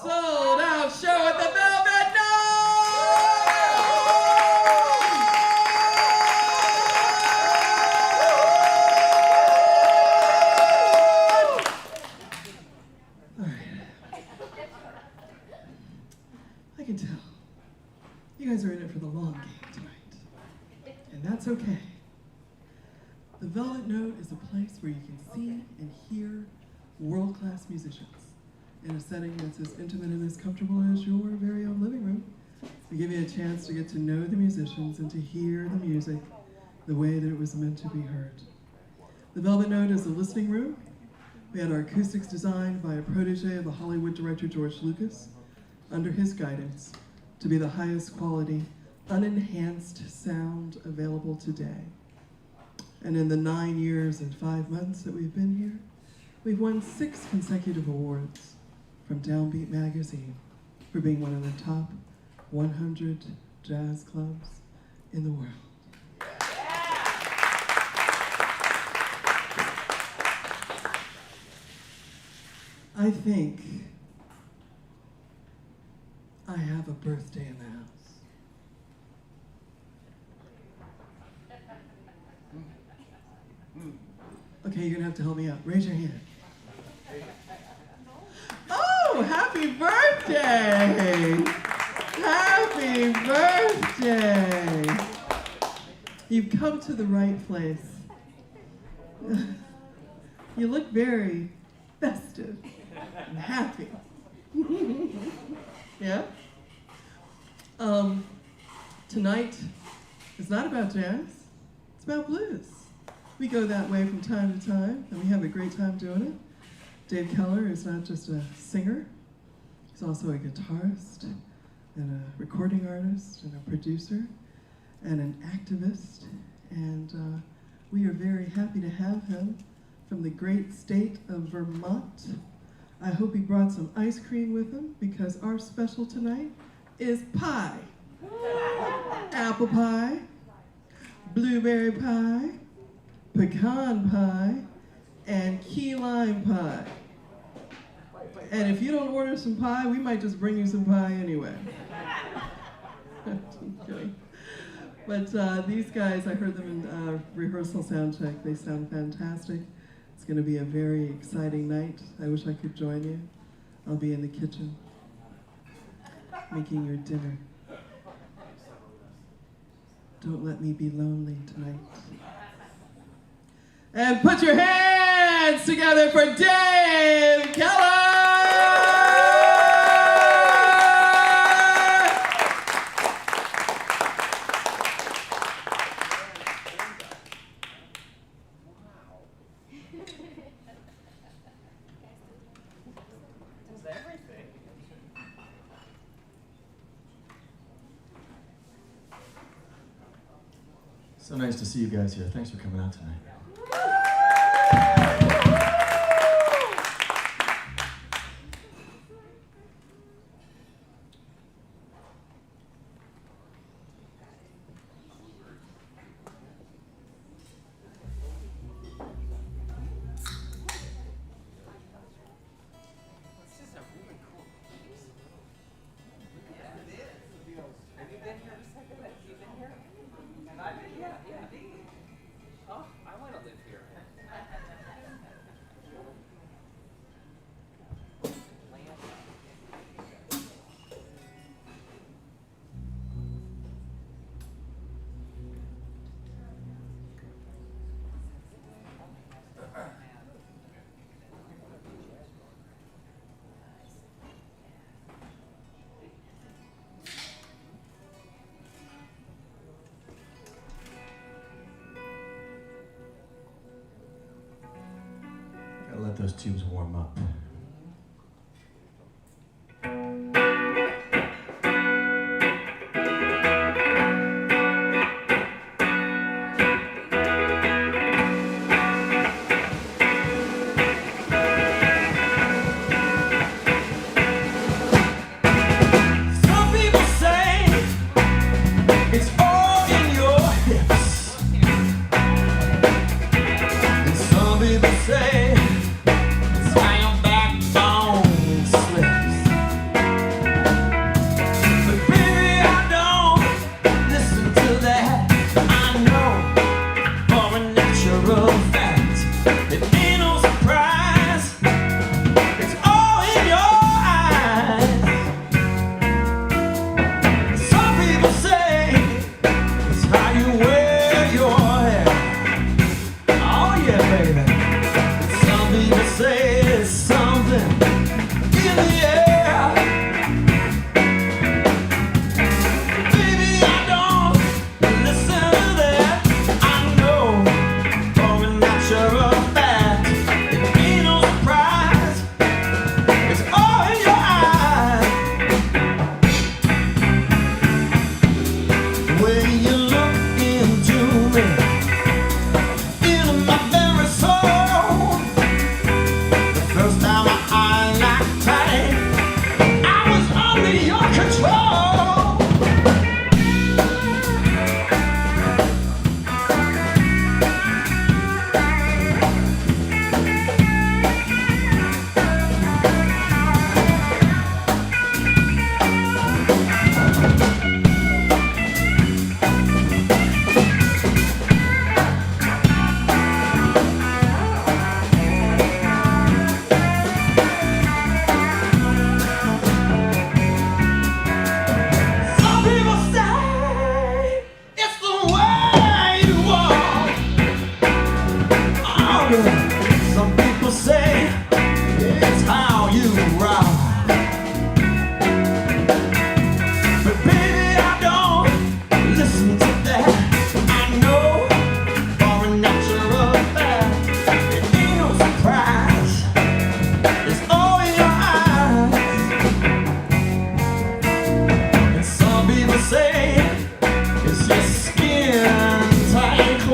sold out show at the Velvet Note! All right. I can tell. You guys are in it for the long game tonight. And that's okay. The Velvet Note is a place where you can see and hear world-class musicians in a setting that's as intimate and as comfortable as your very own living room. We give you a chance to get to know the musicians and to hear the music the way that it was meant to be heard. The Velvet Note is a listening room. We had our acoustics designed by a protege of the Hollywood director George Lucas, under his guidance, to be the highest quality, unenhanced sound available today. And in the 9 years and 5 months that we've been here, we've won 6 consecutive awards from Downbeat Magazine for being one of the top 100 jazz clubs in the world. I think I have a birthday in the house. Okay, you're gonna have to help me out. Raise your hand. Oh, happy birthday! Happy birthday! You've come to the right place. You look very festive and happy. Yeah? Tonight is not about jazz, it's about blues. We go that way from time to time, and we have a great time doing it. Dave Keller is not just a singer, he's also a guitarist, and a recording artist, and a producer, and an activist, and we are very happy to have him from the great state of Vermont. I hope he brought some ice cream with him, because our special tonight is pie. Apple pie, blueberry pie, pecan pie, and key lime pie. And if you don't order some pie, we might just bring you some pie anyway. Just kidding. But these guys, I heard them in rehearsal sound check. They sound fantastic. It's going to be a very exciting night. I wish I could join you. I'll be in the kitchen making your dinner. Don't let me be lonely tonight. And put your hands together for Dave Keller! So nice to see you guys here. Thanks for coming out tonight. Gotta let those tubes warm up. Say, it's how your back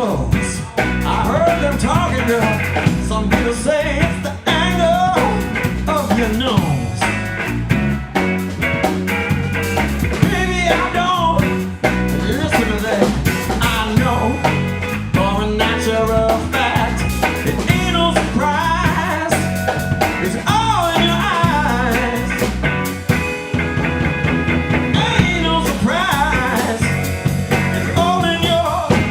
clothes. I heard them talking, girl. Some people say it's the angle of your nose. Baby, I don't listen to that. I know for a natural fact it ain't no surprise. It's all in your eyes. Ain't no surprise. It's all in your eyes.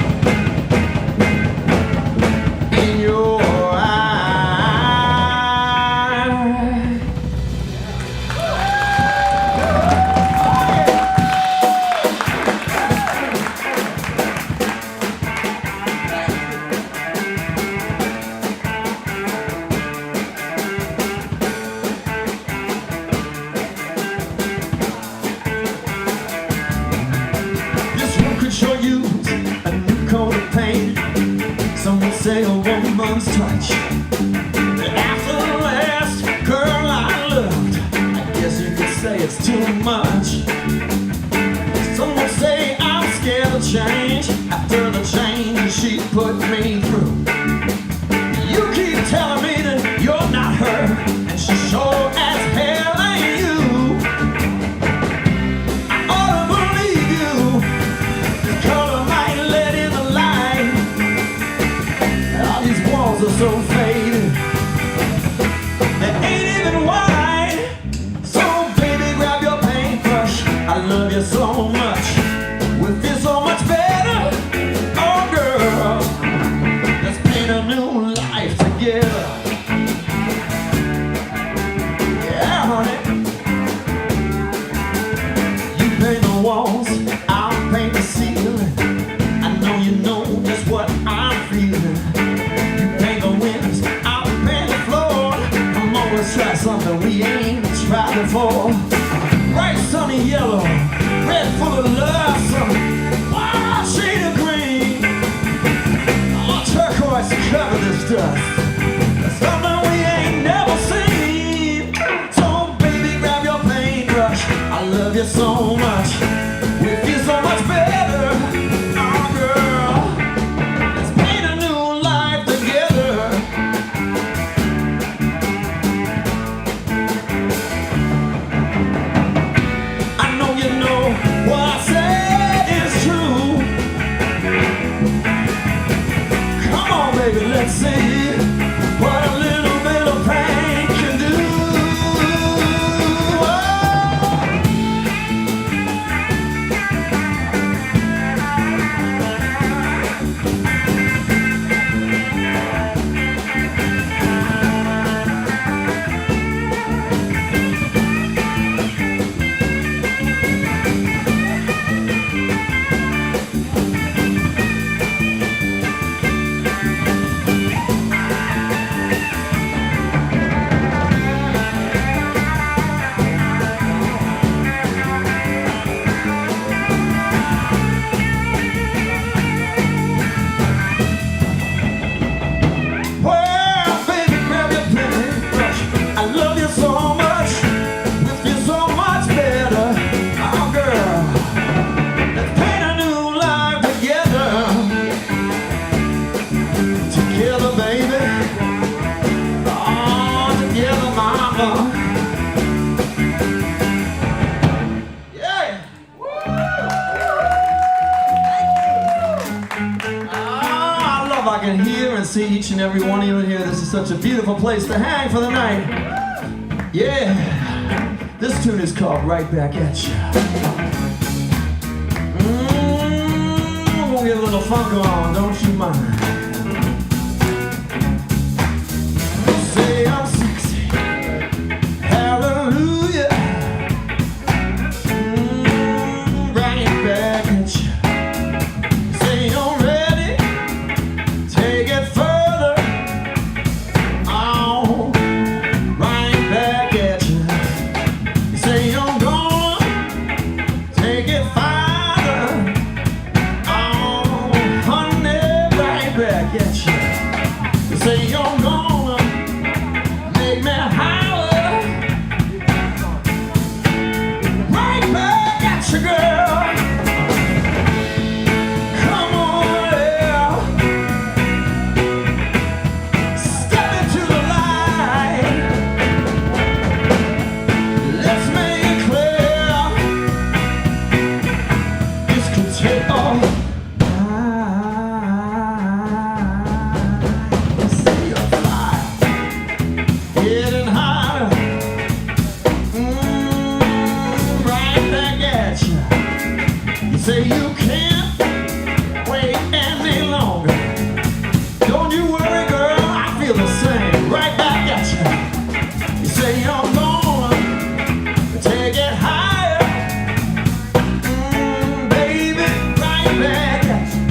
This one could show you a new coat of paint. Some would say a woman's touch. But after the last girl I loved, I guess you could say it's too much. Some would say I'm scared of change after the change she put me through. You keep telling me that you're not her, and she sure as hell ain't you. I ought to believe you. This color might let in the light. All these walls are so faded, they ain't even white. So baby, grab your paintbrush. I love you so much. We feel so much better. Oh girl, let's paint a new life together. Yeah, honey. You paint the walls, I'll paint the ceiling. I know you know just what I'm feeling. You paint the windows, I'll paint the floor. Come on, let's try something we ain't tried before. Bright sunny yellow, red full of love, some wild shade of green. Oh, turquoise to cover this dust. Something we ain't never seen. So baby, grab your paintbrush. I love you so much. We feel so much better. Oh girl, let's paint a new life together. I know you know what I said is true. Come on, baby, let's see what a little bit of pain can do. Oh. Well, baby, grab your paintbrush. I love you so much. We feel so much better. Oh, girl, let's paint a new life together. Together, baby. Oh, together, mama. Yeah. I love I can hear and see each and every one of you in here. This is such a beautiful place to hang for the night. Yeah. This tune is called Right Back at Ya. We'll get a little funk on, don't you mind? Say I'm sexy. Hallelujah. Right back at ya. Say you're ready. Take it further. Oh, right back at you. You say you're gonna take it farther. Oh, honey, right back. take all night. You say you're fire, getting hotter, right back at you. You say you can't wait any longer. Don't you worry, girl, I feel the same. Right back at you. You say you're gonna take it higher, baby, right back at you.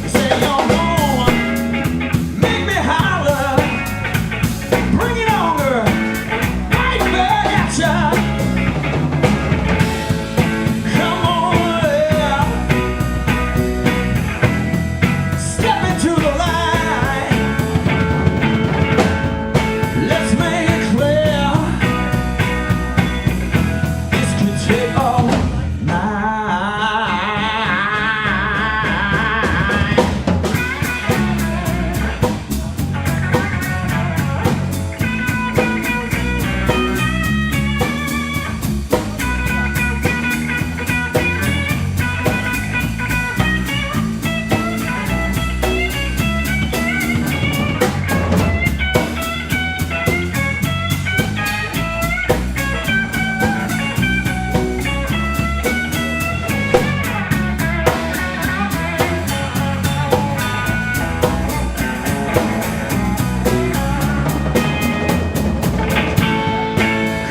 You say you're gonna make me holler, bring it on, girl, right back at you. Come on, yeah. Step into the light. Let's make it clear. This could take all night.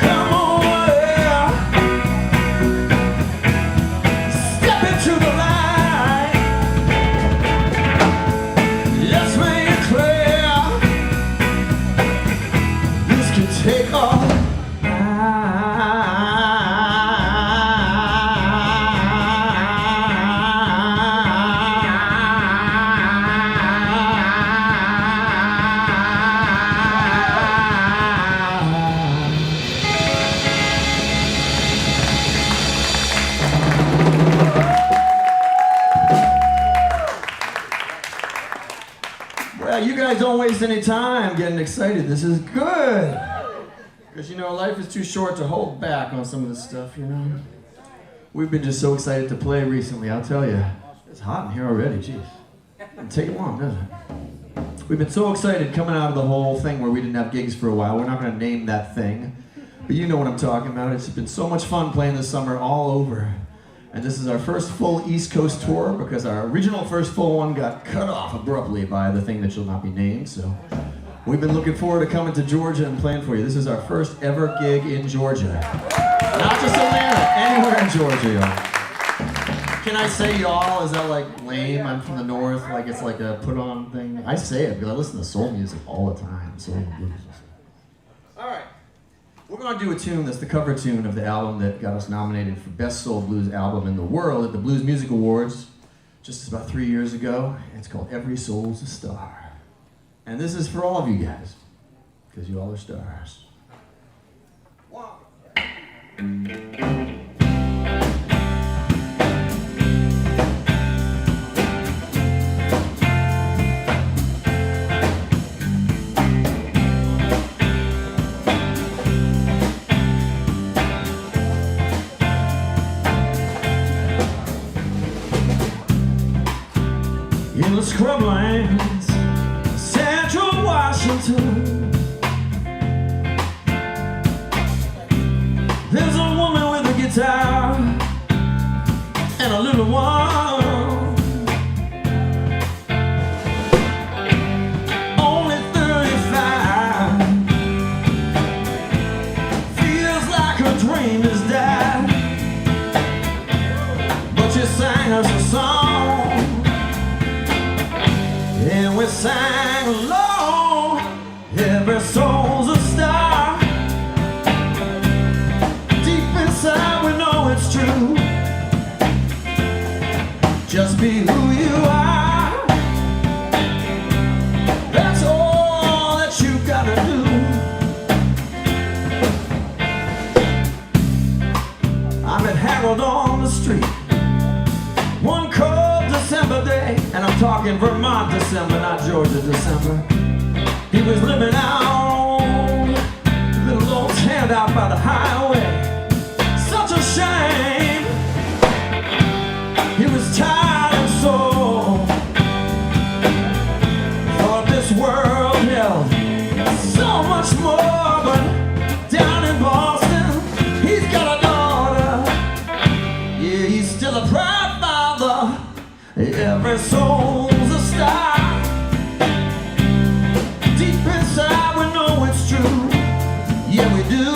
Come on, yeah. Step into the light. Let's make it clear. This could take all Well, you guys don't waste any time getting excited. This is good. Because, you know, life is too short to hold back on some of this stuff, you know. We've been just so excited to play recently, I'll tell you. It's hot in here already, jeez. Doesn't take long, does it? We've been so excited coming out of the whole thing where we didn't have gigs for a while. We're not going to name that thing. But you know what I'm talking about. It's been so much fun playing this summer all over. And this is our first full East Coast tour because our original first full one got cut off abruptly by the thing that shall not be named. So we've been looking forward to coming to Georgia and playing for you. This is our first ever gig in Georgia. Not just Atlanta, anywhere in Georgia, y'all. Can I say y'all? Is that like lame? I'm from the north, like it's like a put on thing. I say it because I listen to soul music all the time. Soul and blues. All right. We're going to do a tune that's the cover tune of the album that got us nominated for Best Soul Blues Album in the World at the Blues Music Awards just about 3 years ago. It's called Every Soul's a Star. And this is for all of you guys, because you all are stars. In the scrublands, Central Washington, there's a woman with a guitar and a little one, only 35, feels like her dream is dead, but she sang us a song. And we sang along, every soul's a star. Deep inside we know it's true. Just be who you are. That's all that you gotta do. I'm at Harold on the street one cold December day, and I'm talking Vermont December, not Georgia December. He was living out on a little old tent out by the highway. Such a shame. He Every soul's a star. Deep inside we know it's true. Yeah, we do.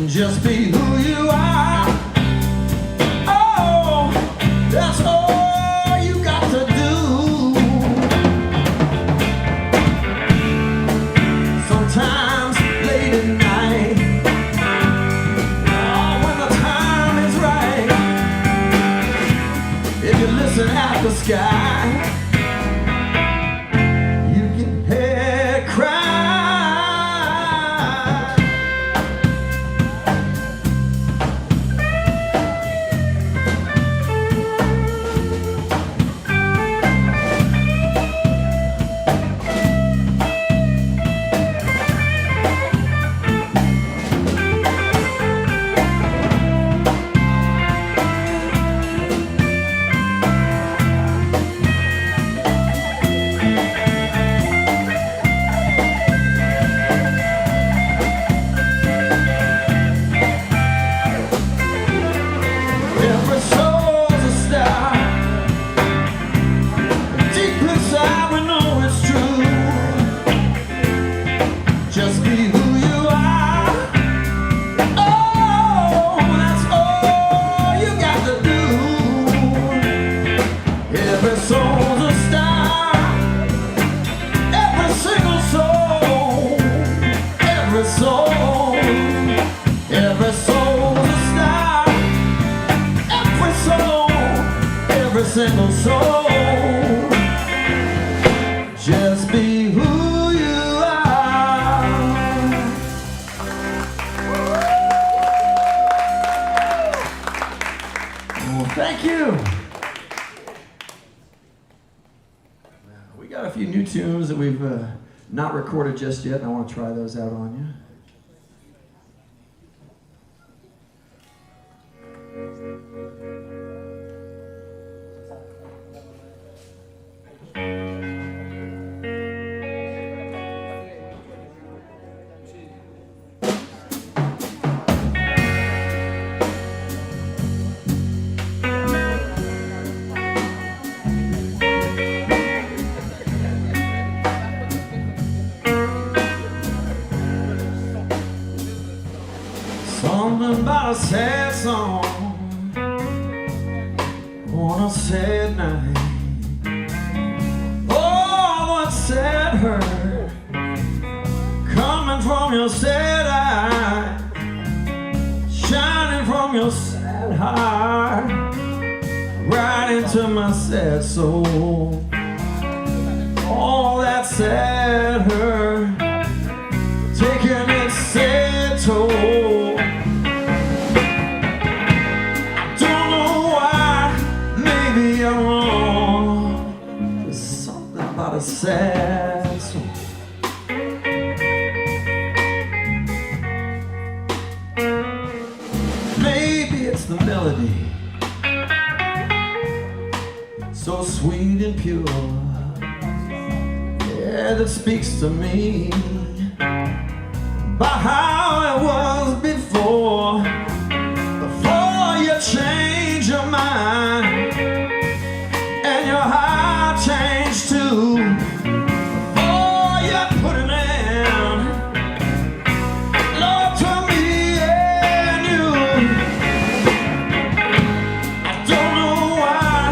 Just be who you are. Oh, that's all you got to do. Sometimes late at night, oh, when the time is right, if you listen at the sky, you can hear it cry. Every soul's a star. Deep inside we know it's true. Just be who you are. Oh, that's all you got to do. Every soul's a star. Every single soul. Every soul. Every soul's a star. Every soul, every single soul. Just be who you are. Well, thank you. We got a few new tunes that we've not recorded just yet, and I want to try those out on you. Something about a sad song on a sad night. Oh, what sad hurt coming from your sad eye, shining from your sad heart, right into my sad soul. All that sad hurt taking its sad toll. I'm wrong. There's something about a sad song. Maybe it's the melody, so sweet and pure, yeah, that speaks to me about how it was before you change your mind. And your heart changed too. Oh, you put an end, Lord, to me and you. I don't know why,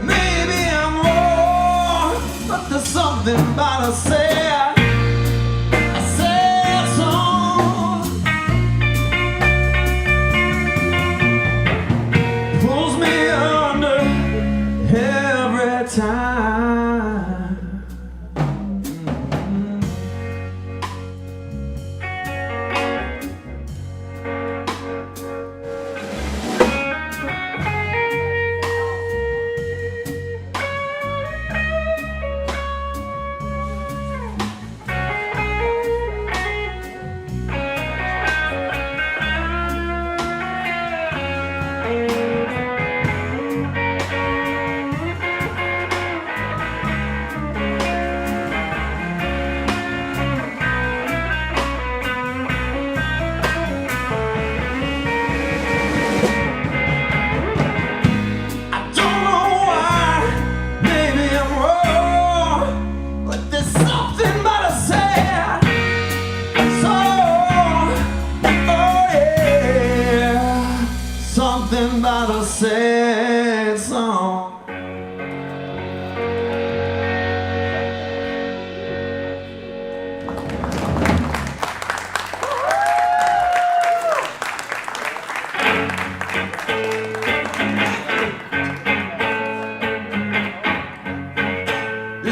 maybe I'm wrong, but there's something about a sad song. Pulls me under every time.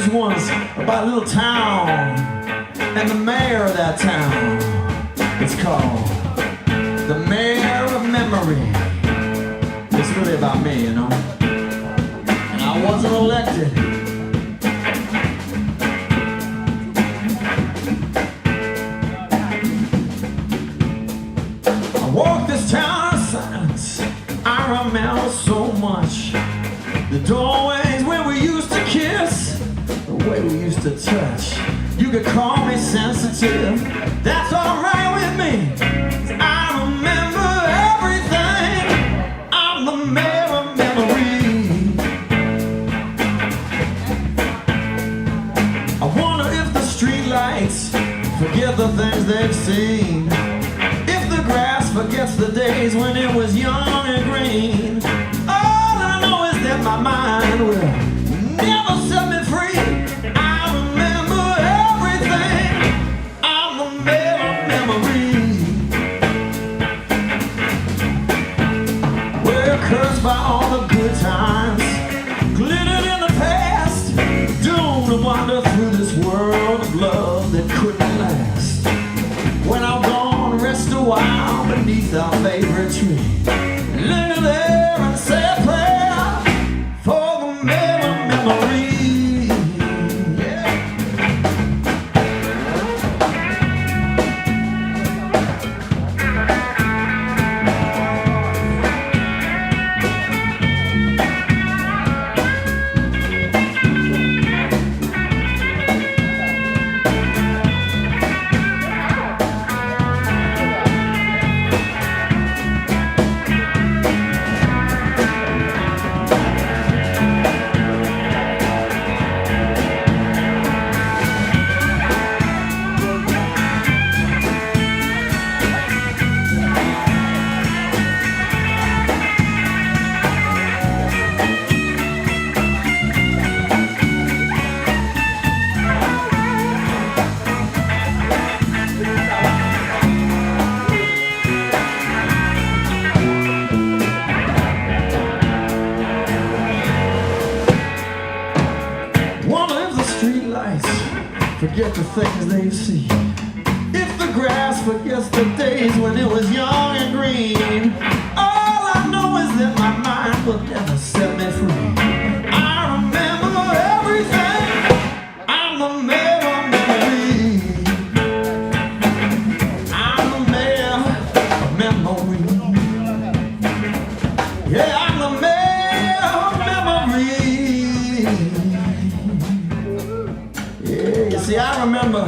this one's about a little town and the mayor of that town. It's called The Mayor of Memory. It's really about me, you know. And I wasn't elected. I walked this town in silence. I remember so much. The doorways where we used to kiss, the way we used to touch. You could call me sensitive, that's alright with me. I remember everything. I'm the mayor of memory. I wonder if the streetlights forget the things they've seen. If the grass forgets the days when it was young and green. All I know is that my mind will never set me free. I remember everything. I'm the mayor of memory. We're cursed by all the good times, glittered in the past, doomed to wander through this world of love that couldn't last. When I'm gone, rest a while beneath our favorite tree. Linger there and say a prayer for the mayor of memory. Forget the things they've seen. If the grass forgets the days when it was young and green. All I know is that my mind will never set me free. I remember everything. I'm the mayor of memory. I'm the mayor of memory. Yeah, I'm the mayor of memory. See, I remember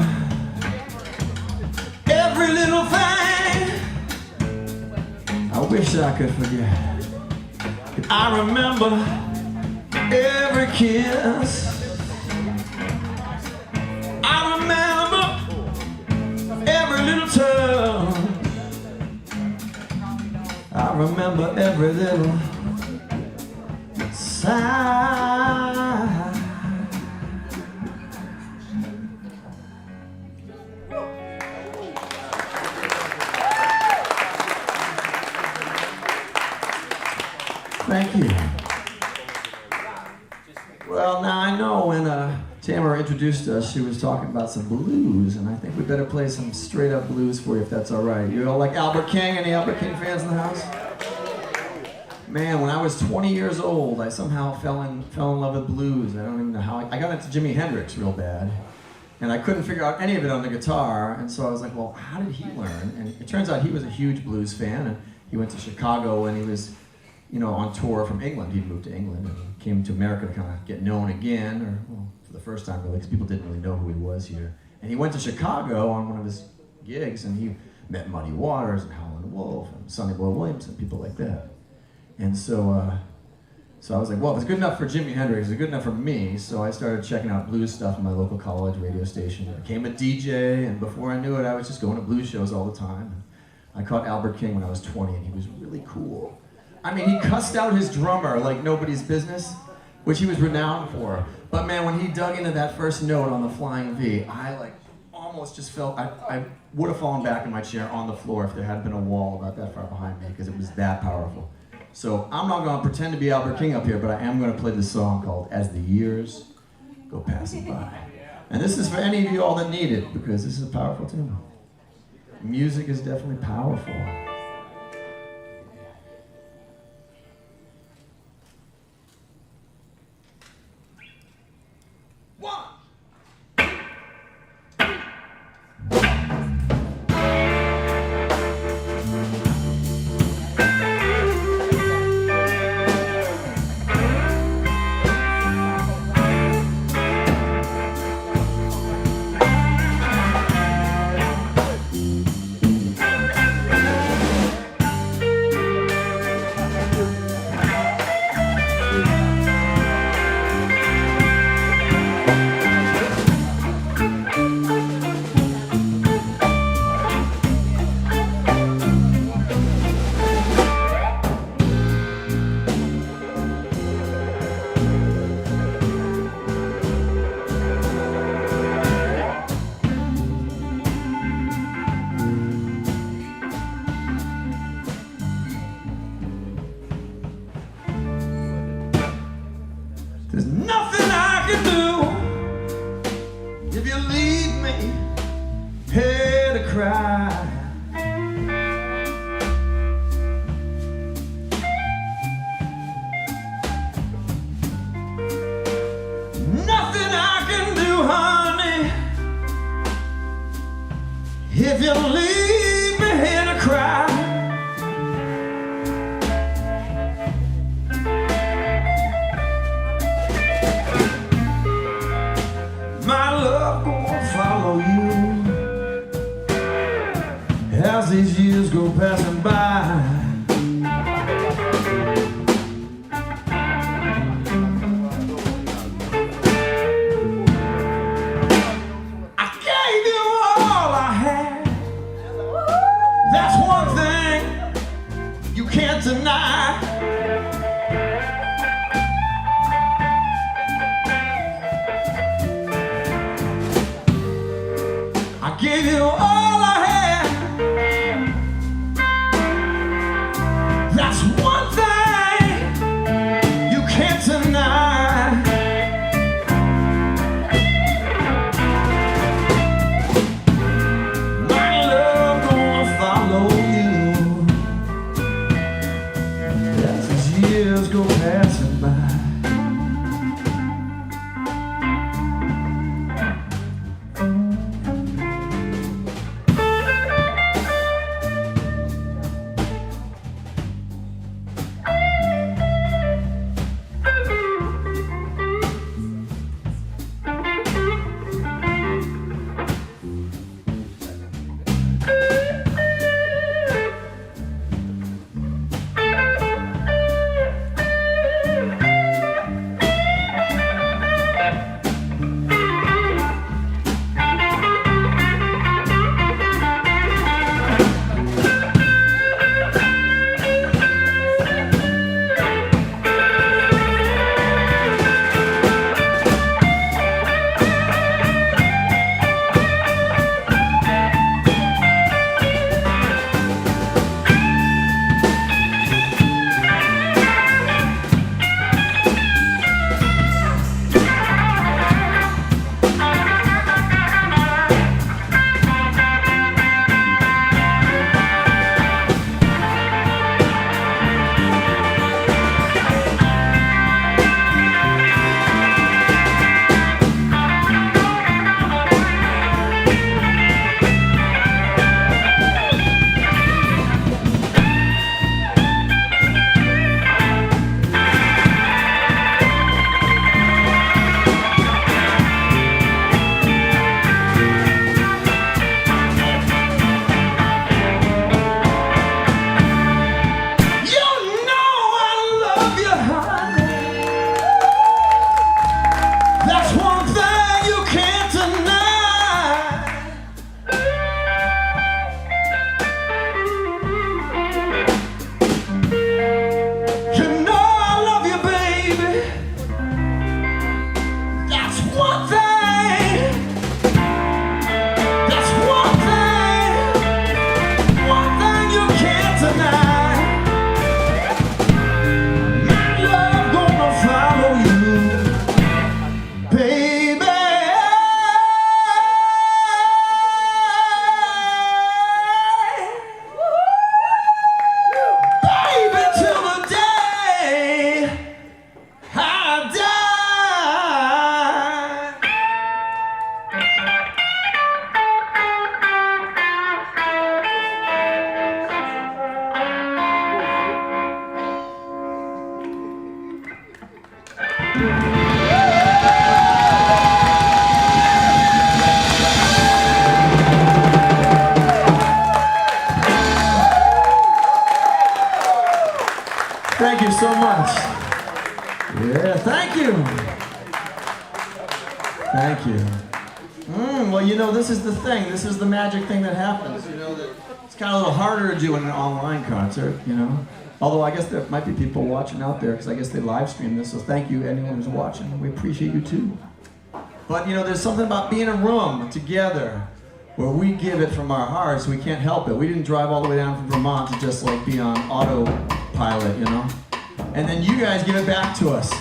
every little thing. I wish I could forget. I remember every kiss. I remember every little turn. I remember every little sigh. Thank you. Well, now I know when Tamara introduced us, she was talking about some blues, and I think we better play some straight up blues for you if that's all right. You all like Albert King? Any Albert King fans in the house? Man, when I was 20 years old, I somehow fell in love with blues. I don't even know how. I got into Jimi Hendrix real bad, and I couldn't figure out any of it on the guitar, and so I was like, well, how did he learn? And it turns out he was a huge blues fan, and he went to Chicago, and he was, you know, on tour from England. He'd moved to England and came to America to kind of get known again, or well, for the first time really, because people didn't really know who he was here. And he went to Chicago on one of his gigs, and he met Muddy Waters and Howlin' Wolf and Sonny Boy Williams and people like that. And so, so I was like, well, if it's good enough for Jimi Hendrix, it's good enough for me. So I started checking out blues stuff in my local college radio station. I became a DJ, and before I knew it, I was just going to blues shows all the time. I caught Albert King when I was 20, and he was really cool. I mean, he cussed out his drummer like nobody's business, which he was renowned for. But man, when he dug into that first note on the Flying V, I like almost just felt, I would have fallen back in my chair on the floor if there hadn't been a wall about that far behind me, because it was that powerful. So I'm not going to pretend to be Albert King up here, but I am going to play this song called As the Years go passing by. And this is for any of you all that need it, because this is a powerful tune. Music is definitely powerful. There's nothing I can do if you leave me here to cry. Nothing I can do, honey, if you leave me here to cry. My love gonna follow you as these years go passing by. I gave you all I had. That's one thing you can't deny. I gave you all I had. you. Thank you. Well, you know, this is the thing. This is the magic thing that happens. You know, that it's kind of a little harder to do in an online concert, you know. Although I guess there might be people watching out there because I guess they live stream this. So thank you, anyone who's watching. We appreciate you too. But you know, there's something about being in a room together where we give it from our hearts. We can't help it. We didn't drive all the way down from Vermont to just like be on autopilot, you know. And then you guys give it back to us.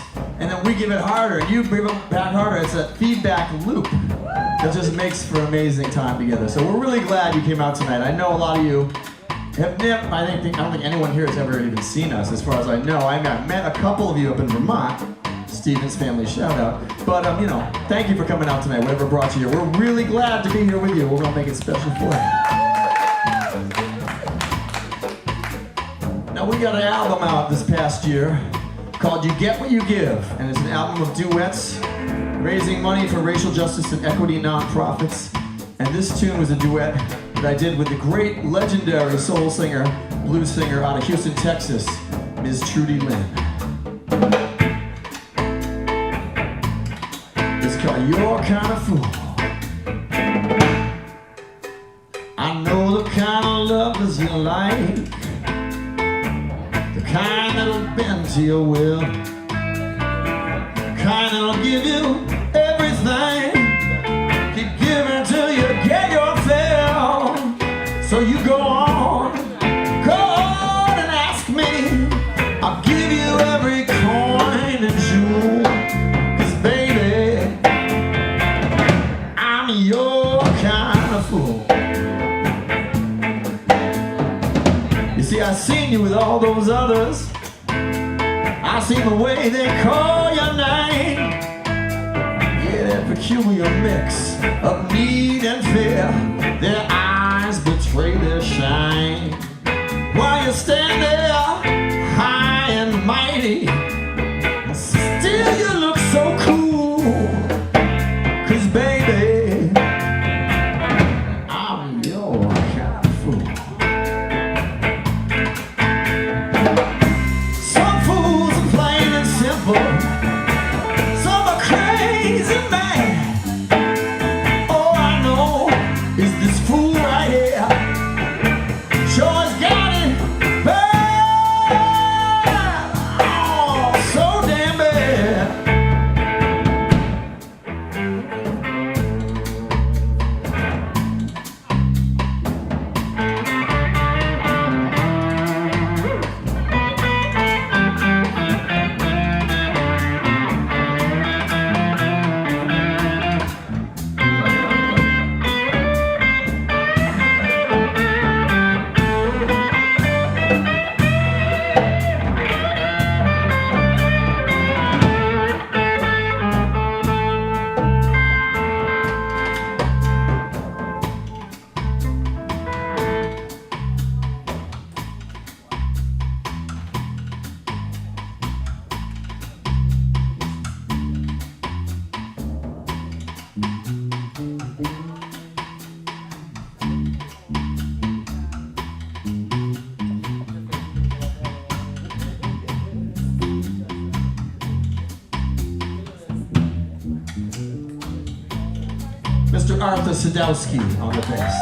And then we give it harder, and you give it back harder. It's a feedback loop that just makes for amazing time together. So we're really glad you came out tonight. I know a lot of you have never, I don't think anyone here has ever even seen us, as far as I know. I met a couple of you up in Vermont. Stephen's family shout out. But you know, thank you for coming out tonight, whatever brought you here. We're really glad to be here with you. We're gonna make it special for you. Now we got an album out this past year called You Get What You Give, and it's an album of duets raising money for racial justice and equity nonprofits. And this tune was a duet that I did with the great legendary soul singer, blues singer out of Houston, Texas, Ms. Trudy Lynn. It's called You're Kind of Fool. I know the kind of lovers you like, the kind that'll bend to your will, the kind that'll give you everything, keep giving till you get your fill. So you go on and ask me, I'll give you every coin and jewel, 'cause baby, I'm your kind of fool. You see, I seen you with all those others. I seen the way they call your name. Yeah, that peculiar mix of need and fear. Their eyes betray their shine. While you stand there, high and mighty, still you look so cool. 'Cause baby, I'm your kind of fool. Some fools are plain and simple, some are crazy mad. All I know is this fool right here sure has got it bad. Oh, so damn bad. Mr. Arthur Sadowsky on the bass.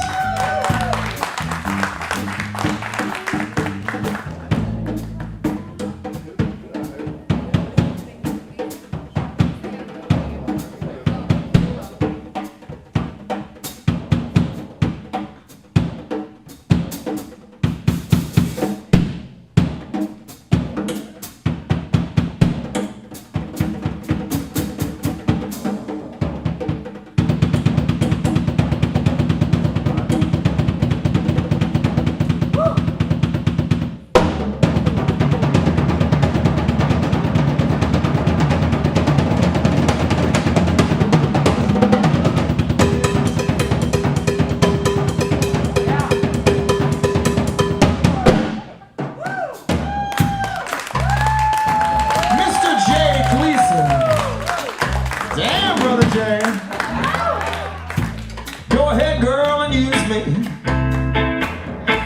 Go ahead, girl, and use me.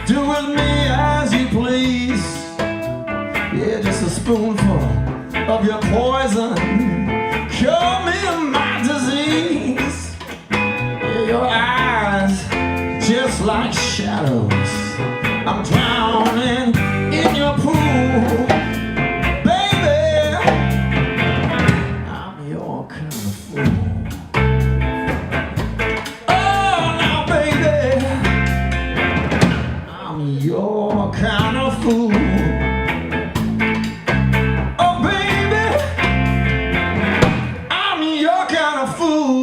Do with me as you please. Yeah, just a spoonful of your poison. just like shadows. I'm drowning in your pool. Baby, I'm your kind of fool. Oh, now baby, I'm your kind of fool. Oh baby, I'm your kind of fool.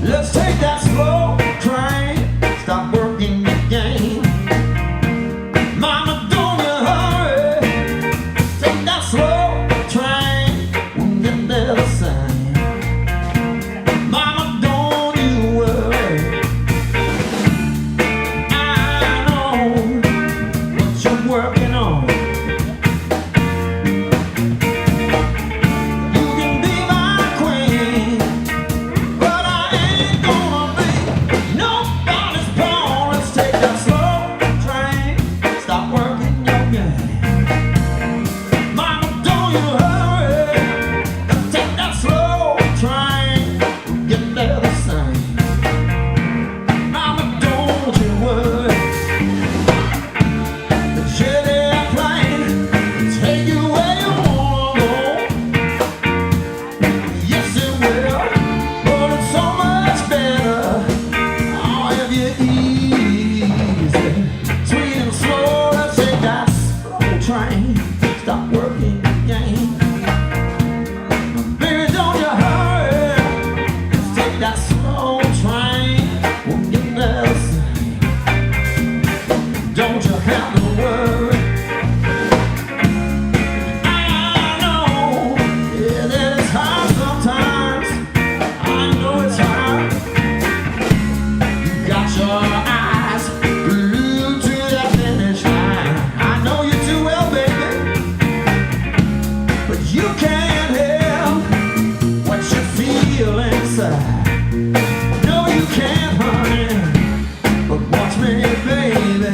Let's take that slow train, stop working the game. Mama, don't you hurry. Take that slow train, we'll get there the same. Mama, don't you worry. I know what you're working on. You can be my queen, but I ain't gonna be nobody's pawn. Let's take that slow train, stop working your game. Mama, don't you hurry. Let's take that slow train, we'll get there the same. Mama, don't you worry. The jet airplane will take you where you wanna go. Yes, it will, but it's so much better. Oh, if you easy, sweet and slow. Let's take that slow train, stop working the game. Baby, don't you hurry. Let's take that slow train, we'll get there the same. Don't you have to worry. I know, yeah, that it's hard sometimes. I know it's hard. You got your eyes glued to that finish line. I know you too well, baby, but you can't help what you feel inside. No, you can't, honey, but watch me, baby.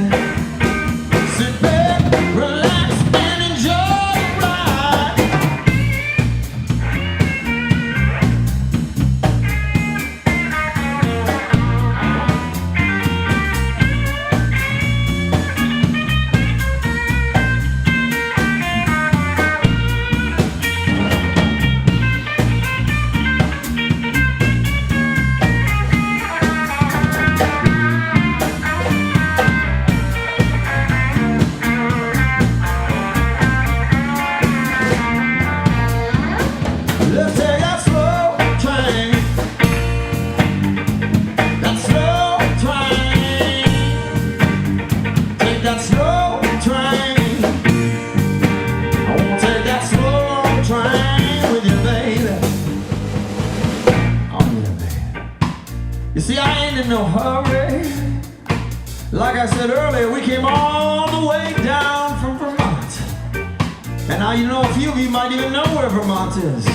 Sit back, relax, and enjoy the ride. Let's take that slow train. That slow train. Take that slow train. I wanna take that slow train with you, baby. Oh yeah, baby. You see, I ain't in no hurry. Like I said earlier, we came all the way down from Vermont. And now you know a few of you might even know where Vermont is.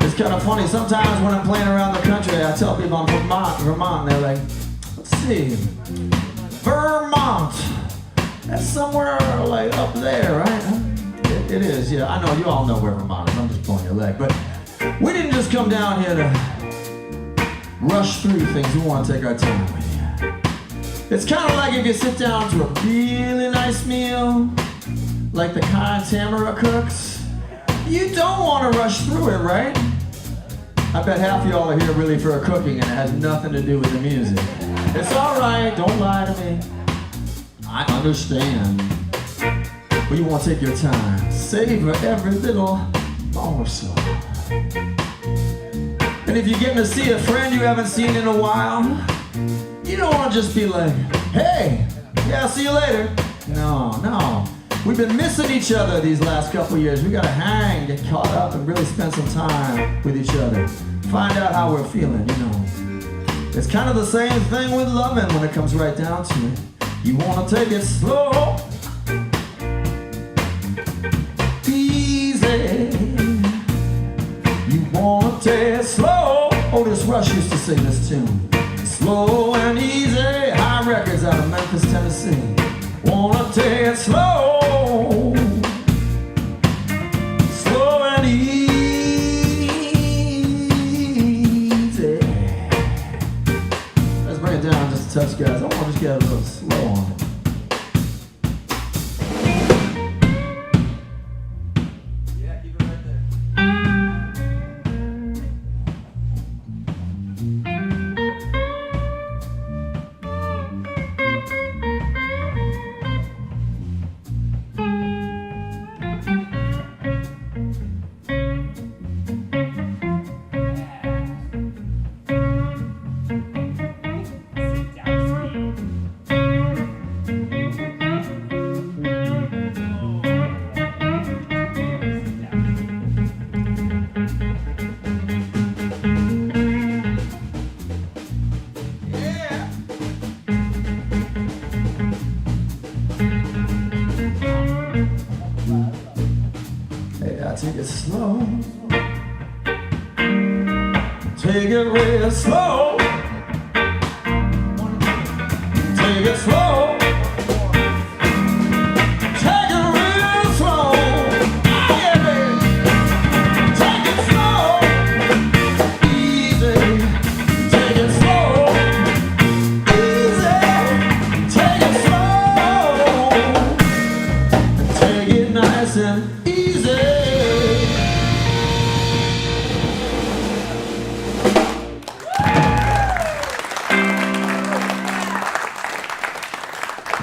It's kind of funny, sometimes when I'm playing around the country, I tell people I'm from Vermont, and they're like, let's see, Vermont, that's somewhere like up there, right? It is, yeah, I know, you all know where Vermont is, I'm just pulling your leg, but we didn't just come down here to rush through things, we want to take our time with you. It's kind of like if you sit down to a really nice meal, like the kind Tamara cooks, you don't want to rush through it, right? I bet half of y'all are here really for a cooking and it has nothing to do with the music. It's alright, don't lie to me. I understand. But you want to take your time. Savor every little morsel. And if you're getting to see a friend you haven't seen in a while, you don't want to just be like, hey, yeah, I'll see you later. No. We've been missing each other these last couple of years. We gotta hang, get caught up, and really spend some time with each other. Find out how we're feeling, you know. It's kind of the same thing with loving when it comes right down to it. You wanna take it slow. easy. You wanna take it slow. Otis Rush used to sing this tune. Slow and easy. High Records out of Memphis, Tennessee. Wanna take it slow. Slow and easy. Let's bring it down just a touch, guys. I want to just get a little slow on it. Take it slow. Take it real slow. Take it slow. Take it real slow. Yeah, baby. Take it slow. Easy. Take it slow. Easy. Take it slow. Take it nice and easy.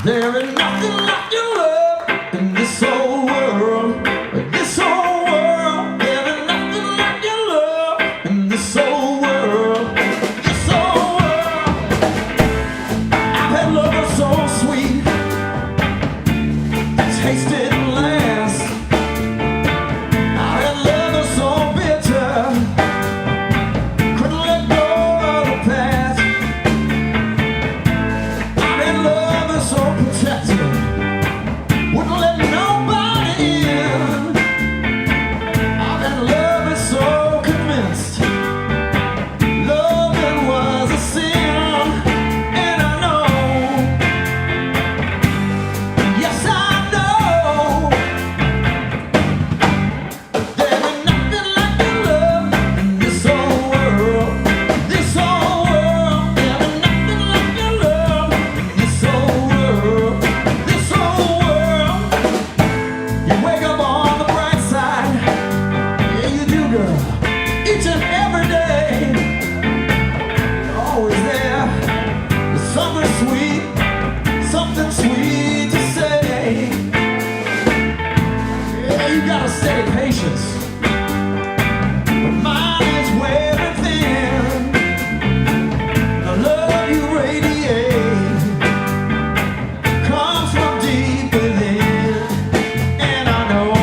There ain't nothing like your love in this whole world. This whole world. There ain't nothing like your love in this whole world. This whole world. I've had love that's so sweet, tasted and last. I've had love that's so bitter, couldn't let go of the past. I've had love that's so protected, wouldn't let nobody in. I've had love that's so convinced loving was a sin. And I know, yes I know, there ain't nothing like your love in this whole world. This whole world. There ain't nothing like your love in this whole world. This whole world. You wake up on the bright side. Yeah, you do, girl. Each and every day. You're always there. There's something sweet to say. Yeah, you got a steady patience, but mine is wearing thin. The love you radiate comes from deep within. And I know,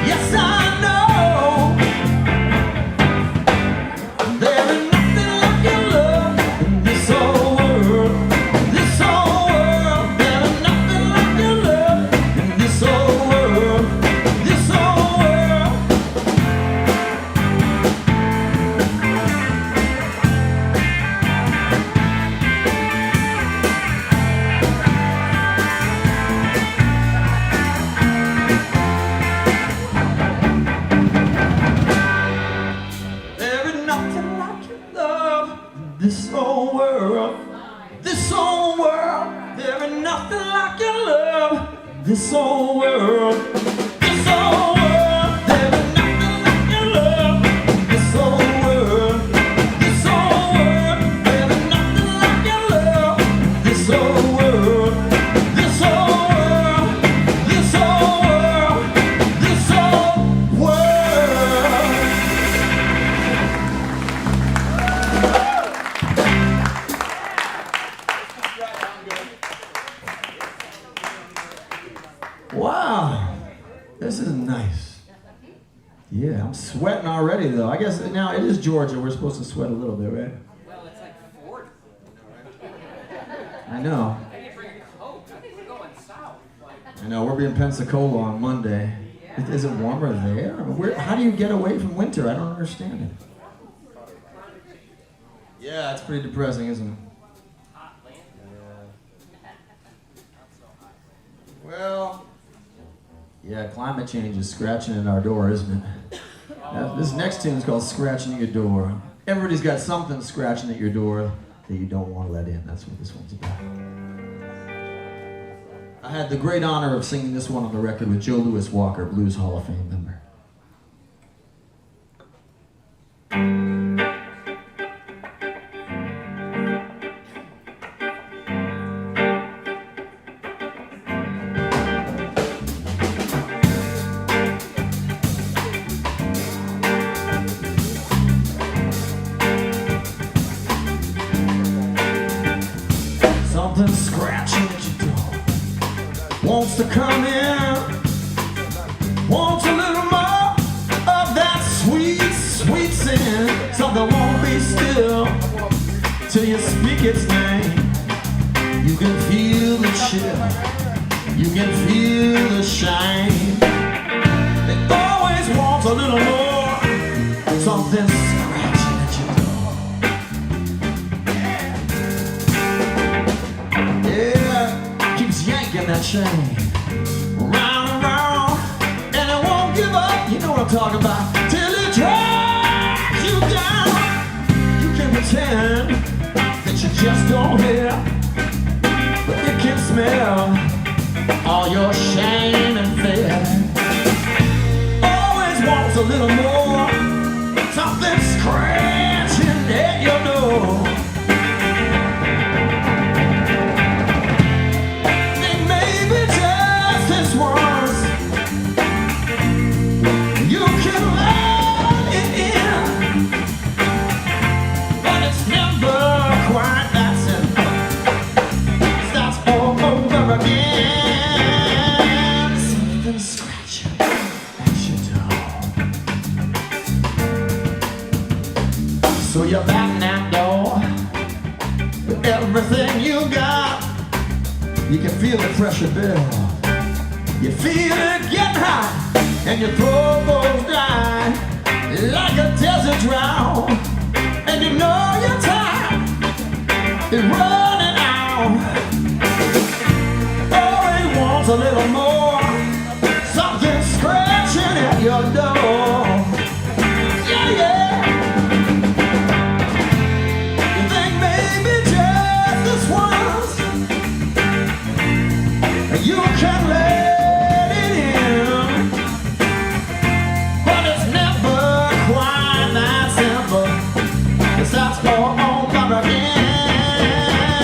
yes I know, there ain't nothing like your love in this whole world. This whole world. There ain't nothing like your love in this whole world. This whole world. There ain't nothing like your love in this whole world. This whole world. There ain't nothing like your love in this whole world. This whole world. There ain't nothing like your love in this whole world. This whole world. There ain't nothing like your love in this whole world. This whole world. This whole world. This whole world. Wow, this is nice. Yeah, I'm sweating already though. I guess now it is Georgia. We're supposed to sweat a little bit, right? Well, it's like 40. I know. I need to bring a coat. I think we're going south. Like, I know, we'll be in Pensacola on Monday. Is it warmer there? I mean, how do you get away from winter? I don't understand it. Yeah, it's pretty depressing, isn't it? Well, yeah, climate change is scratching at our door, isn't it? This next tune is called Scratching at Your Door. Everybody's got something scratching at your door that you don't want to let in. That's what this one's about. I had the great honor of singing this one on the record with Joe Louis Walker, Blues Hall of Fame member. Something scratching at your door, wants to come in, wants a little more of that sweet, sweet sin. Something won't be still till you speak its name. You can feel the chill, you can feel the shame. It always wants a little more, something scratching at your door. Yanking that chain round and round, and it won't give up. You know what I'm talking about. Till it drags you down. You can pretend that you just don't hear, but it can smell all your shame and fear. Always wants a little more, something scratching at your door. So you're back that door with everything you got. You can feel the pressure build. You feel it get hot, and your throat goes dry like a desert drought. And you know your time is running out. Always wants a little more, something scratching at your door. Yeah, yeah. You can let it in, but it's never quite that simple. It starts all over again.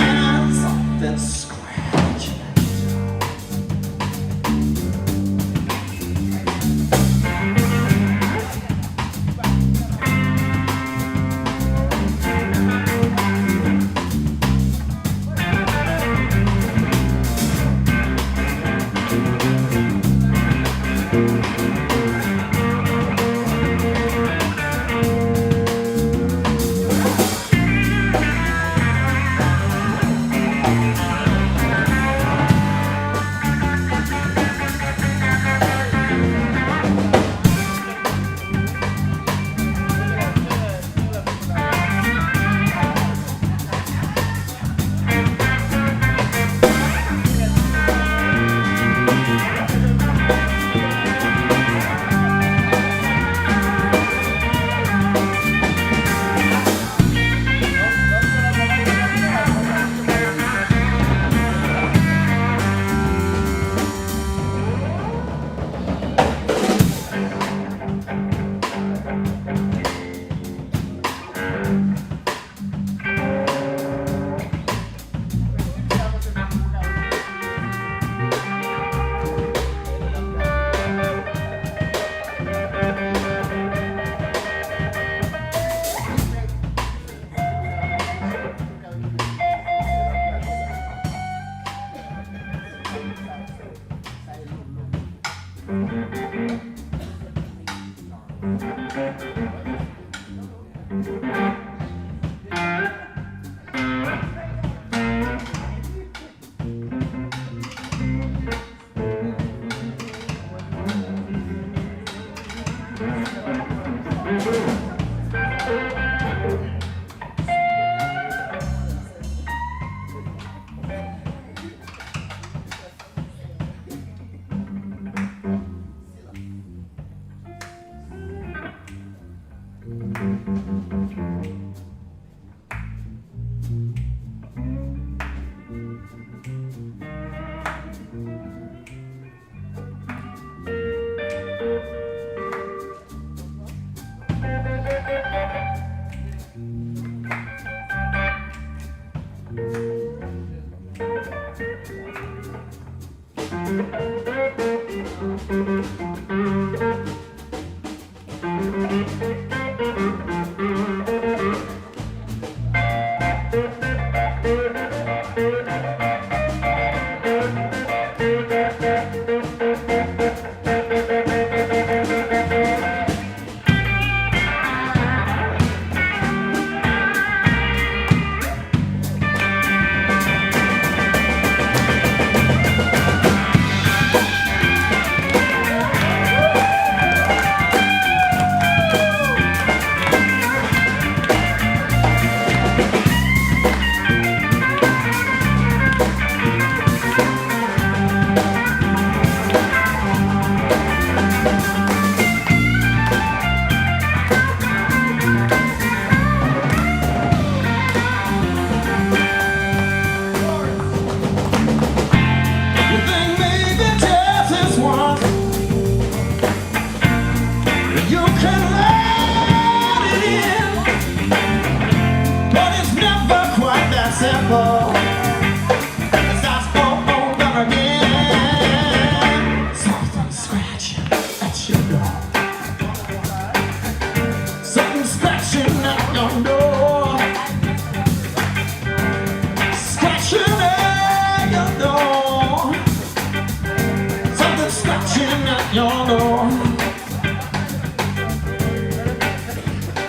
Your door.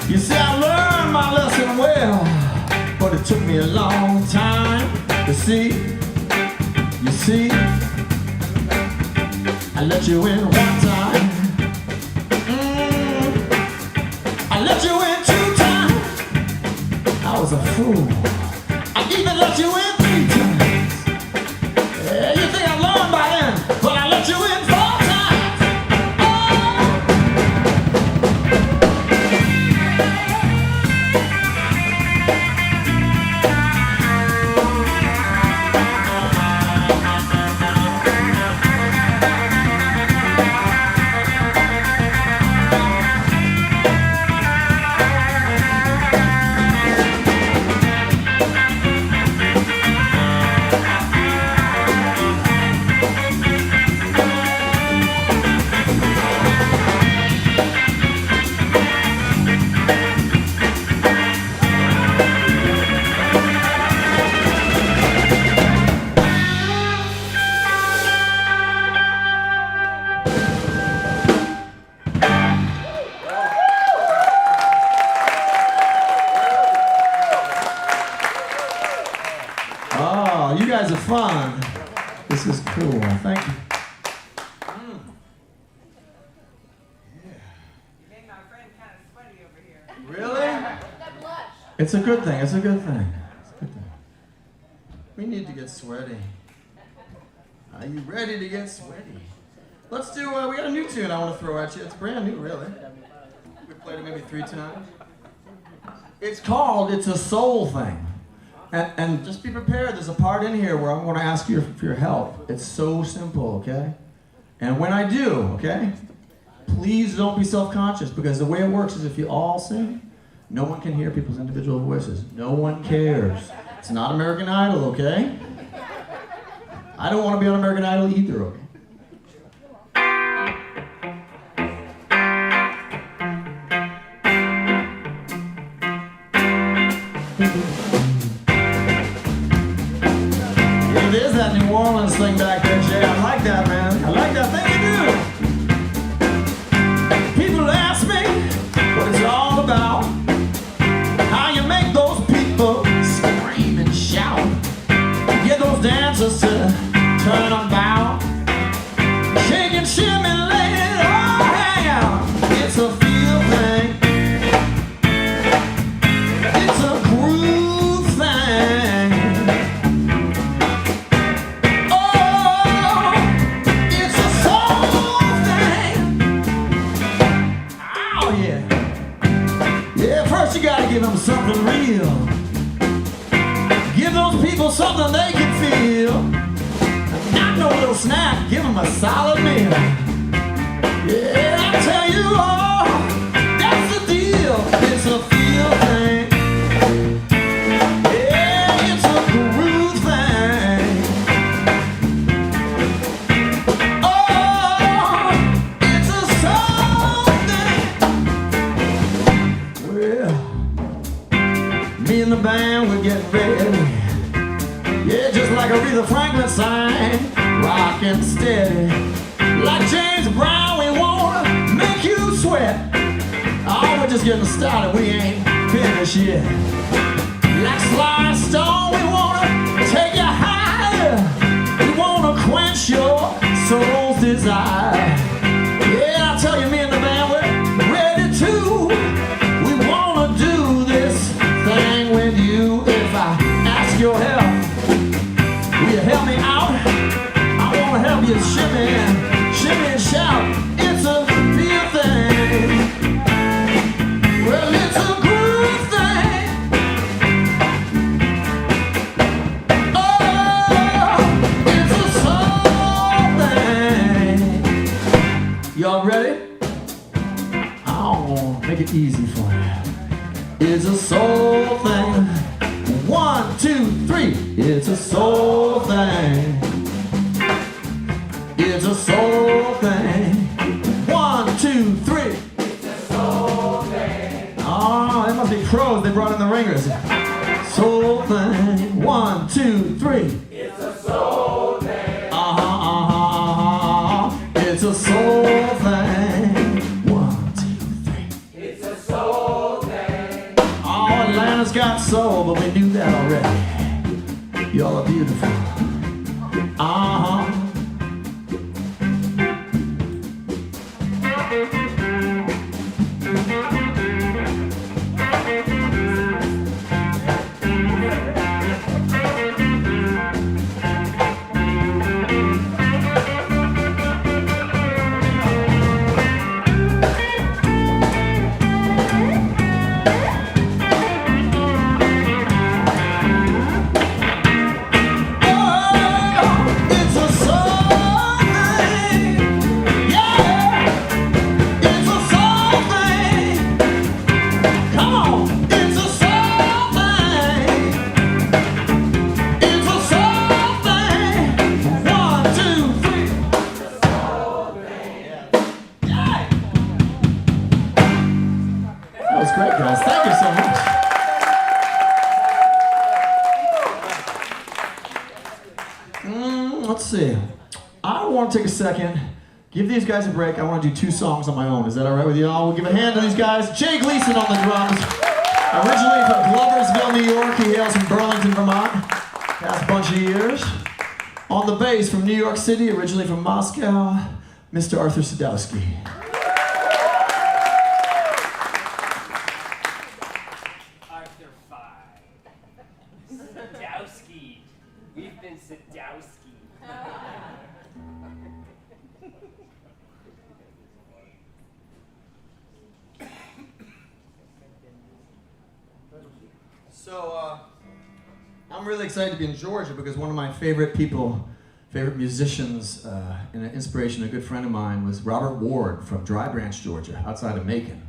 You see, I learned my lesson well, but it took me a long time. You see, I let you in one time. I let you in 2 times. I was a fool. I even let you in 3 times. Yeah, you think I learned by then, but I let you in 4 times. Oh, you guys are fun. This is cool. Thank you. You made my friend kind of sweaty over here. Really? That blush. It's a good thing. It's a good thing. It's a good thing. We need to get sweaty. Are you ready to get sweaty? Let's do, we got a new tune I want to throw at you. It's brand new, really. We played it maybe 3 times. It's called It's a Soul Thing. And just be prepared, there's a part in here where I'm going to ask you for your help. It's so simple, okay? And when I do, okay, please don't be self-conscious, because the way it works is if you all sing, no one can hear people's individual voices. No one cares. It's not American Idol, okay? I don't want to be on American Idol either, okay? Yeah, there's that New Orleans thing back there, Jay. I like that, man. I like that thing you do. People ask me what it's all about, how you make those people scream and shout, get those dancers to turn about, shake and shimmy, let it all hang out. It's a feel thing. It's a groove thing. Oh, it's a soul thing. Oh yeah. Yeah, first you gotta give them something real. Give those people something they can feel. Not no little snack, give them a solid meal. Yeah, I tell you all, that's the deal. It's a feel thing. Yeah, it's a groove thing. baby. Yeah, just like Aretha Franklin sang, rockin' steady. Like James Brown, we wanna make you sweat. Oh, we're just getting started, we ain't finished yet. Like Sly Stone, we wanna take you higher. We wanna quench your soul's desire. Yeah, I tell you, me and the band, we're ready to. We wanna do this thing with you. If I ask your help, will you help me out? I wanna help you shimmy and shout. It's a real thing. Well, it's a groove thing. Oh, it's a soul thing. Y'all ready? I'm gonna make it easy for you. It's a soul thing. 1, 2, 3. It's a soul thing. It's a soul thing. 1, 2, 3. It's a soul thing. Oh, they must be pros. They brought in the ringers. Soul thing. 1, 2, 3. It's a soul thing. It's a soul thing. 1, 2, 3. It's a soul thing. Oh, Atlanta's got soul, but we knew that already. Y'all are beautiful. Great, guys. Thank you so much. Let's see. I want to take a second, give these guys a break. I want to do 2 songs on my own. Is that all right with you all? We'll give a hand to these guys. Jay Gleason on the drums. Originally from Gloversville, New York. He hails from Burlington, Vermont. Past bunch of years. On the bass from New York City, originally from Moscow, Mr. Arthur Sadowsky. Sadowsky. We've been Sadowsky. So, I'm really excited to be in Georgia because one of my favorite people, favorite musicians, and an inspiration, a good friend of mine, was Robert Ward from Dry Branch, Georgia, outside of Macon.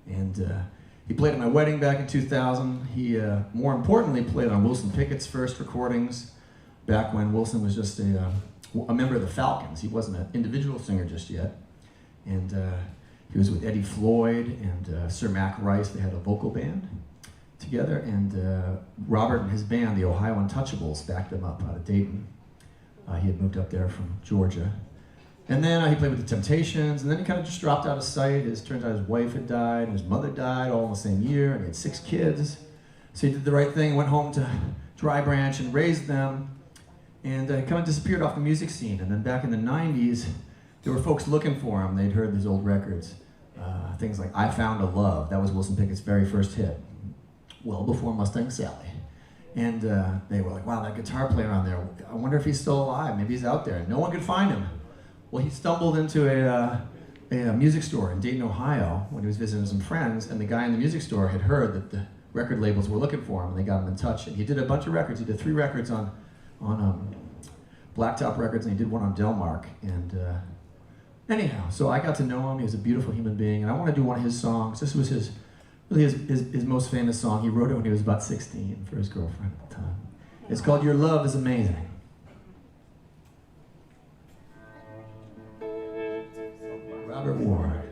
And he played at my wedding back in 2000. He, more importantly, played on Wilson Pickett's first recordings, back when Wilson was just a member of the Falcons. He wasn't an individual singer just yet. And he was with Eddie Floyd and Sir Mac Rice. They had a vocal band together, and Robert and his band, the Ohio Untouchables, backed them up out of Dayton. He had moved up there from Georgia. And then he played with the Temptations, and then he kind of just dropped out of sight. It turns out his wife had died, and his mother died all in the same year, and he had 6 kids. So he did the right thing, went home to Dry Branch and raised them, and kind of disappeared off the music scene. And then back in the 90s, there were folks looking for him. They'd heard his old records. Things like I Found a Love. That was Wilson Pickett's very first hit, well before Mustang Sally. And they were like, wow, that guitar player on there, I wonder if he's still alive. Maybe he's out there. And no one could find him. Well, he stumbled into a music store in Dayton, Ohio, when he was visiting some friends, and the guy in the music store had heard that the record labels were looking for him, and they got him in touch. And he did a bunch of records. He did 3 records on Blacktop Records, and he did one on Delmark. And anyhow, so I got to know him. He was a beautiful human being, and I want to do one of his songs. This was his most famous song. He wrote it when he was about 16 for his girlfriend at the time. It's called Your Love is Amazing. Robert Ward.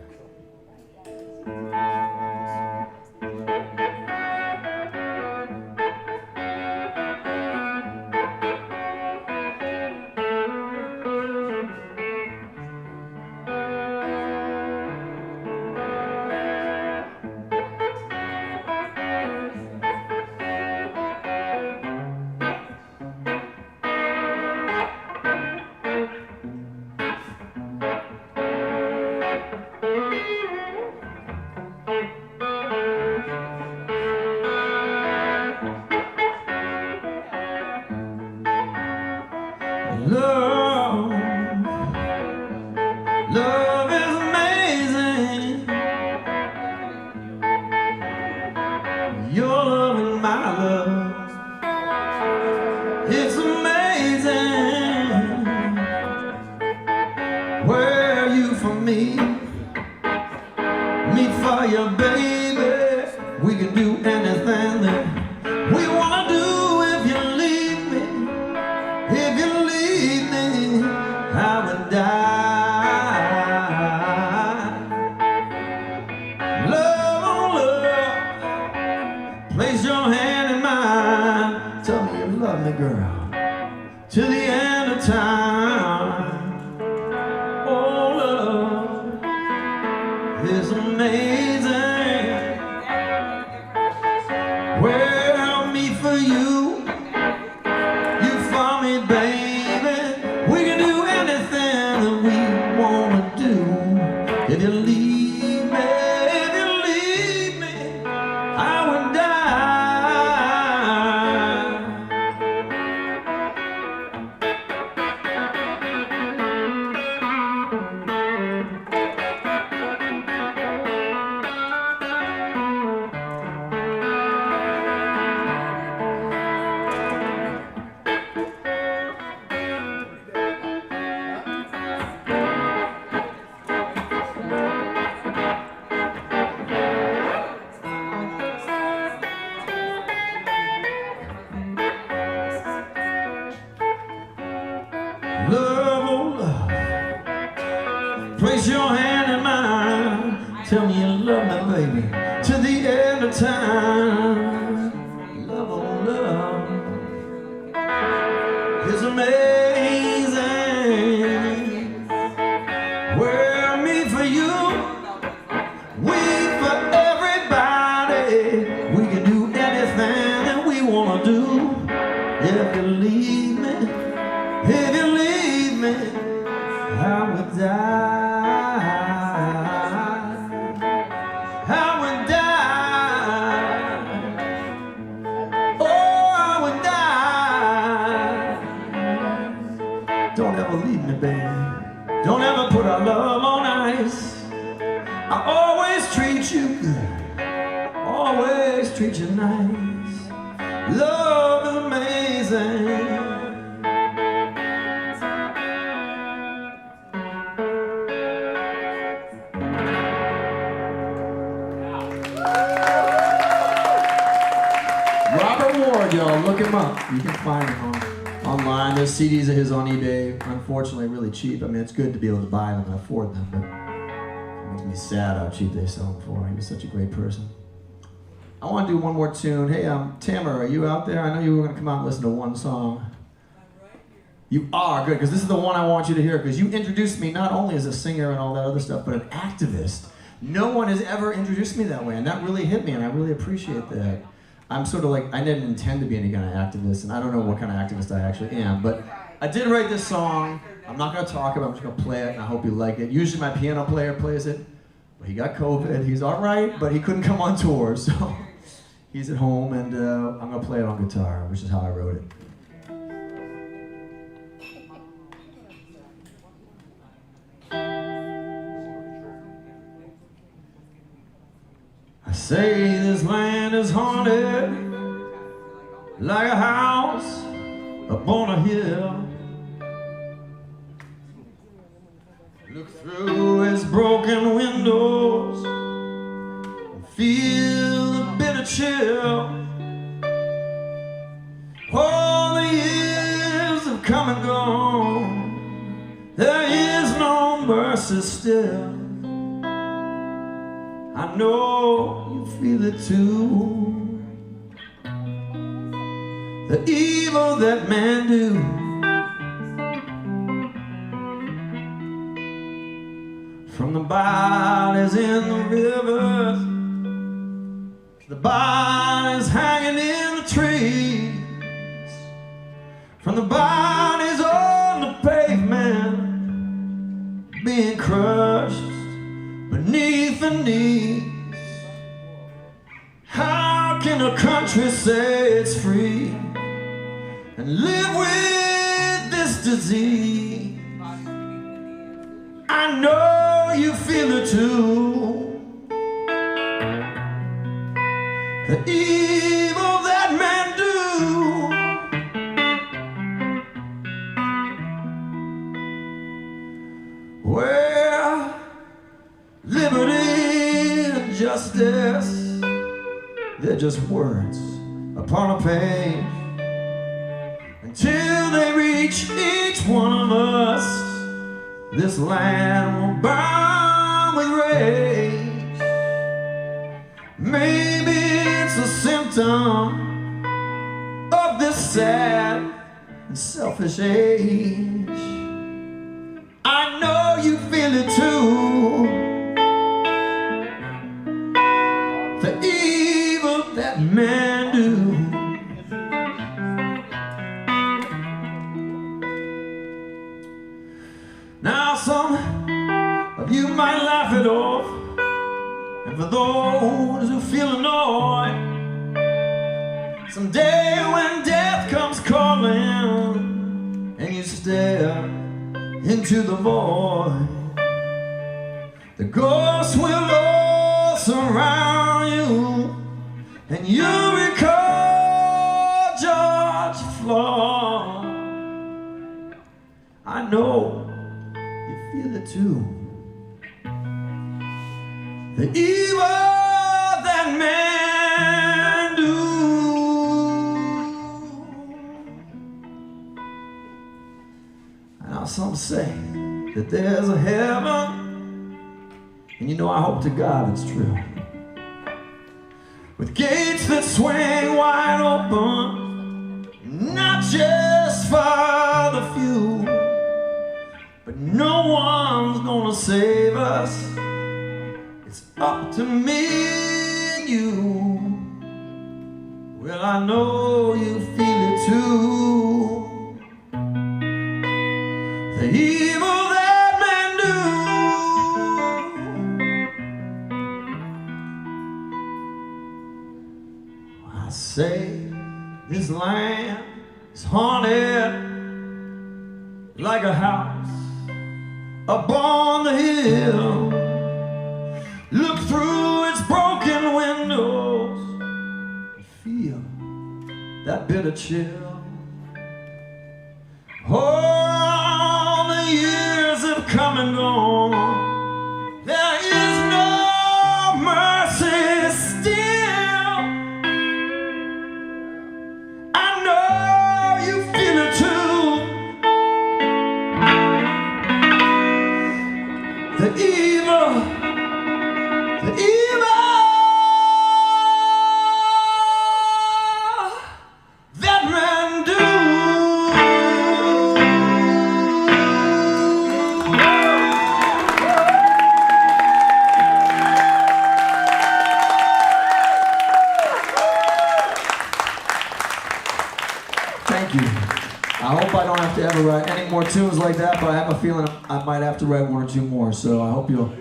Love, love is amazing. Your love and my love, it's amazing. Where are you for me? Me for you, baby. We can do anything that we wanna do. If you leave me, if you leave me, I would die. Love on love, place your hand in mine. Tell me you love me, girl, till the end of time. Oh, love is amazing. Well, me for you, you for me, baby. We can do anything that we wanna do. If you leave me, if you leave me, I would die. Love, oh love, place your hand in mine. Tell me you love me, baby, to the end of time. Love, oh love, is amazing. Well, me for you, we for everybody. We can do anything that we wanna do. If you leave me, if you leave me, I would die. I would die. Oh, I would die. Don't ever leave me, baby. Don't ever put our love on ice. I always treat you good, always treat you nice. Love is amazing. Robert Ward, y'all, look him up. You can find him online. There's CDs of his on eBay. Unfortunately, really cheap. I mean, it's good to be able to buy them and afford them, but it makes me sad how cheap they sell them for. He was such a great person. I want to do one more tune. Hey, Tamara, are you out there? I know you were going to come out and listen to one song. I'm right here. You are, good, because this is the one I want you to hear, because you introduced me not only as a singer and all that other stuff, but an activist. No one has ever introduced me that way, and that really hit me, and I really appreciate that. I'm sort of like, I didn't intend to be any kind of activist, and I don't know what kind of activist I actually am, but I did write this song. I'm not going to talk about it, I'm just going to play it, and I hope you like it. Usually my piano player plays it, but he got COVID. He's all right, but he couldn't come on tour, so he's at home, and I'm going to play it on guitar, which is how I wrote it. I say this land is haunted like a house up on a hill. Look through its broken windows and feel the bitter chill. All the years have come and gone, there is no mercy still. I know you feel it too. The evil that men do, from the bodies in the rivers to the bodies hanging in the trees, from the bodies on the pavement being crushed beneath the knees. How can a country say it's free and live with this disease. I know you feel it too. The evil that men do. Well, liberty and justice, they're just words upon a page. Until they reach each one of us, this land will burn with rage. Maybe it's a symptom of this sad and selfish age. I know you feel it too. The evil that men do. Now some of you might laugh it off, and for those who feel annoyed, someday when death comes calling and you stare into the void, the ghosts will all surround you, and you recall George Floyd. I know you feel it too. The evil that men do. Now some say that there's a heaven, and you know I hope to God it's true, with gates that swing wide open, not just for the few, but no one's gonna save us. It's up to me and you. Well, I know you feel it too. The evil that men do. I say this land is haunted like a house up on the hill. Look through its broken windows and feel that bitter chill. All the years have come and gone. There is no mercy still. I know you feel it too. The evil that men do. Thank you. I hope I don't have to ever write any more tunes like that, but I have a feeling I might have to write one or two more, so I hope you'll,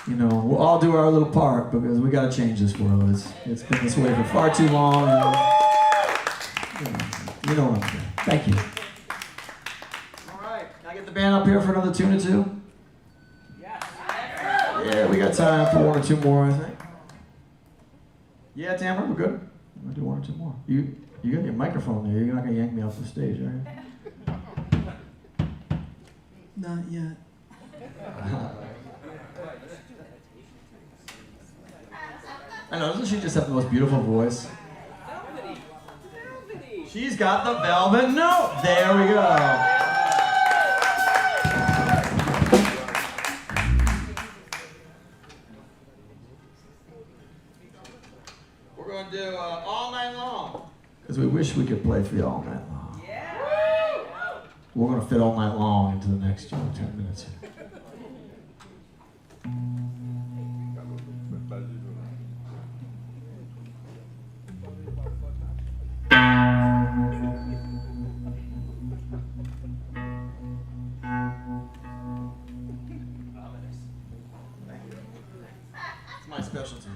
we'll all do our little part, because we got to change this world. It's been this way for far too long. And, you know what I'm saying. Thank you. All right, can I get the band up here for another tune or two? Yeah, we got time for one or two more, I think. Yeah, Tamara, we're good. We'll do one or two more. You got your microphone there. You're not gonna yank me off the stage, are you? Not yet. I know, doesn't she just have the most beautiful voice? She's got the velvet note. There we go. We're going to do All Night Long, because we wish we could play for you all night long. We're going to fit All Night Long into the next 10 minutes here. It's my specialty.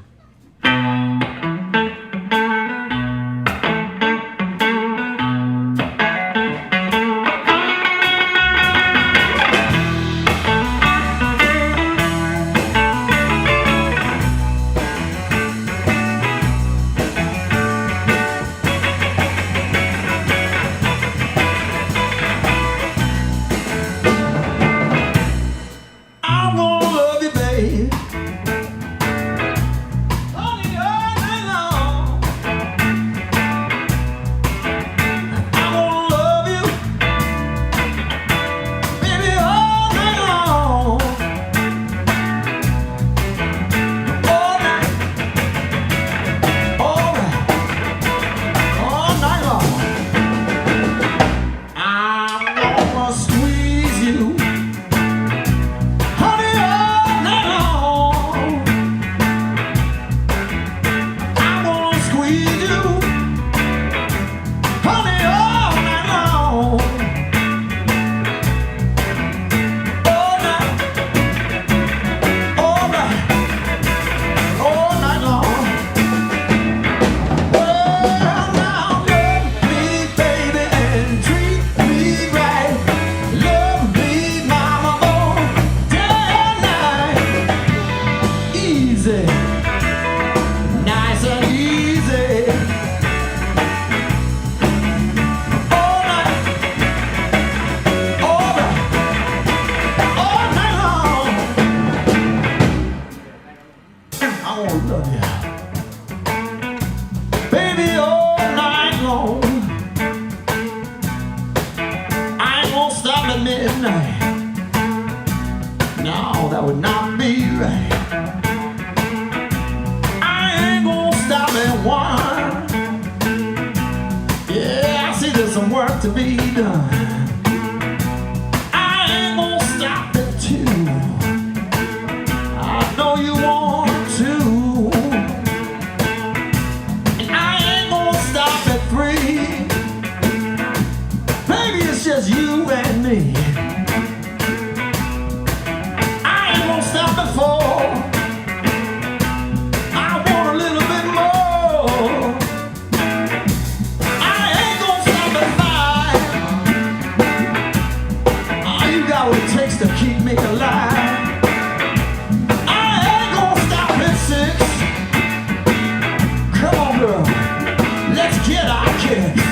at midnight. No, that would not be right. I ain't gonna stop at 1. Yeah, I see there's some work to be done. I ain't gonna stop at 2. I know you want to. And I ain't gonna stop at 3. Maybe it's just you and me. I ain't gonna stop at 4. I want a little bit more. I ain't gonna stop at 5. Oh, you got what it takes to keep me alive. I ain't gonna stop at 6. Come on, girl, let's get our kicks.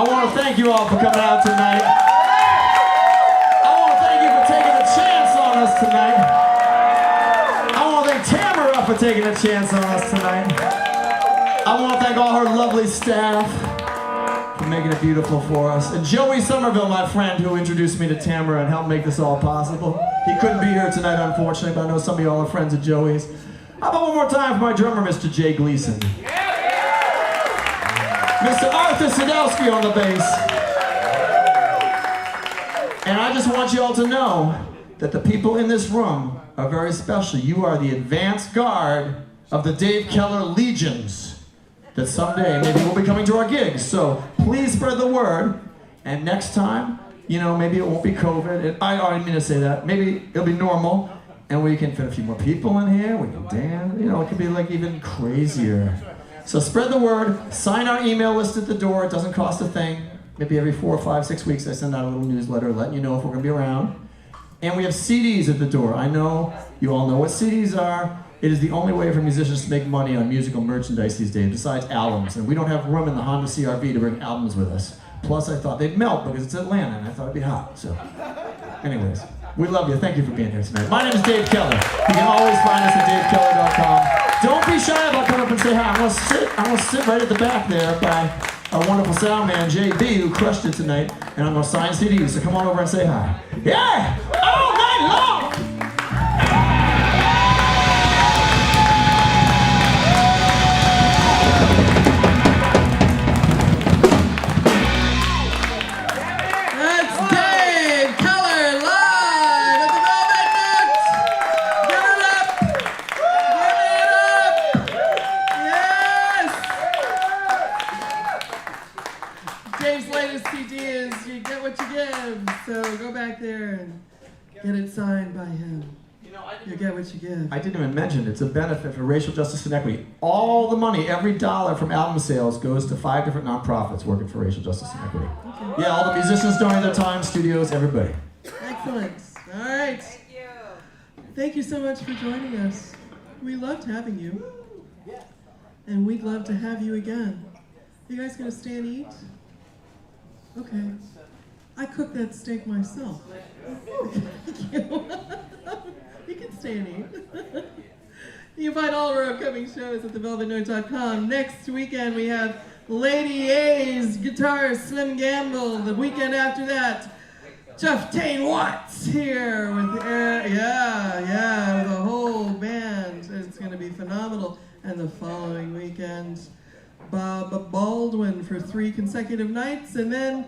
want to thank you all for coming out tonight. I want to thank you for taking a chance on us tonight. I want to thank Tamara for taking a chance on us tonight. I want to thank all her lovely staff for making it beautiful for us. And Joey Somerville, my friend, who introduced me to Tamara and helped make this all possible. He couldn't be here tonight, unfortunately, but I know some of y'all are friends of Joey's. How about one more time for my drummer, Mr. Jay Gleason? Mr. Arthur Sadowsky on the bass. And I just want you all to know that the people in this room are very special. You are the advance guard of the Dave Keller Legions that someday maybe will be coming to our gigs. So please spread the word. And next time, you know, maybe it won't be COVID. I didn't mean to say that. Maybe it'll be normal. And we can fit a few more people in here. We can dance. You know, it could be like even crazier. So spread the word. Sign our email list at the door. It doesn't cost a thing. Maybe every 4, 5, 6 weeks I send out a little newsletter letting you know if we're going to be around. And we have CDs at the door. I know you all know what CDs are. It is the only way for musicians to make money on musical merchandise these days, besides albums. And we don't have room in the Honda CR-V to bring albums with us. Plus, I thought they'd melt because it's Atlanta, and I thought it'd be hot. So, anyways, we love you. Thank you for being here tonight. My name is Dave Keller. You can always find us at davekeller.com. Don't be shy about coming up and say hi. I'm gonna sit right at the back there by our wonderful sound man, JB, who crushed it tonight, and I'm gonna sign CDs. So come on over and say hi. Yeah! All night long! Dave's latest CD is You Get What You Give, so go back there and get it signed by him. You get what you give. I didn't even mention it's a benefit for racial justice and equity. All the money, every dollar from album sales goes to 5 different nonprofits working for racial justice and equity. Okay. Yeah, all the musicians donate their time, studios, everybody. Excellent. All right. Thank you. Thank you so much for joining us. We loved having you. And we'd love to have you again. You guys gonna stay and eat? Okay. I cooked that steak myself. You can stay and eat. You can find all of our upcoming shows at thevelvetnote.com. Next weekend we have Lady A's guitarist Slim Gamble. The weekend after that, Jeff Tane Watts here with with a whole band. It's going to be phenomenal. And the following weekend, Bob Baldwin for 3 consecutive nights, and then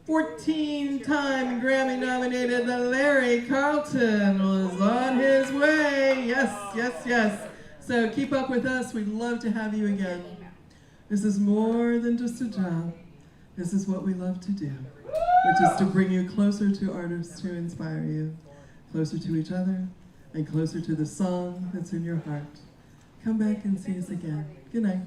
14-time Grammy-nominated Larry Carlton was on his way. Yes. So keep up with us. We'd love to have you again. This is more than just a job. This is what we love to do, which is to bring you closer to artists who inspire you, closer to each other, and closer to the song that's in your heart. Come back and see us again. Good night.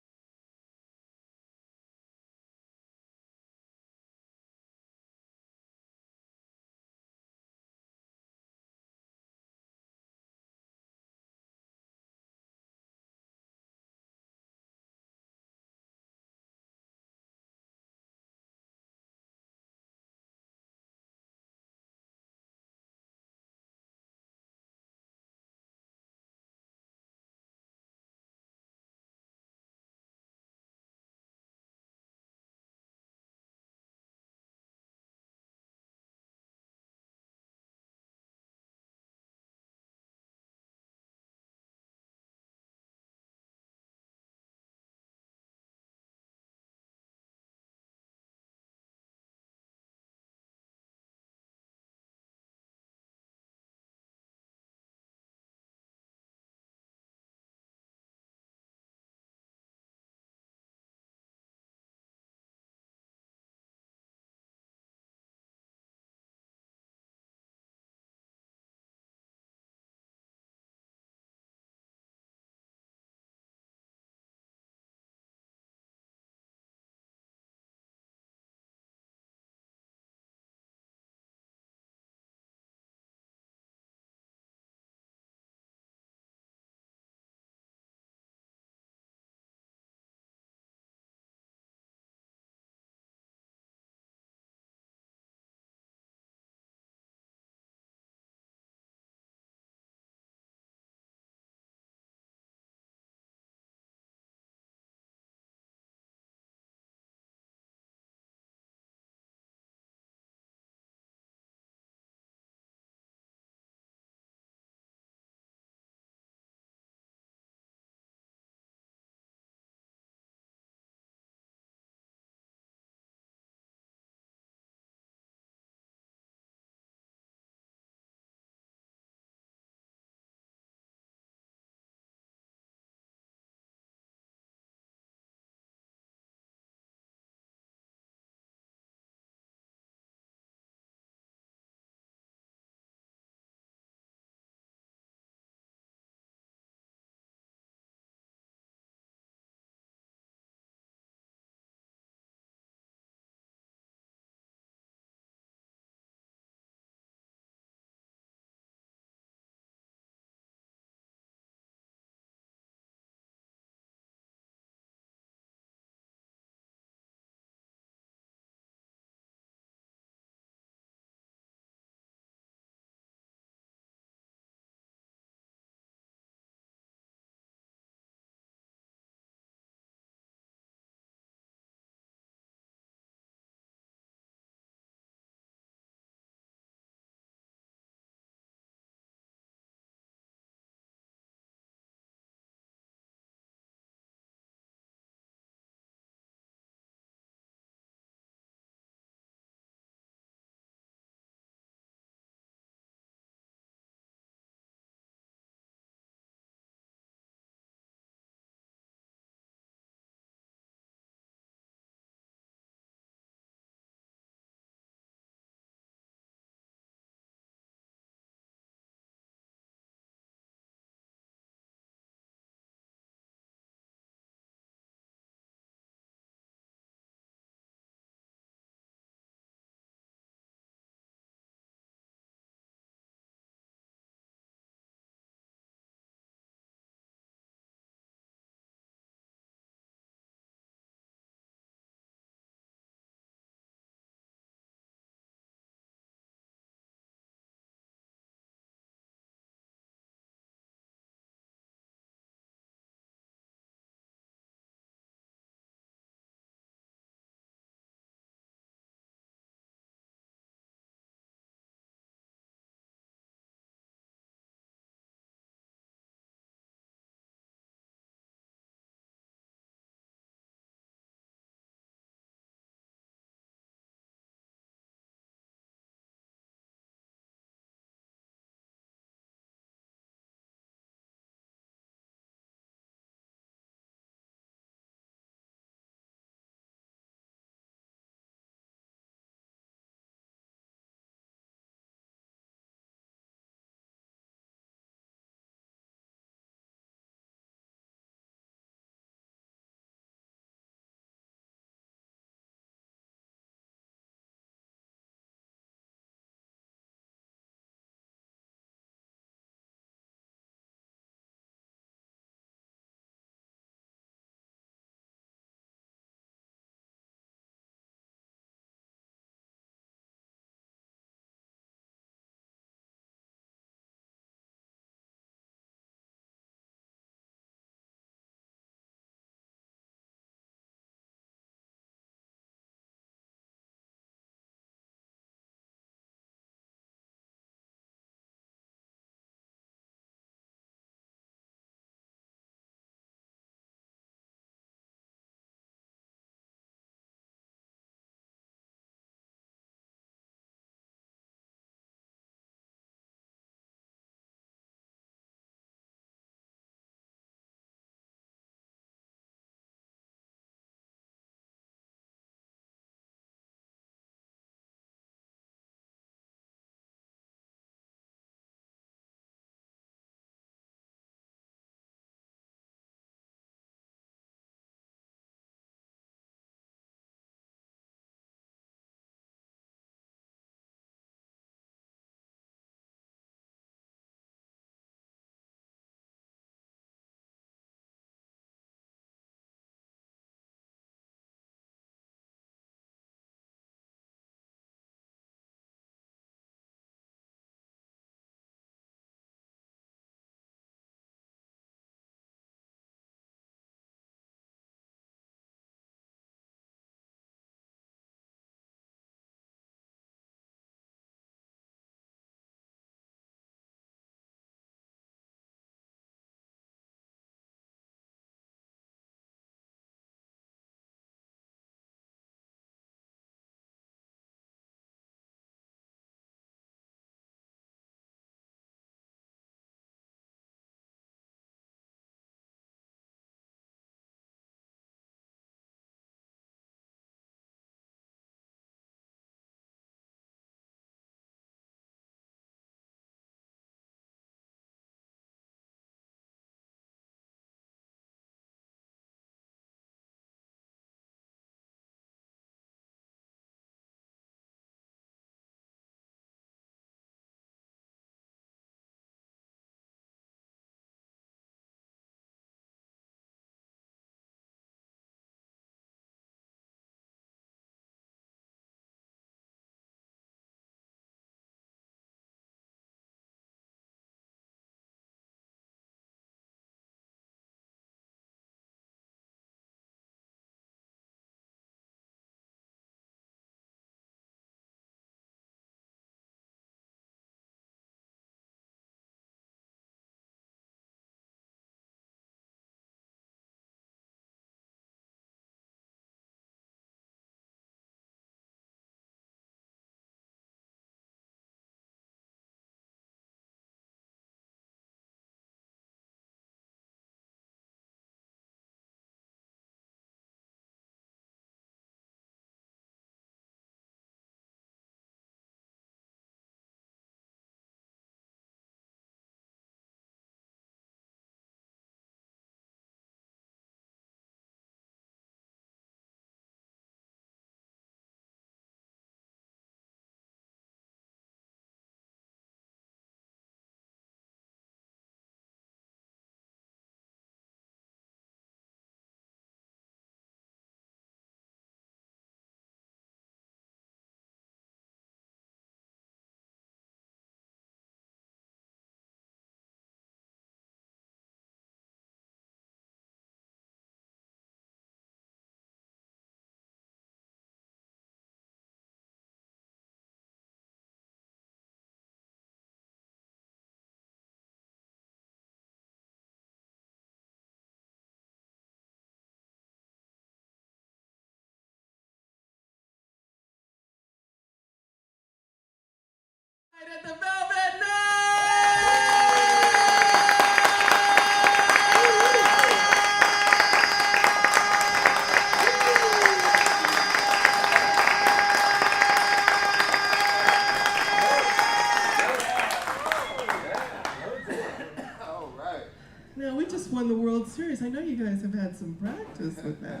we just won the World Series. I know you guys have had some practice with that.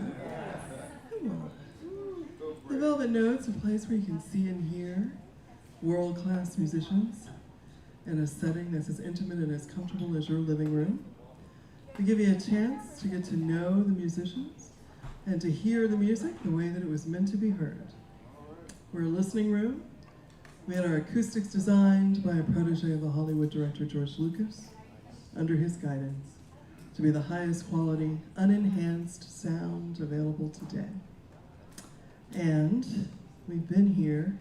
Come on. The Velvet Note's a place where you can see and hear world-class musicians in a setting that's as intimate and as comfortable as your living room. We give you a chance to get to know the musicians and to hear the music the way that it was meant to be heard. We're a listening room. We had our acoustics designed by a protege of the Hollywood director George Lucas, under his guidance, to be the highest quality, unenhanced sound available today. And we've been here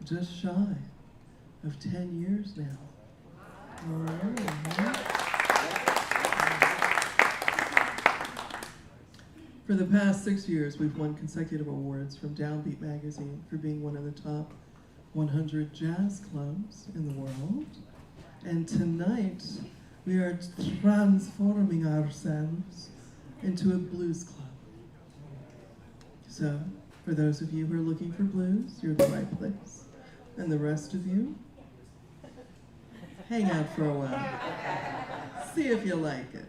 just shy of 10 years now. All right. For the past 6 years, we've won consecutive awards from Downbeat magazine for being one of the top 100 jazz clubs in the world. And tonight, we are transforming ourselves into a blues club. So, for those of you who are looking for blues, you're in the right place. And the rest of you, hang out for a while. See if you like it.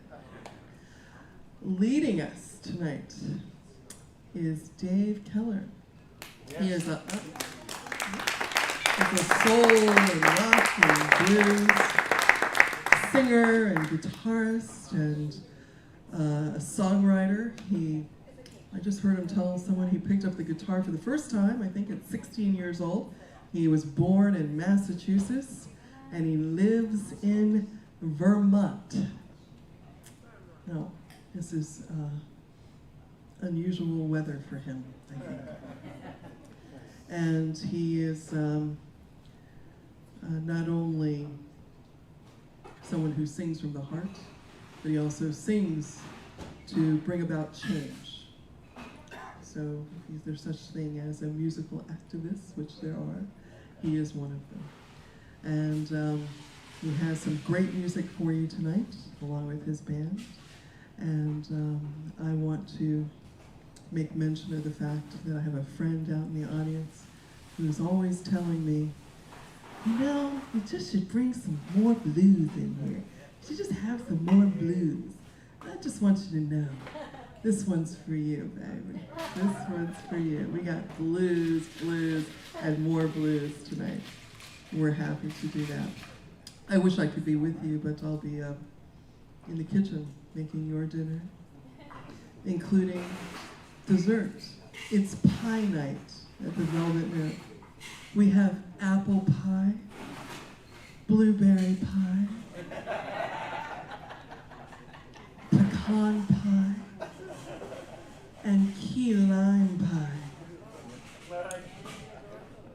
Leading us tonight is Dave Keller. He is a soul and rock and blues singer and guitarist and a songwriter. I just heard him tell someone he picked up the guitar for the first time, I think at 16 years old. He was born in Massachusetts and he lives in Vermont. Now, this is unusual weather for him, I think. And he is not only someone who sings from the heart, but he also sings to bring about change. So if there's such thing as a musical activist, which there are, he is one of them. And he has some great music for you tonight, along with his band. And I want to make mention of the fact that I have a friend out in the audience who's always telling me, you know, you just should bring some more blues in here. You should just have some more blues. I just want you to know, this one's for you, baby. This one's for you. We got blues, and more blues tonight. We're happy to do that. I wish I could be with you, but I'll be in the kitchen making your dinner, including dessert. It's pie night at the Velvet Note. We have apple pie, blueberry pie, pecan pie, and key lime pie.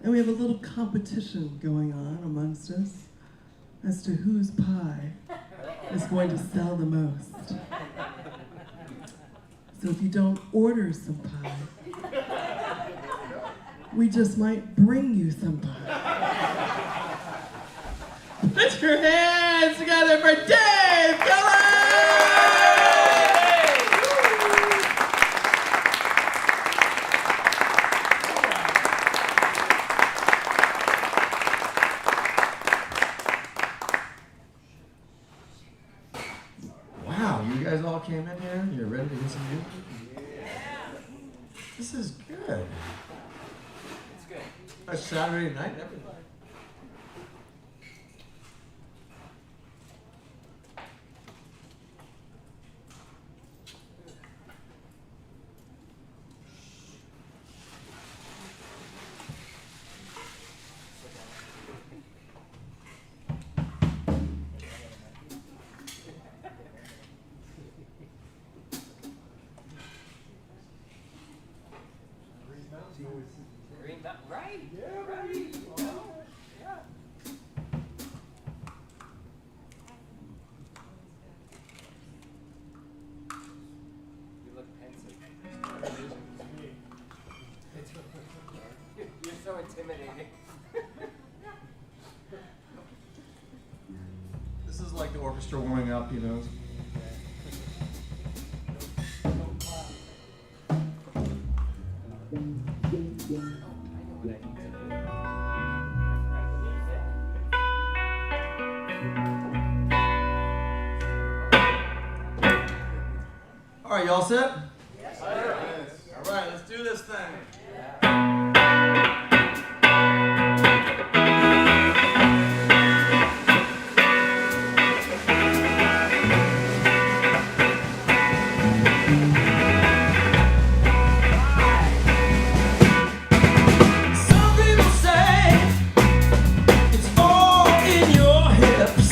And we have a little competition going on amongst us as to whose pie is going to sell the most. So if you don't order some pie, we just might bring you some pie. Put your hands together for Dave Keller! Wow, you guys all came in here? You're ready to get some music? This is good. It's good. A Saturday night, everything. Green Mountain, right? Yeah, right. Oh, yeah. You look pensive. You're so intimidating. This is like the orchestra warming up, you know. All right, y'all set? Yes, sir. All right, let's do this thing. Some people say it's all in your hips.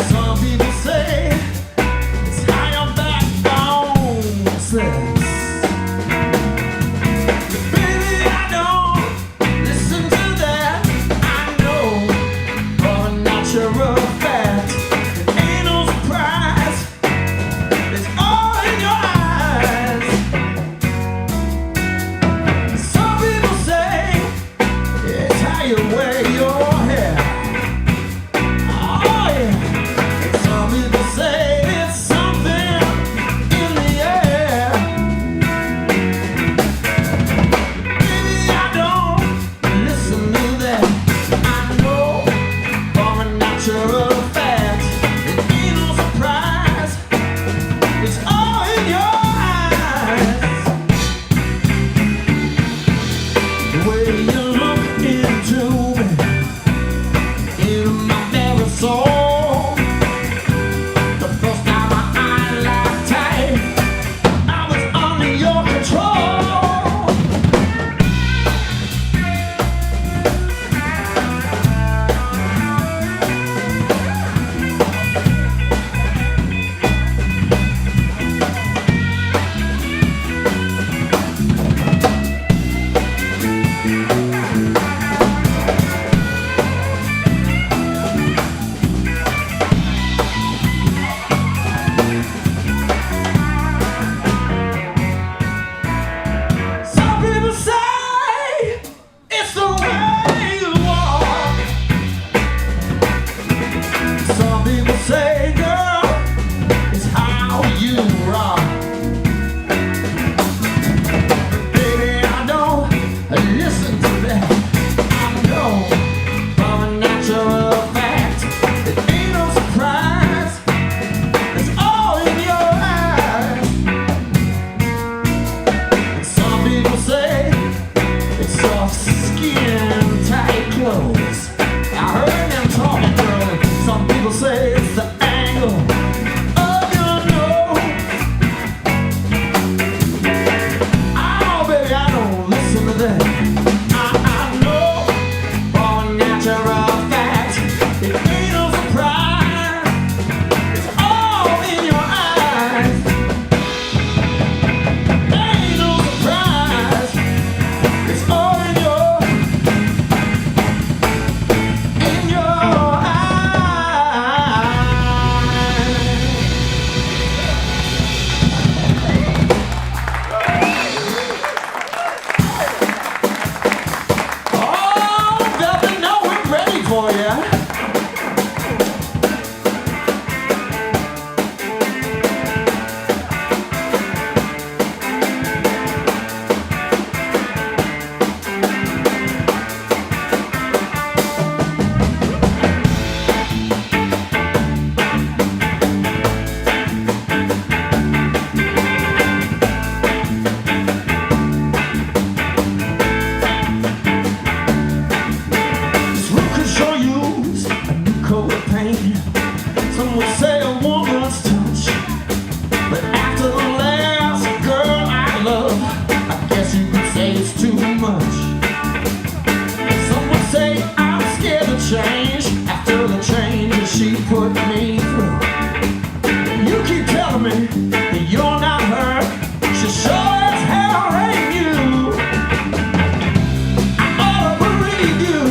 Some people say it's how your backbone slips. Baby, I don't listen to that. I know for a natural fact it ain't no surprise. It's all in your eyes. Some people say it's how you wear your hair. Oh yeah. Some people say it's something in the air. Baby, I don't listen to that. I know for a natural fact it ain't no surprise. It's all in your eyes. The way you look into me, in my very soul. The first time my eyes locked tight, I was under your control. Some people say it's the way you walk. Some people say, girl, it's how you rock. Baby, I don't listen to that. I know from a natural fact it ain't no surprise. It's all in your eyes. And some people say it's soft skin, tight clothes. I heard them talking early. Some people say it's the angle of your nose. Oh, baby, I don't listen to that. I know for a natural fact it ain't no surprise. It's all in your eyes. Ain't no surprise. It's all in your eyes. Oh, Velvet, now we're ready for you. This room could sure use a new coat of paint. Some would say a woman's touch, but after the last girl I love, I guess you could say it's too much. Some would say I'm scared to change after the change that she put me through. You keep telling me that you're not her. She sure as hell ain't you. I ought to believe you.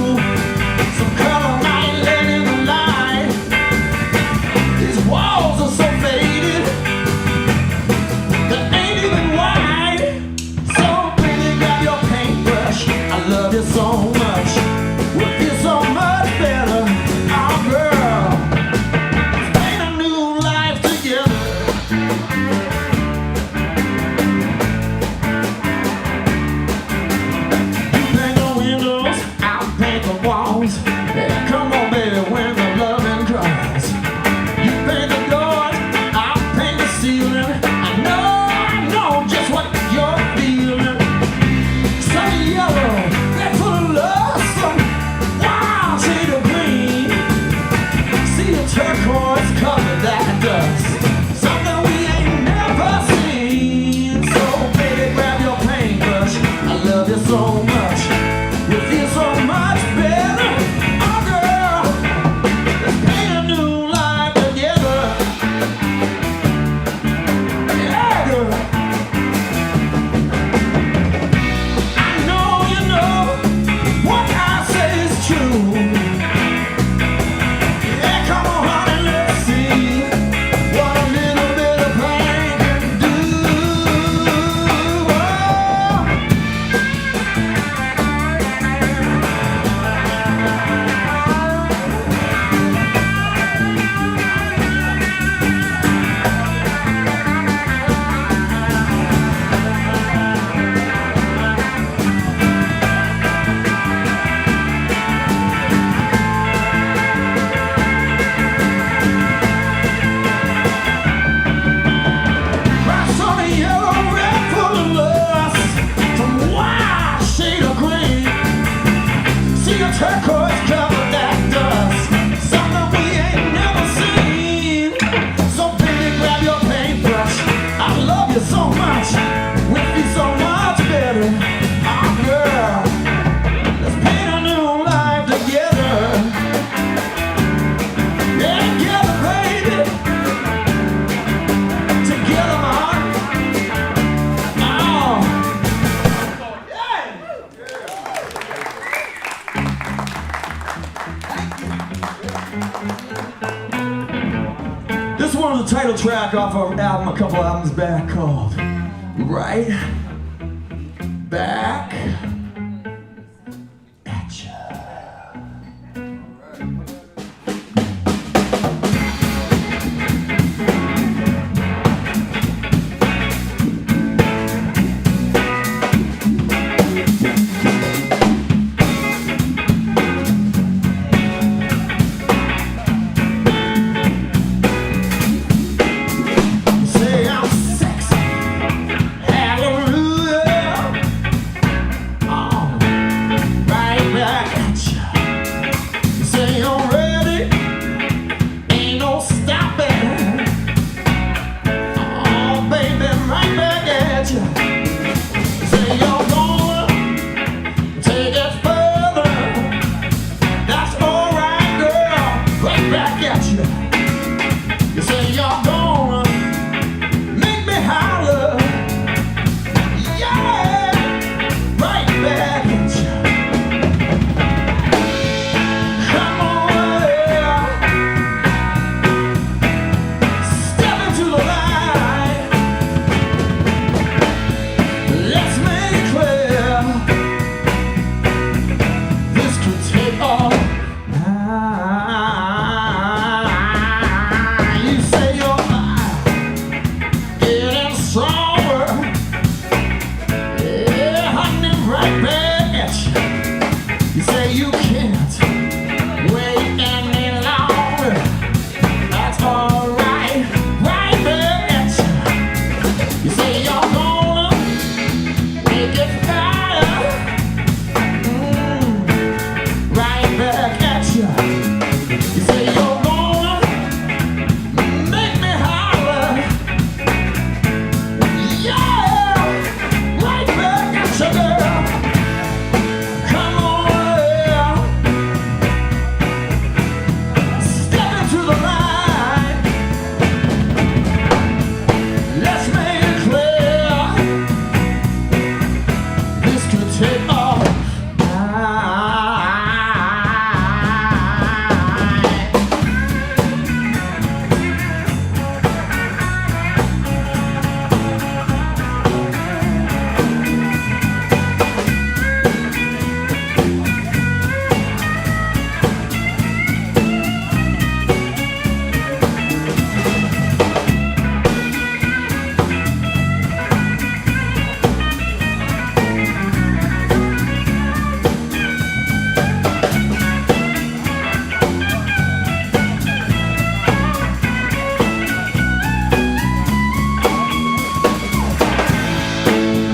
Some color might let in the light. These walls are so faded, they ain't even white. So baby, grab your paintbrush. I love you so much. We'll feel so much better. Oh girl, This one was the title track off our album a couple albums back called Right Back at Ya. Say I'm sexy, hallelujah. Oh, right back at ya. Say I'm ready, ain't no stopping. Oh, baby, right back at ya. Say you're gonna take it further. That's alright, girl. Right back at ya. You say you're gonna make me holler. Yeah, right back at ya. Come on, yeah. Step into the light. Let's make it clear. This could take all night. You say you're getting stronger. Yeah, honey, right back at you. You say you can't wait any longer. That's alright, right back at you. You say you're gonna make it better. Right back at you. You say you're gonna make me holler. Yeah, right back at you, girl. Come on, yeah. Step into the light. Let's make it clear. This could take all night.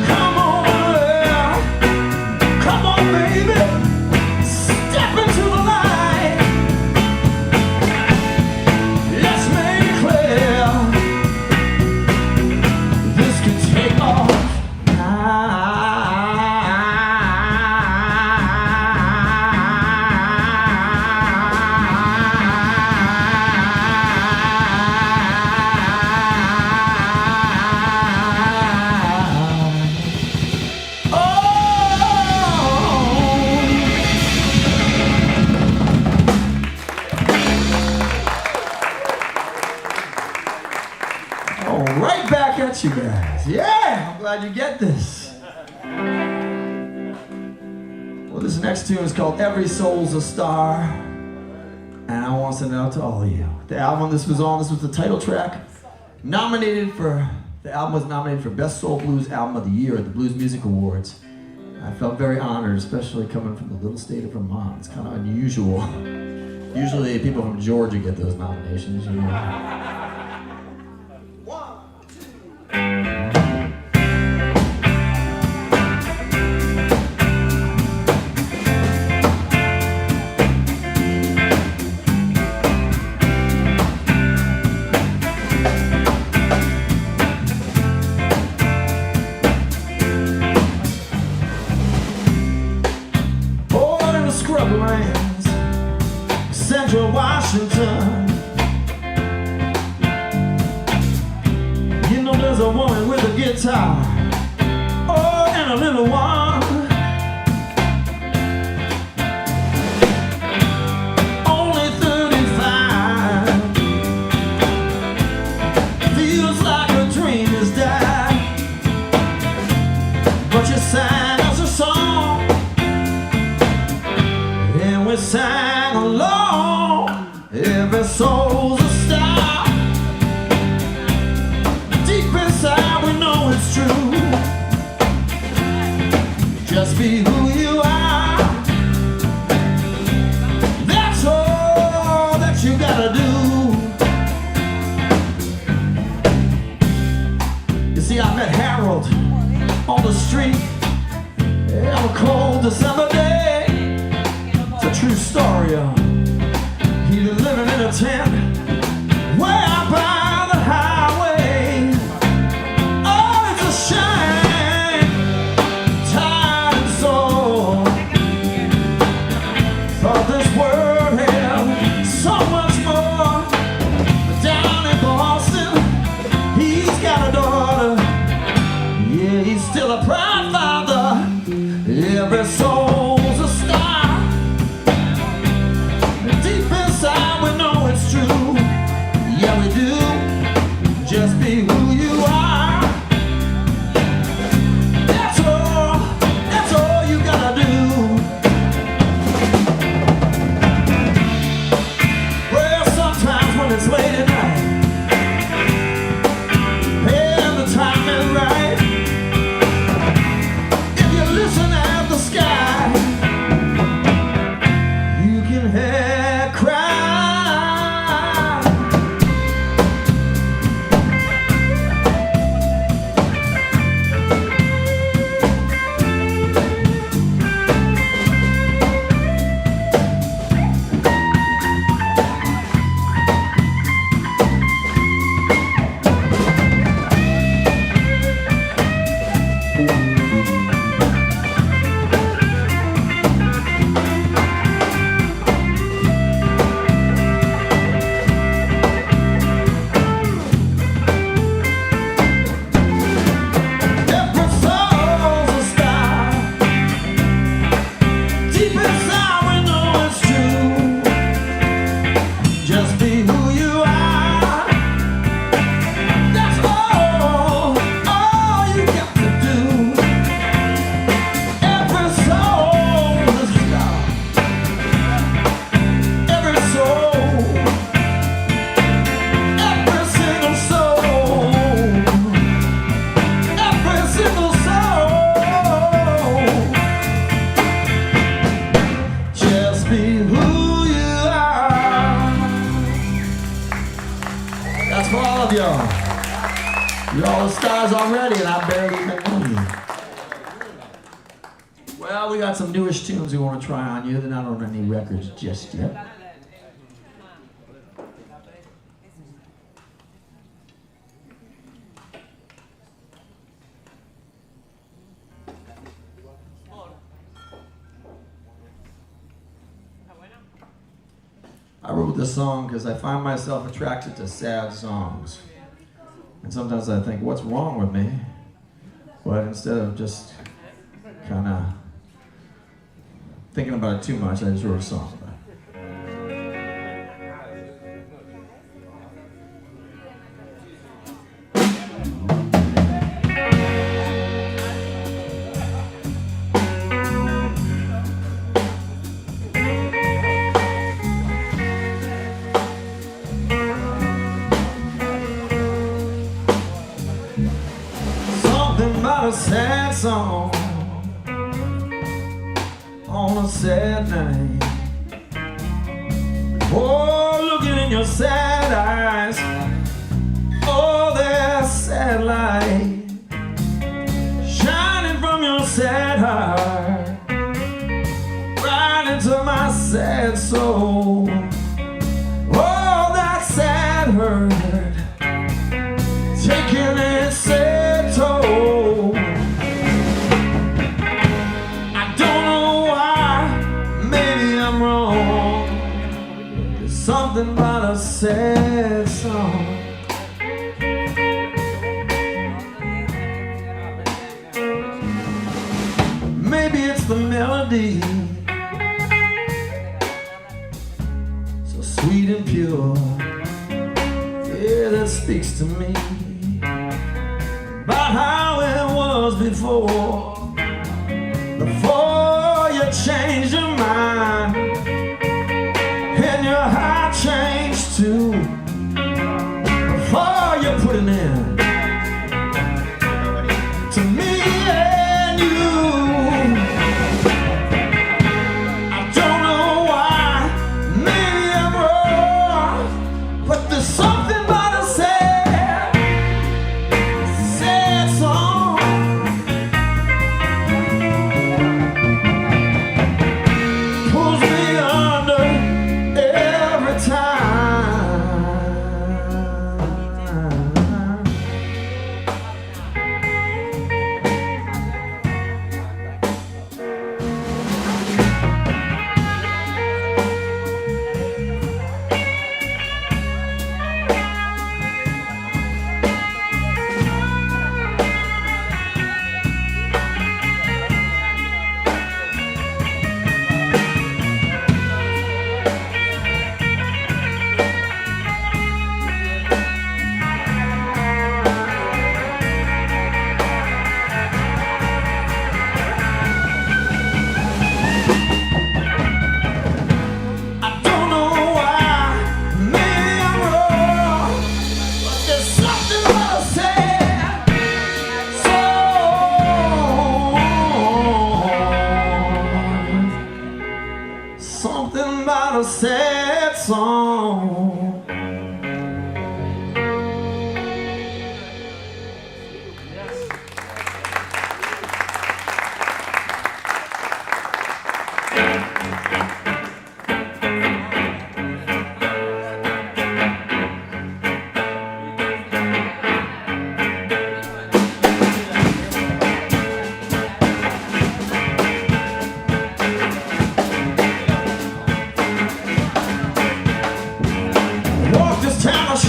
Come on, yeah. Come on, baby. Step into the light. Let's make it clear. This could take all Oh, right back at you guys. Yeah, I'm glad you get this. Well, this next tune is called Every Soul's a Star. And I want to send it out to all of you. The album this was the title track. The album was nominated for Best Soul Blues Album of the Year at the Blues Music Awards. I felt very honored, especially coming from the little state of Vermont. It's kind of unusual. Usually people from Georgia get those nominations, you know. Born in the scrublands, Central Washington. You know there's a woman with a guitar, oh, and a little one. Only 35. sang along. Every soul's a star. Deep inside we know it's true. Just be who you are. That's all that you gotta do. You see, I met Harold on the street on a cold December day. It's a true story. He'd been living in a tent way out by the highway. Oh, it's a shame, tired and sore. Thought this world had so much more. But down in Boston, he's got a daughter. Yeah, he's still a proud father. Every soul's a star. Deep inside we know it's true. Yeah, we do. Just be who you are. That's all you gotta do. Well, sometimes when it's late at night and the time is right, if you listen at the sky, you can hear cry. Every soul's a star. Deep inside we know it's true. Just be who you are. That's all you got to do. Every soul's a star. Every soul, every single soul, every single soul. Just be who you are. That's for all of y'all. You're all the stars already, and I barely even know you. Well, we got some newish tunes we want to try on you. They're not on any records just yet. I wrote this song because I find myself attracted to sad songs. And sometimes I think, what's wrong with me? But instead of just kind of thinking about it too much, I just wrote a song about it. Something about a sad song on a sad night. Oh, looking in your sad eyes. Oh, there's sad light shining from your sad heart right into my sad soul. Oh, that sad hurt taking its sad toll. I don't know why, maybe I'm wrong. There's something about a sad song. Maybe it's the melody, so sweet and pure, yeah, that speaks to me about how it was before you changed your mind.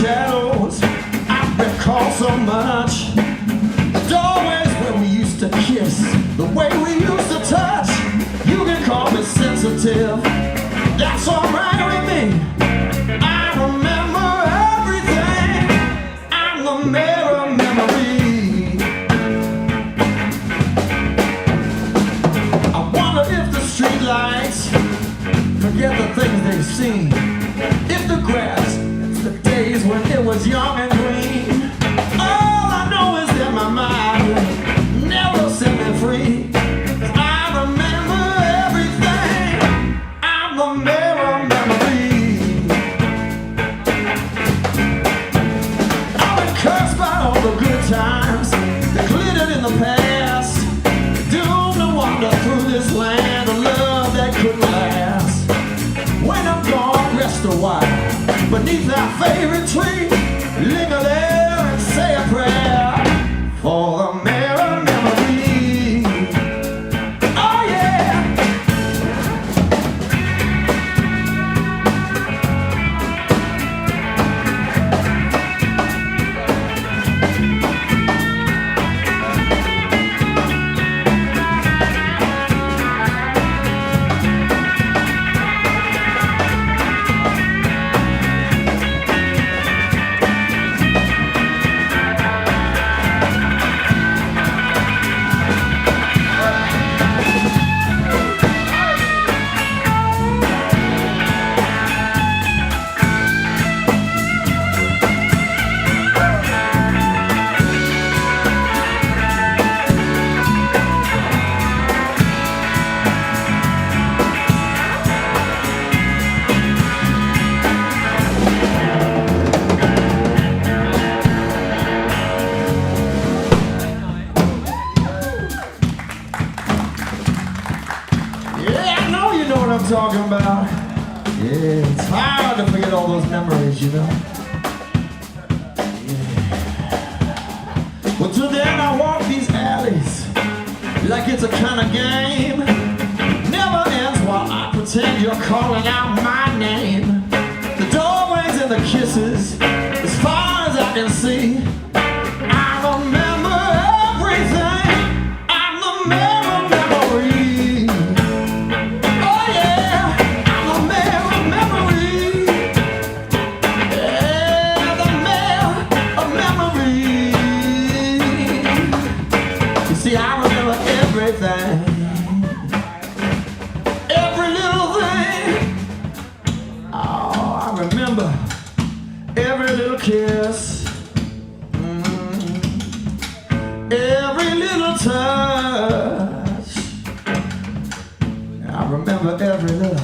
shadows I recall so much. The doorways where we used to kiss, the way we used to touch. You can call me sensitive, that's alright with me. I remember everything, I'm the mirror memory. I wonder if the streetlights forget the things they've seen. If the grass, the days when it was young and green. All I know is that my mind never set me free. I remember everything, I'm the mirror memory. I've been cursed by all the good times that glittered in the past, doomed to wander through this land of love that couldn't last. When I'm gone, rest a while beneath our favorite tree, linger there and say a prayer for the mirror memory. Oh yeah. Talking about. Yeah, it's hard to forget all those memories, you know. Yeah. Well, till then I walk these alleys like it's a kind of game. Never ends while I pretend you're calling out my name. The doorways and the kisses, as far as I can see. I remember everything, I'm the mirror memory. Every little thing. Oh, I remember every little kiss, every little touch. I remember every little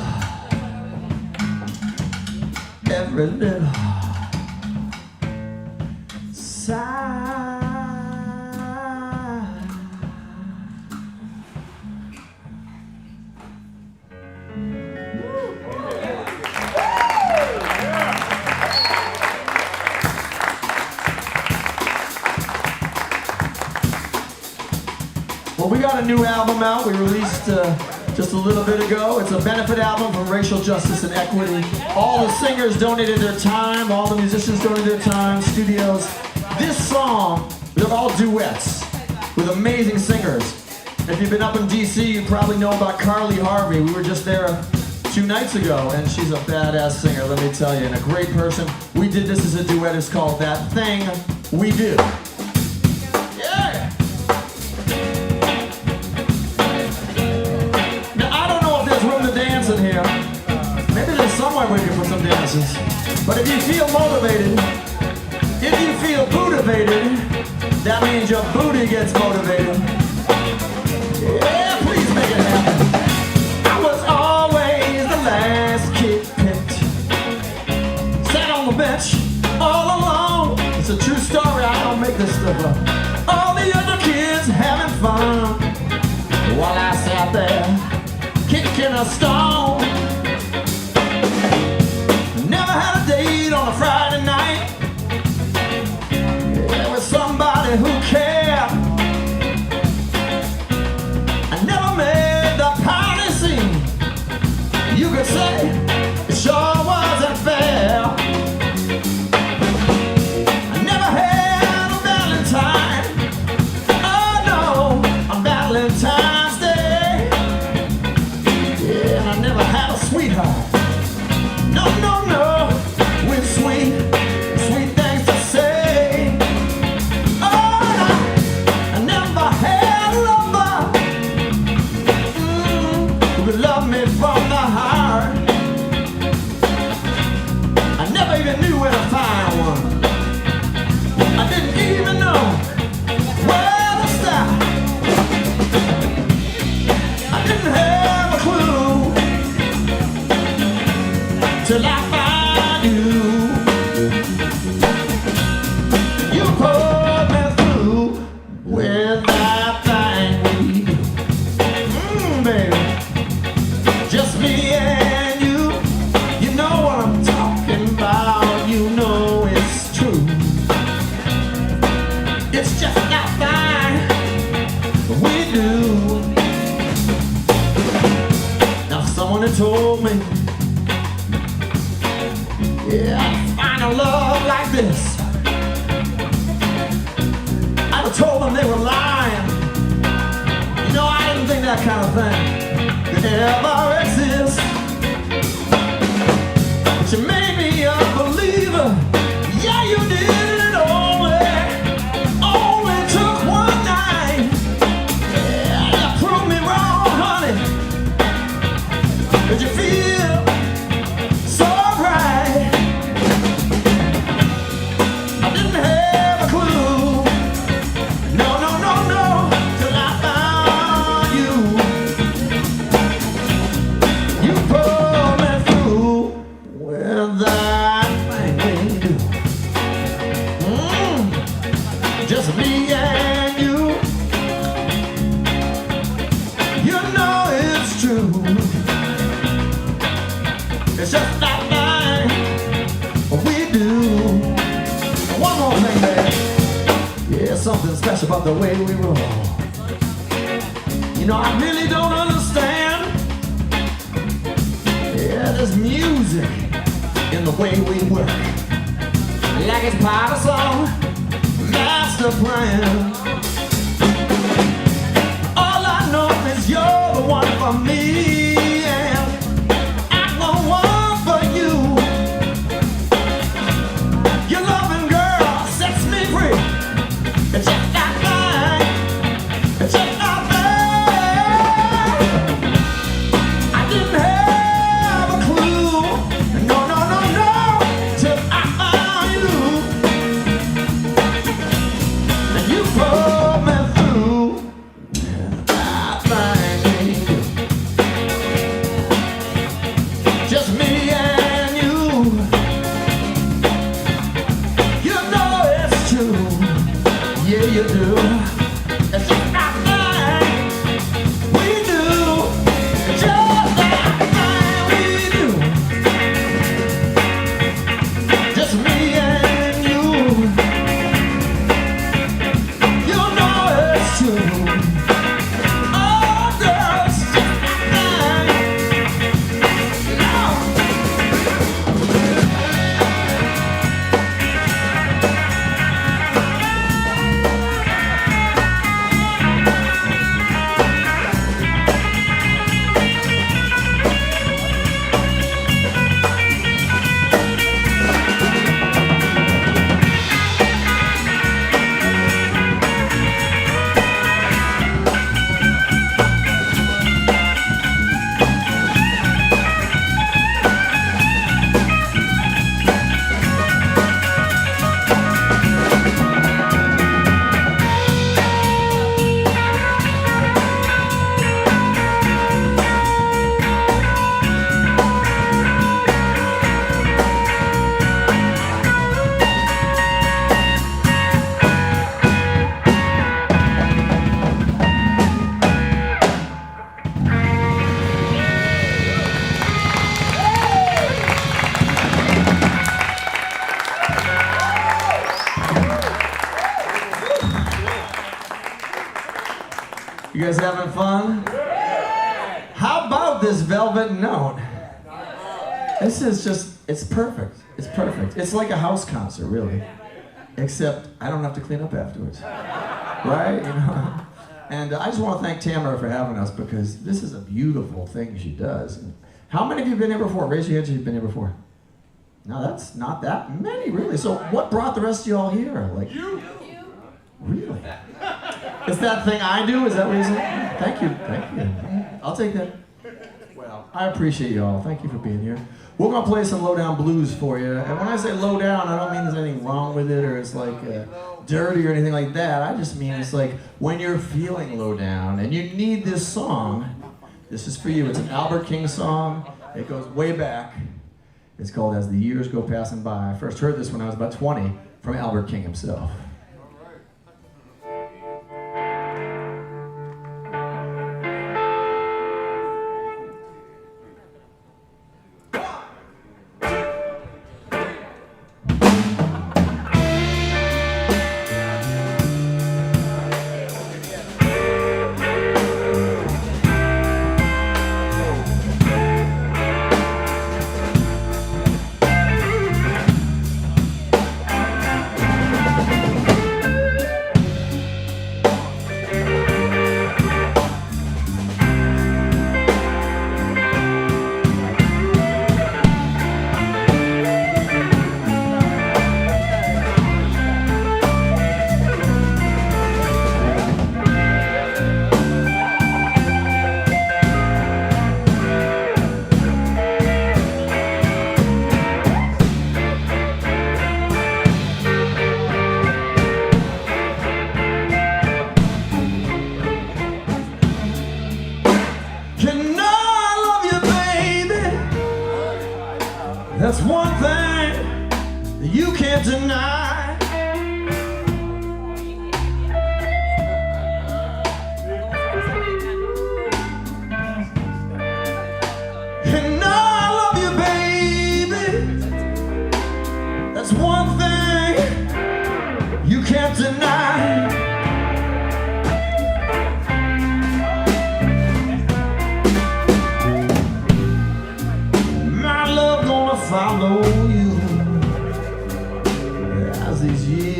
sigh. Well, we got a new album out. We released just a little bit ago. It's a benefit album for racial justice and equity. All the singers donated their time. All the musicians donated their time. Studios. This song, they're all duets with amazing singers. If you've been up in D.C., you probably know about Carly Harvey. We were just there 2 nights ago, and she's a badass singer, let me tell you, and a great person. We did this as a duet. It's called That Thing We Do. In here. Maybe there's somewhere we can put some dances. But if you feel motivated, if you feel motivated, that means your booty gets motivated. Yeah, please make it happen. I was always the last kid picked. Sat on the bench all alone. It's a true story, I don't make this stuff up. All the other kids having fun while I sat there kicking a stone. Never had a date on a Friday night. There was somebody who cared. I never made the party scene. You could say it sure wasn't fair. It's just not fine. We do. Now someone had told me, yeah, I'd find a love like this. I'd have told them they were lying. No, I didn't think that kind of thing could ever exist. But you made me a believer. Yeah, you did. It only took one night. Yeah, you proved me wrong, honey. Did you feel so right? I didn't have a clue. No, no, no, no, till I found you. You pulled me through with that thing we do. Just me and you. You know it's true. It's just that thing we do. One more thing, baby. Yeah, something special about the way we roll. You know, I really don't understand. Yeah, there's music in the way we work. Like it's part of some master plan. All I know is you're the one for me, and I'm the one for you. Your loving girl sets me free. It's just that thing. It's just that thing. I didn't have a clue. No, no, no, no, till I found you. And you pulled me through that thing. Just me and you. You know it's true. Yeah, you do. It's just that thing we do. Just that thing we do. Just me and you. You know it's true. Oh, girl, it's just that thing. You guys having fun? How about this velvet note? This is just, it's perfect. It's perfect. It's like a house concert, really. Except I don't have to clean up afterwards. Right? You know? And I just want to thank Tamara for having us, because this is a beautiful thing she does. How many of you have been here before? Raise your hands if you've been here before. No, that's not that many, really. So what brought the rest of you all here? Like, you. Really? It's that thing I do? Is that what you're saying? Thank you. Thank you. I'll take that. Well, I appreciate you all. Thank you for being here. We're going to play some low-down blues for you. And when I say low-down, I don't mean there's anything wrong with it or it's like dirty or anything like that. I just mean it's like when you're feeling low-down and you need this song, this is for you. It's an Albert King song. It goes way back. It's called As the Years Go Passing By. I first heard this when I was about 20 from Albert King himself.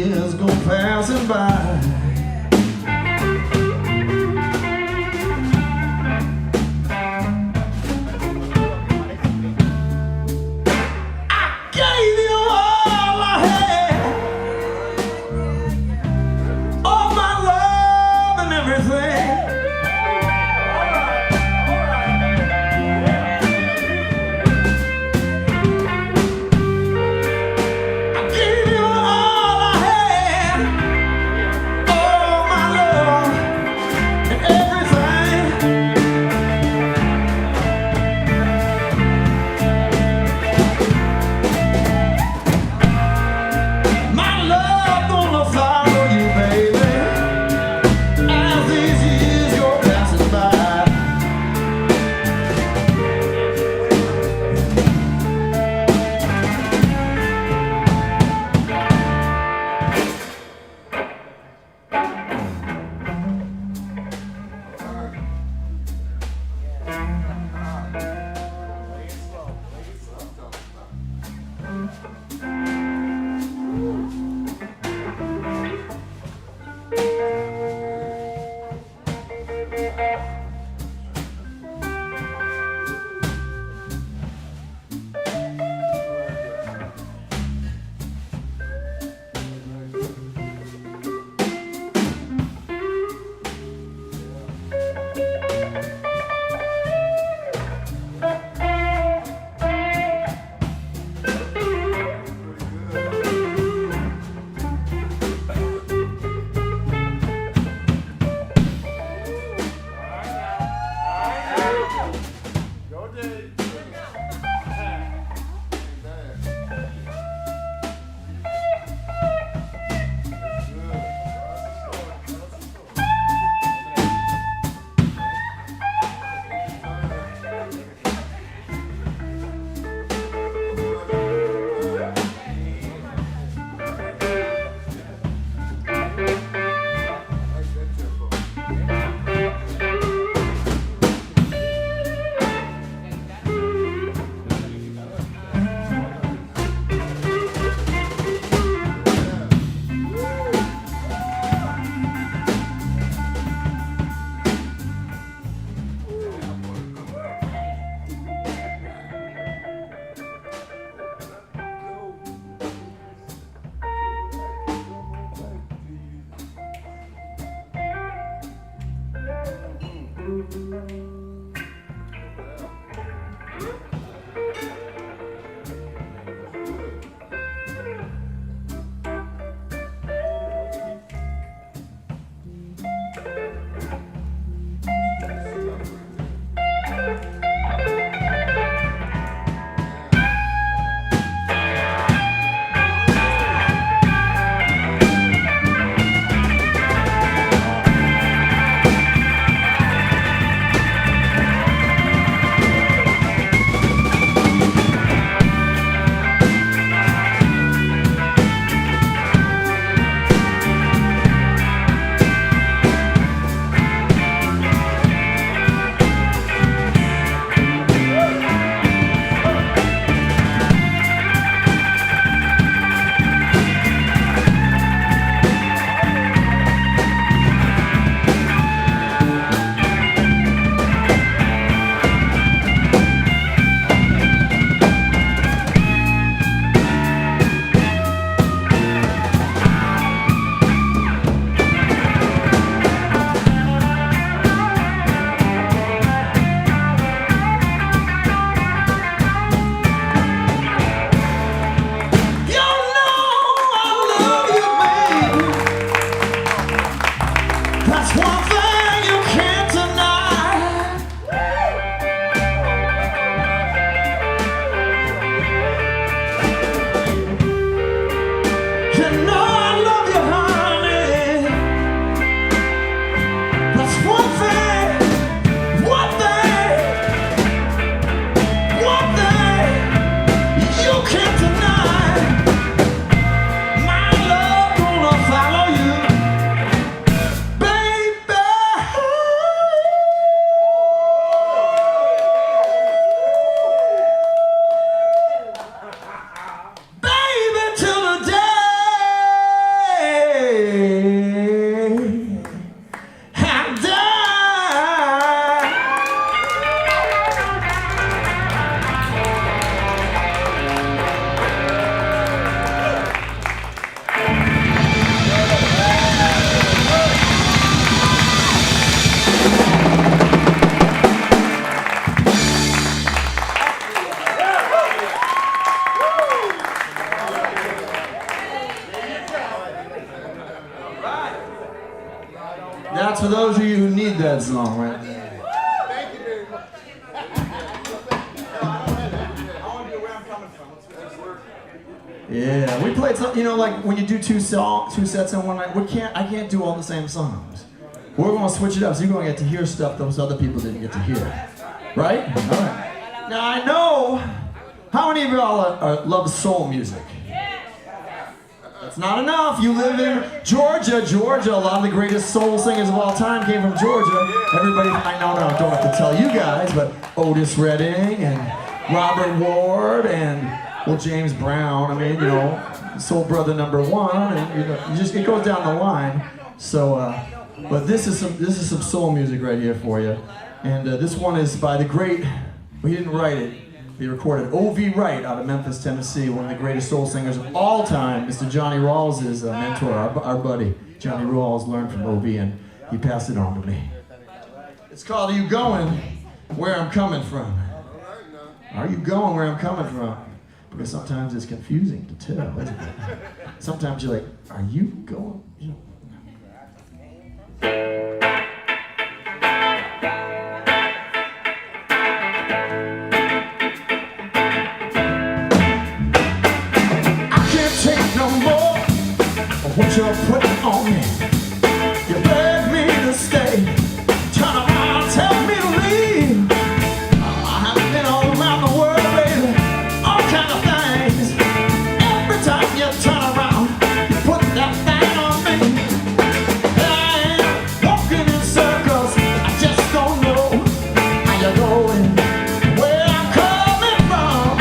years go passing by. Gave you all I had, all my love and everything. I gave you all I had, That's for those of you who need that song right there. Thank you very much. I want to know where I'm coming from. Yeah, we played some, you know, like when you do two sets in one night, I can't do all the same songs. We're going to switch it up, so you're going to get to hear stuff those other people didn't get to hear. Right? All right. Now I know, how many of y'all love soul music? That's not enough. You live in Georgia. A lot of the greatest soul singers of all time came from Georgia. Everybody, I know now, I don't have to tell you guys, but Otis Redding and Robert Ward and, well, James Brown. I mean, you know, soul brother number one, and you know, it goes down the line. So, but this is some soul music right here for you, and this one is by the great. Well, he didn't write it. He recorded O.V. Wright out of Memphis, Tennessee, one of the greatest soul singers of all time. Mr. Johnny Rawls is a mentor, our buddy. Johnny Rawls learned from O.V. and he passed it on to me. It's called Are You Going Where I'm Coming From? Are you going where I'm coming from? Because sometimes it's confusing to tell, isn't it? Sometimes you're like, are you going? You know, what you're putting on me. You begged me to stay. Turn around, tell me to leave. I have been all around the world, baby. All kind of things. Every time you turn around, you put that thing on me. And I am walking in circles. I just don't know how you're going. Where I'm coming from.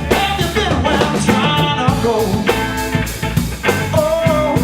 Have you been where I'm trying to go? Oh,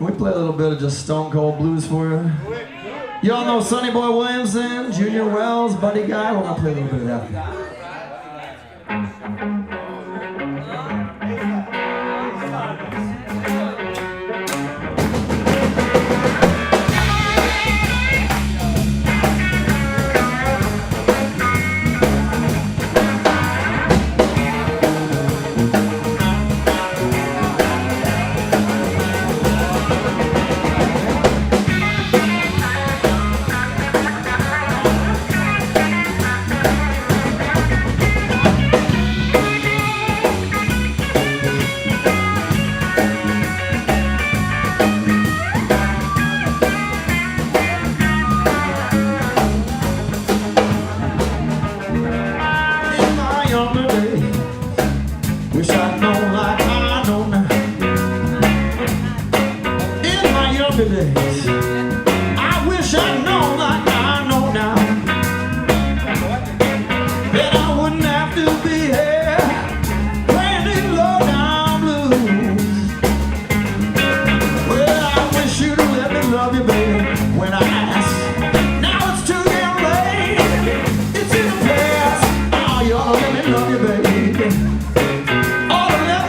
Can we play a little bit of just Stone Cold Blues for you? Y'all know Sonny Boy Williamson, Junior Wells, Buddy Guy? We're gonna play a little bit of that. Wish I'd known like I know now. In my younger days, I wish I'd known like I know now. Then I wouldn't have to be here playing these low-down blues. Well, I wish you'd let me love you, baby, when I asked. Now it's too damn late. It's in the past. Oh, you ought to let me love you, baby. All the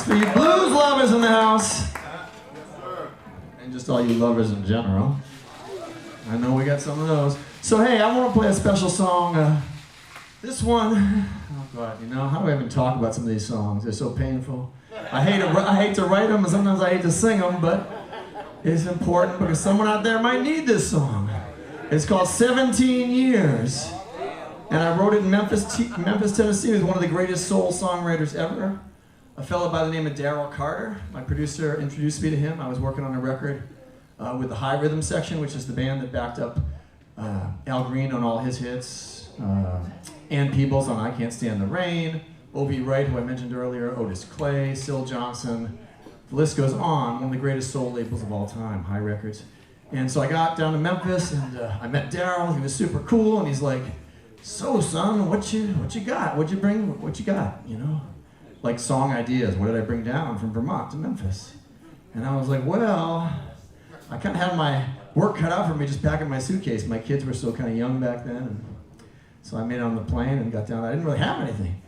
for you blues lovers in the house. And just all you lovers in general. I know we got some of those. So hey, I want to play a special song. This one, oh God, you know, how do I even talk about some of these songs? They're so painful. I hate to write them, and sometimes I hate to sing them, but it's important because someone out there might need this song. It's called 17 Years. And I wrote it in Memphis, Tennessee. He was one of the greatest soul songwriters ever. A fellow by the name of Daryl Carter. My producer introduced me to him. I was working on a record with the High Rhythm Section, which is the band that backed up Al Green on all his hits, Ann Peebles on I Can't Stand the Rain, O.B. Wright, who I mentioned earlier, Otis Clay, Syl Johnson. The list goes on. One of the greatest soul labels of all time, High Records. And so I got down to Memphis, and I met Daryl. He was super cool, and he's like, "So, son, what you got? What'd you bring? What you got? You know, like song ideas. What did I bring down from Vermont to Memphis?" And I was like, "Well, I kind of had my work cut out for me just packing my suitcase. My kids were still kind of young back then, and so I made it on the plane and got down. I didn't really have anything."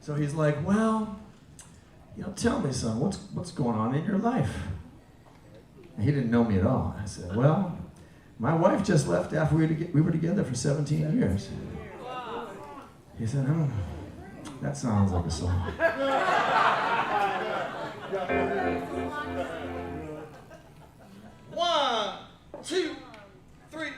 So he's like, "Well, you know, tell me, son, what's going on in your life?" And he didn't know me at all. I said, "Well, my wife just left after we were together for 17 years. He said, that sounds like a song. One, two, three.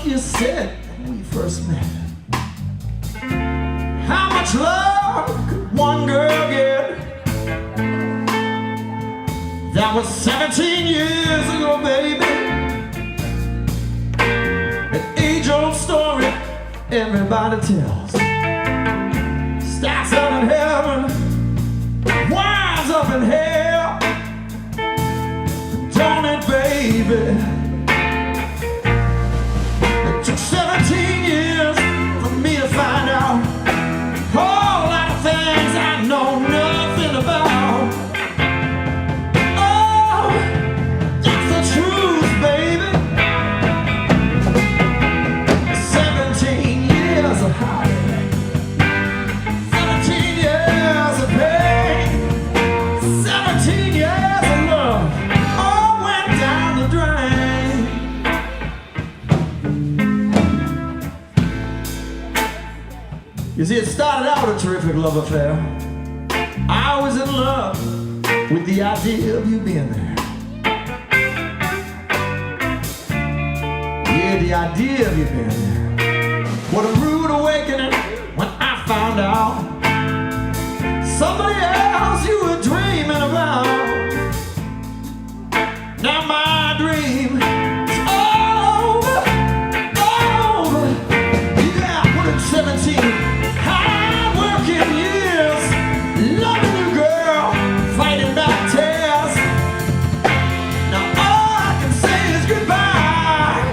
You said when we first met, how much love could one girl get? That was 17 years ago, baby. An age-old story everybody tells. Starts out in heaven, winds up in hell. Don't it, baby? 17 years for me to find out a whole lot of things I know nothing about. Oh, that's the truth, baby. 17 years of heartache, 17 years of pain, 17 years of love, all went down the drain. You see, it started out a terrific love affair. I was in love with the idea of you being there. Yeah, the idea of you being there. What a rude awakening when I found out somebody else you were dreaming about. Now my dream is all over, all over. Yeah, I put in 17 hard-working years, loving you, girl, fighting back tears. Now all I can say is goodbye.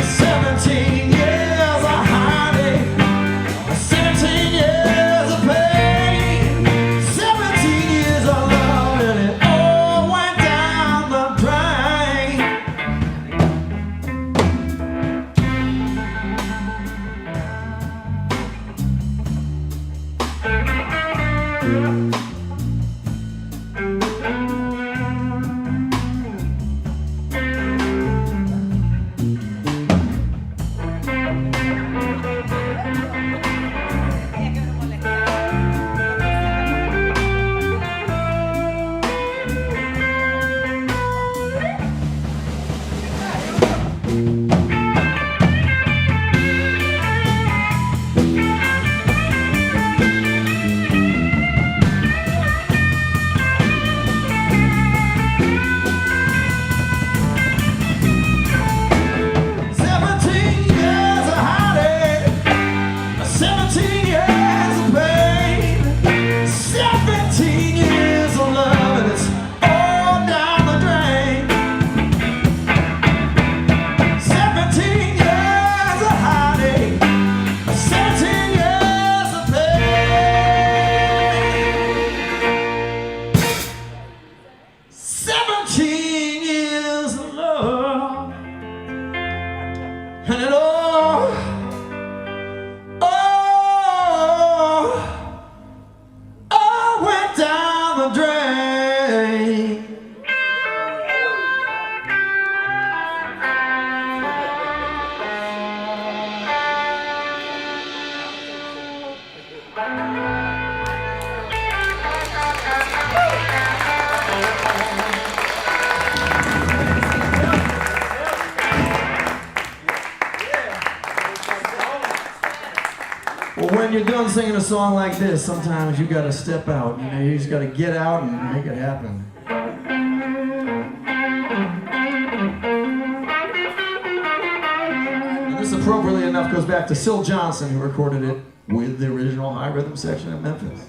17 years of heartache, Well, when you're done singing a song like this, sometimes you gotta step out. You know, you just gotta get out and make it happen. And this, appropriately enough, goes back to Syl Johnson, who recorded it with the original High Rhythm section at Memphis.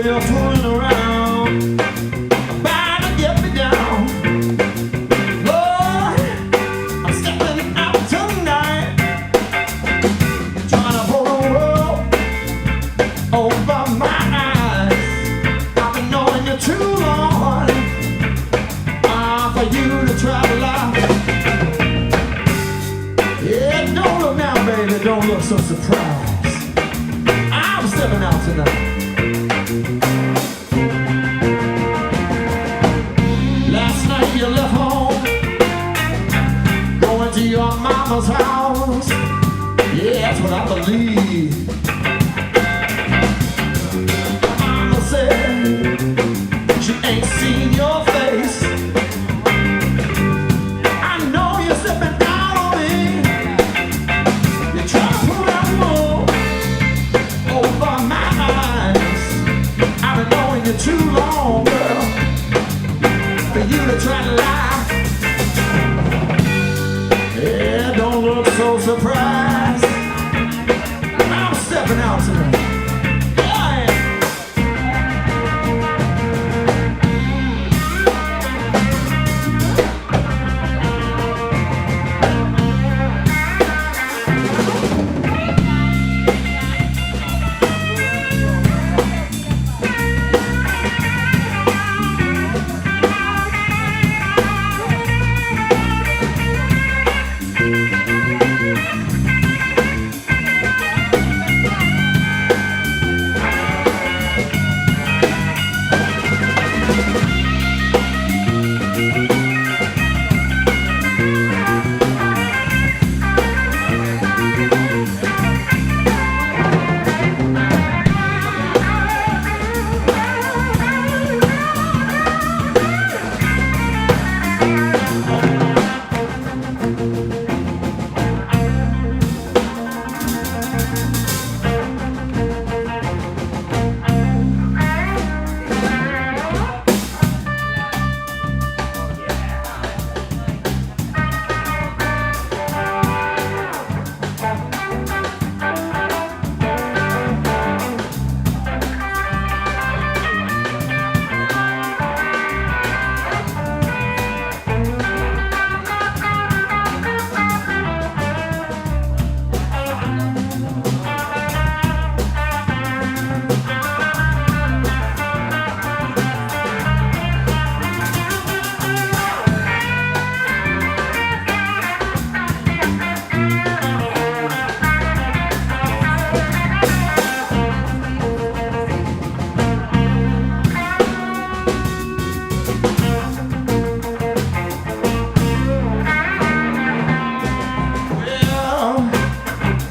You're fooling around, about to get me down. Lord, I'm stepping out tonight, trying to pull the world over my eyes. I've been knowing you too long, for you to try to lie. Yeah, don't look now, baby, don't look so surprised. I'm stepping out tonight. Last night you left home, going to your mama's house. Yeah, that's what I believe. Mama said she ain't seen your face. I know you're stepping out on me. You try to pull that wool over my eyes. I've been knowing you too long, girl, for you to try to lie. Yeah, don't look so surprised. I'm stepping out tonight.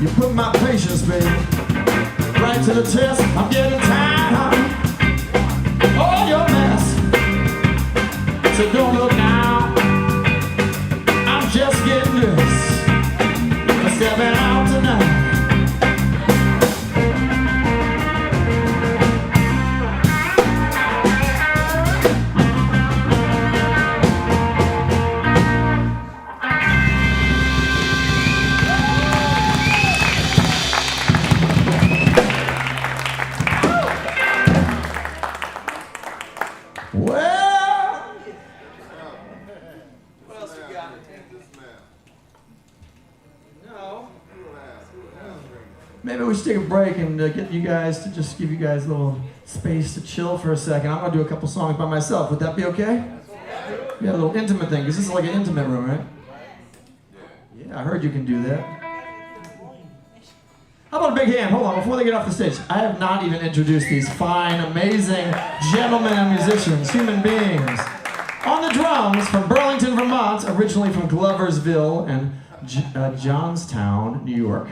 You put my patience, baby, right to the test. I'm getting tired, honey, all your mess. So don't look now, I'm just getting loose. I'm stepping out tonight. Well, What else you got? No. maybe we should take a break and get you guys to just give you guys a little space to chill for a second. I'm going to do a couple songs by myself. Would that be okay? We got a little intimate thing, because this is like an intimate room, right? Yeah, I heard you can do that. How about a big hand? Hold on, before they get off the stage. I have not even introduced these fine, amazing gentlemen and musicians, human beings. On the drums, from Burlington, Vermont, originally from Gloversville and Johnstown, New York.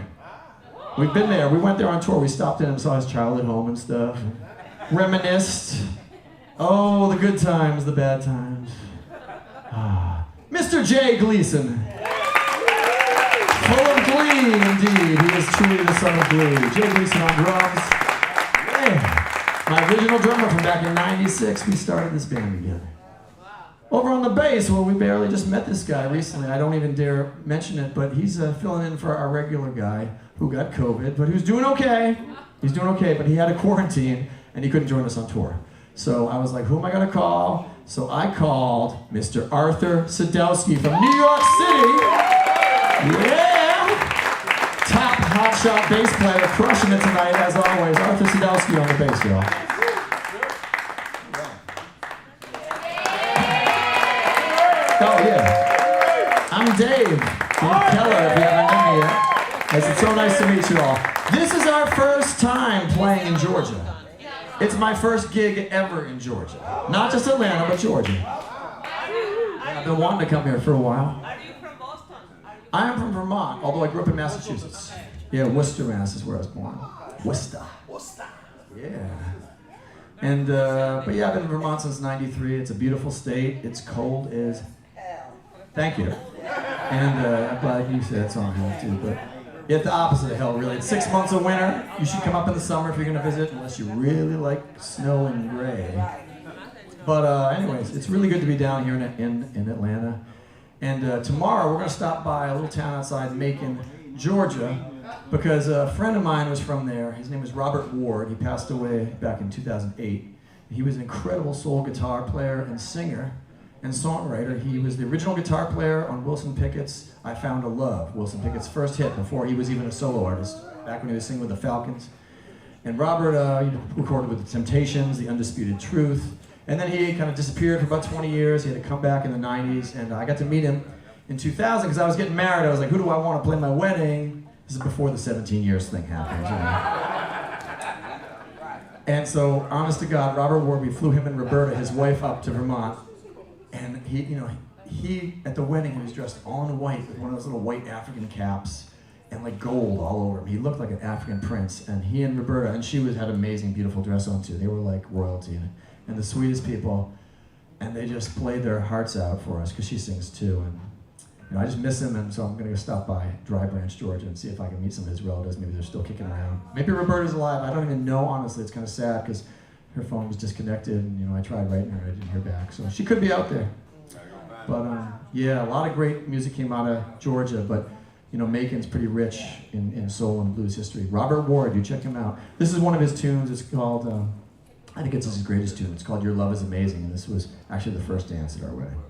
We've been there. We went there on tour. We stopped in and saw his childhood home and stuff. Reminisced. Oh, the good times, the bad times. Mr. Jay Gleason. Full of glee, indeed. He is truly the son of glee. Jay Gleason on drums. Yeah. My original drummer from back in '96. We started this band together. Over on the bass, well, we barely just met this guy recently. I don't even dare mention it, but he's filling in for our regular guy who got COVID, but who's doing okay. He's doing okay, but he had a quarantine and he couldn't join us on tour. So I was like, who am I gonna call? So I called Mr. Arthur Sadowsky from New York City. Yeah! Top hotshot bass player, crushing it tonight as always. Arthur Sadowsky on the bass, y'all. Oh yeah. I'm Dave Keller, if you haven't met me yet. It's so nice to meet you all. This is our first time playing in Georgia. It's my first gig ever in Georgia. Not just Atlanta, but Georgia. I've been wanting to come here for a while. Are you from Boston? I am from Vermont, although I grew up in Massachusetts. Yeah, Worcester, Mass is where I was born. Worcester. Yeah. And, but yeah, I've been in Vermont since '93. It's a beautiful state. It's cold as hell. Thank you. And I'm glad you said that song too, but it's the opposite of hell, really. It's 6 months of winter. You should come up in the summer if you're gonna visit, unless you really like snow and gray. But anyways, it's really good to be down here in Atlanta. And tomorrow we're gonna stop by a little town outside Macon, Georgia, because a friend of mine was from there. His name is Robert Ward. He passed away back in 2008. He was an incredible soul guitar player and singer and songwriter. He was the original guitar player on Wilson Pickett's I Found a Love, Wilson Pickett's first hit before he was even a solo artist, back when he was singing with the Falcons. And Robert recorded with the Temptations, The Undisputed Truth, and then he kind of disappeared for about 20 years. He had to come back in the 90s, and I got to meet him in 2000 because I was getting married. I was like, who do I want to play my wedding? This is before the 17 years thing happened. You know? And so, honest to God, Robert Ward, we flew him and Roberta, his wife, up to Vermont. And he at the wedding, he was dressed all in white with one of those little white African caps and like gold all over him. He looked like an African prince. And he and Roberta, and she had an amazing, beautiful dress on too. They were like royalty and the sweetest people. And they just played their hearts out for us because she sings too. And I just miss him, and so I'm gonna go stop by Dry Branch, Georgia, and see if I can meet some of his relatives. Maybe they're still kicking around. Maybe Roberta's alive. I don't even know, honestly. It's kind of sad because her phone was disconnected, and I tried writing her, I didn't hear back. So she could be out there. But yeah, a lot of great music came out of Georgia, but Macon's pretty rich in soul and blues history. Robert Ward, you check him out. This is one of his tunes. It's called, I think it's his greatest tune. It's called Your Love Is Amazing, and this was actually the first dance at our wedding.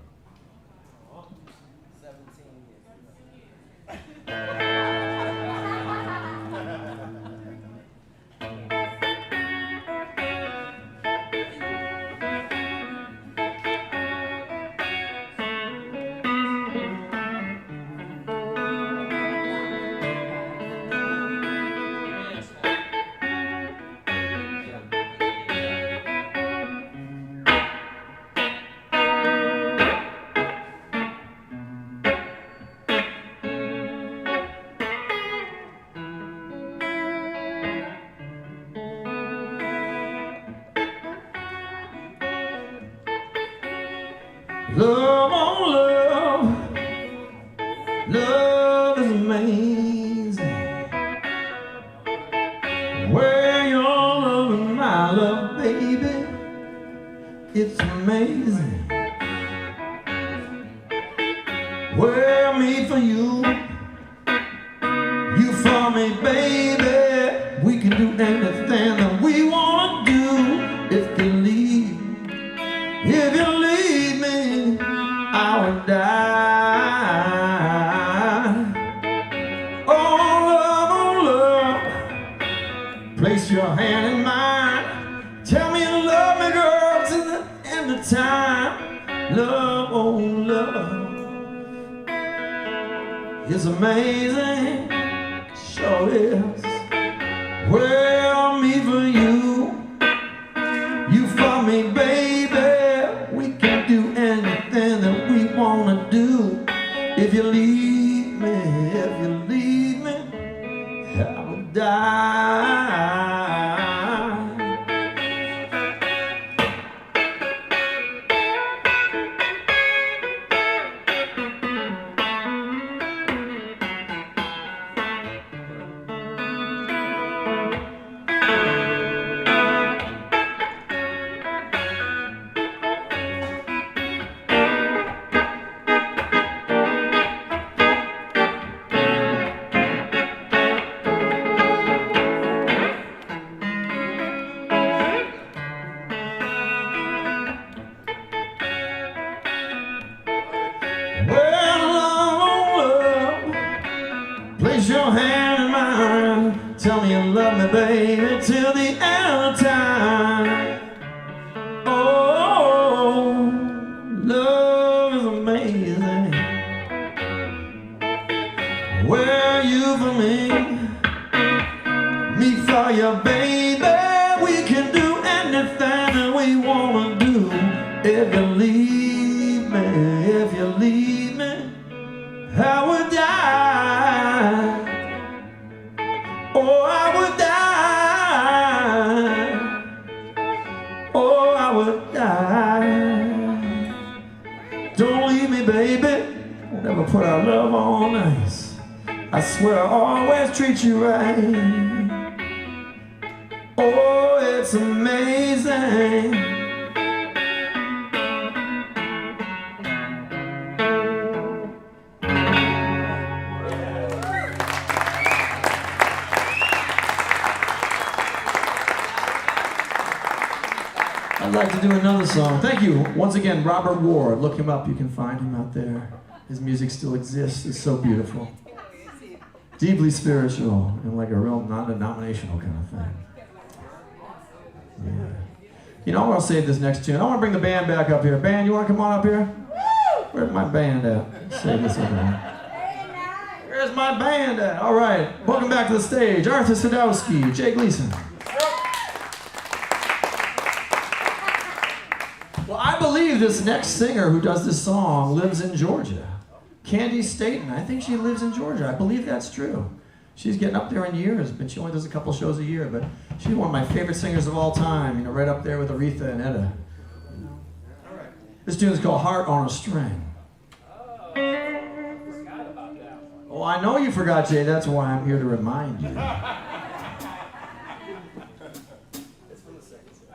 Love on love, love is amazing. Where your love and my love, baby, it's amazing. We're made for you, you for me, baby. We can do anything that we wanna do if you leave. If you leave me, I would die. Oh love, place your hand in mine. Tell me you love me, girl, to the end of time. Love, oh It's amazing, sure is. Well, me for you, you for me, baby. We can do anything that we wanna do. If you leave me, I would die. Place your hand in mine. Tell me you love me, baby, till the end of time. Oh, love is amazing. Where are you for me? Me for you, baby. We can do anything that we wanna do. If you leave me, I would die. Oh, I would die. Oh, I would die. Don't leave me, baby. We'll never put our love on ice. I swear I'll always treat you right. Oh, it's amazing. I'd like to do another song. Thank you. Once again, Robert Ward. Look him up. You can find him out there. His music still exists. It's so beautiful. Deeply spiritual and like a real non-denominational kind of thing. Yeah. You know, I'll save this next tune. I want to bring the band back up here. Band, you want to come on up here? Where's my band at? Save this over here. Where's my band at? All right. Welcome back to the stage. Arthur Sadowsky, Jay Gleason. Well, I believe this next singer who does this song lives in Georgia. Candy Staten. I think she lives in Georgia. I believe that's true. She's getting up there in years, but she only does a couple shows a year. But she's one of my favorite singers of all time, you know, right up there with Aretha and Etta. All right. This tune is called Heart on a String. Oh, I forgot about that one. Oh, I know you forgot, Jay. That's why I'm here to remind you. It's from the second song.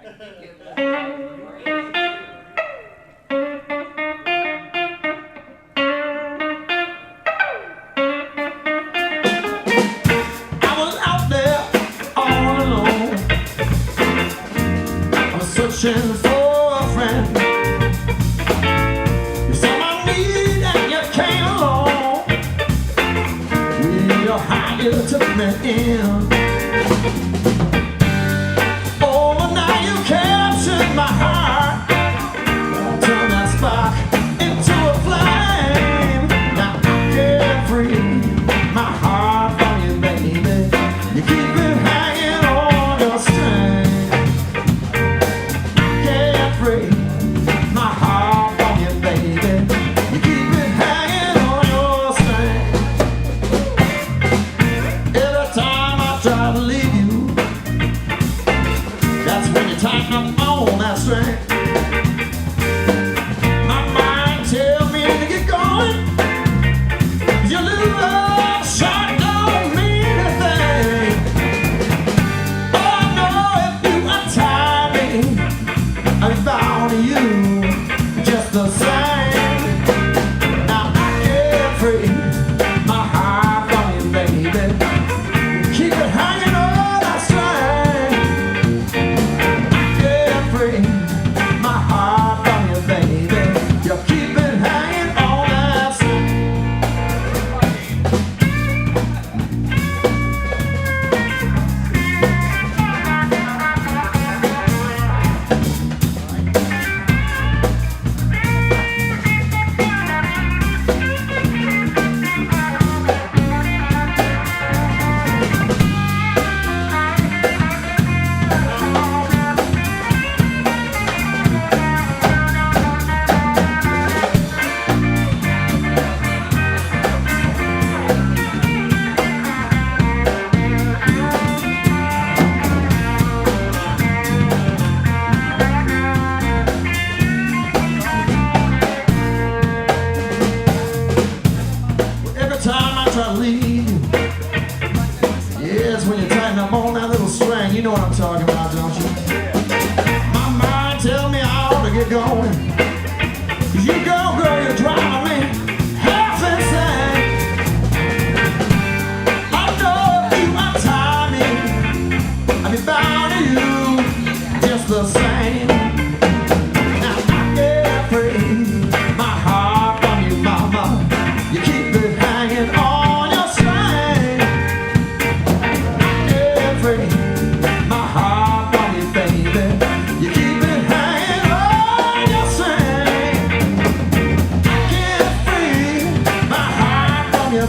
Searching for a friend. You saw my need and you came along. With your hand you took me in. Oh, but now you captured my heart. Turn that spark into a flame. Now I get free my heart from you, baby. You keep it hanging on your string. My heart from you, baby. You keep it hanging on your string. Every time I try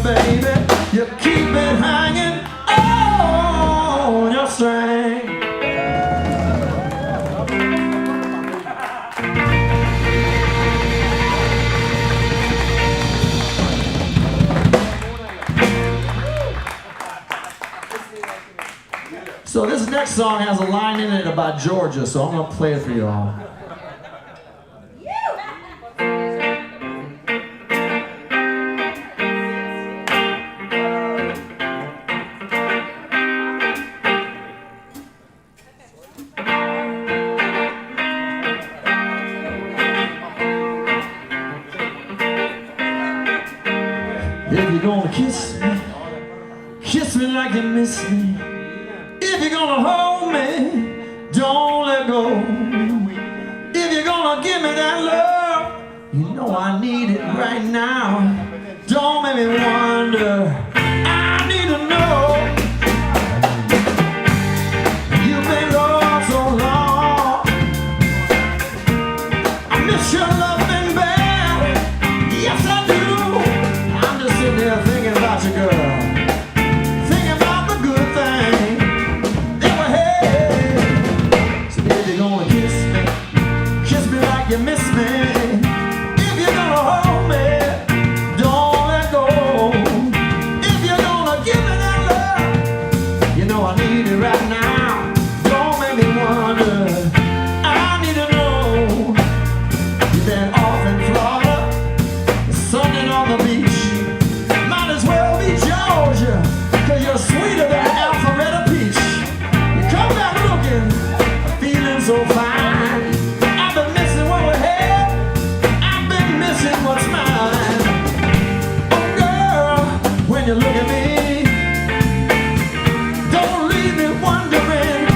me, baby. You keep it hanging on your string. So this next song has a line in it about Georgia, so I'm gonna play it for you all. If you're gonna kiss me like you miss me. If you're gonna hold me, don't let go. If you're gonna give me that love, you know I need it right now. Don't make me wonder, I need to know. You've been gone so long, I miss your loving bad. Yes I do. I'm just sitting there thinking about you, girl. Thinking about the good things. You miss me. If you're gonna hold me, don't let go. If you're gonna give me that love, you know I need it right now. Don't make me wonder, I need to know. You've been off in Florida, sunning on the beach. Might as well be Georgia, 'cause you're sweeter than Alpharetta peach. You come back looking, feeling so fine. What's mine? Oh girl, when you look at me, don't leave me wondering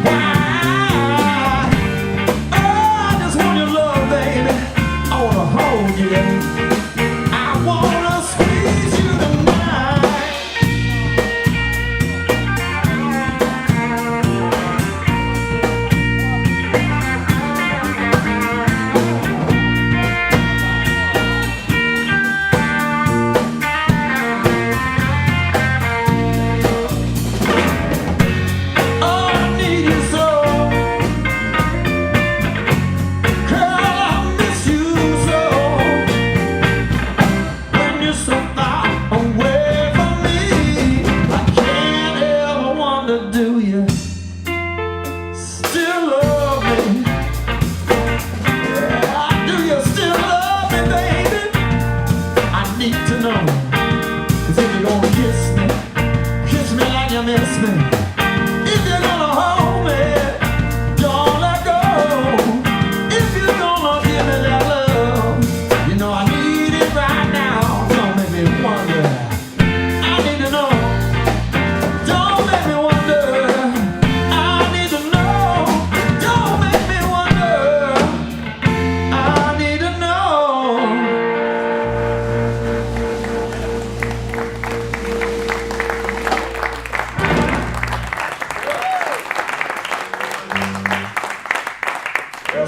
why. Oh, I just want your love, baby. I wanna hold you. I wanna squeeze you tonight. Miss me. If you're gonna hold me, don't let go. If you're gonna give me that love, you know I need it right now. Don't make me wonder, I need to know. Don't make me wonder, I need to know. Don't make me wonder, I need to know.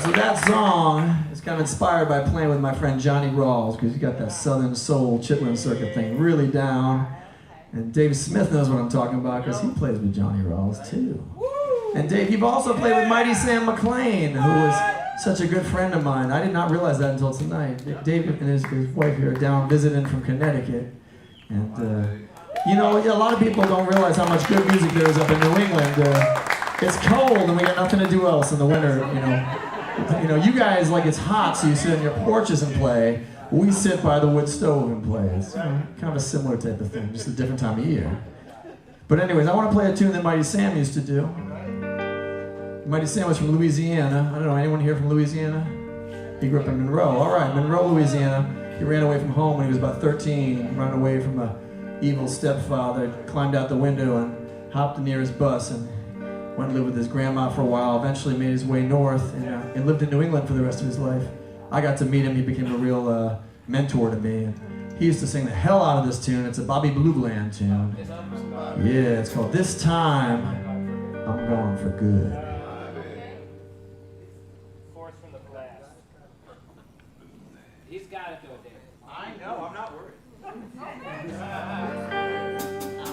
So that song is kind of inspired by playing with my friend Johnny Rawls, because he's got that Southern Soul Chitlin Circuit thing really down. And Dave Smith knows what I'm talking about because he plays with Johnny Rawls too. And Dave, you've also played with Mighty Sam McLean, who was such a good friend of mine. I did not realize that until tonight. Dave and his wife here are down visiting from Connecticut. And you know, a lot of people don't realize how much good music there is up in New England. It's cold and we got nothing to do else in the winter, you know. You know, you guys, like, it's hot, so you sit on your porches and play. We sit by the wood stove and play. It's kind of a similar type of thing, just a different time of year. But anyways, I want to play a tune that Mighty Sam used to do. Mighty Sam was from Louisiana. I don't know, anyone here from Louisiana? He grew up in Monroe. All right, Monroe, Louisiana. He ran away from home when he was about 13, ran away from an evil stepfather, climbed out the window and hopped the nearest bus and went to live with his grandma for a while, eventually made his way north and lived in New England for the rest of his life. I got to meet him, he became a real mentor to me. And he used to sing the hell out of this tune. It's a Bobby Blue Bland tune. Yeah, it's called This Time I'm Going for Good. Fourth from the blast. He's got it though, Dave. I know, I'm not worried.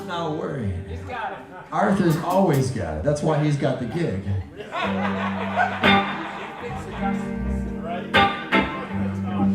I'm not worried. He's got it. Arthur's always got it. That's why he's got the gig. He thinks Augustus, right? That's not.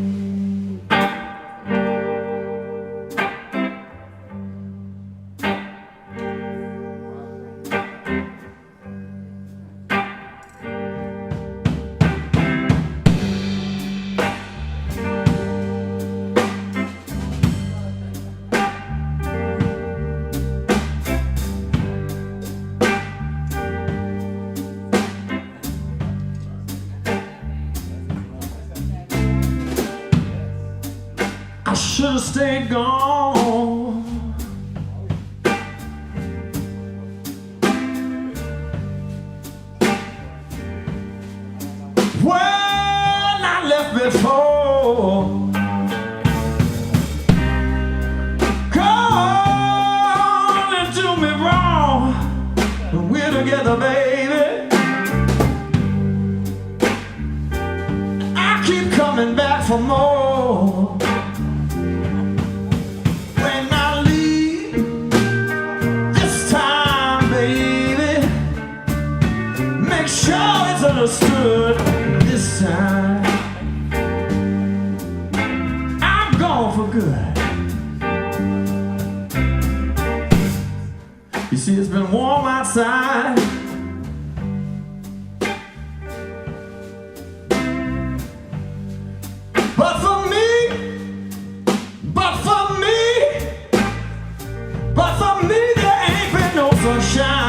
I should have stayed gone. When I left before, come and do me wrong. When we're together, baby, I keep coming back for more. Sure it's understood this time. I'm gone for good. You see, it's been warm outside. But for me, there ain't been no sunshine.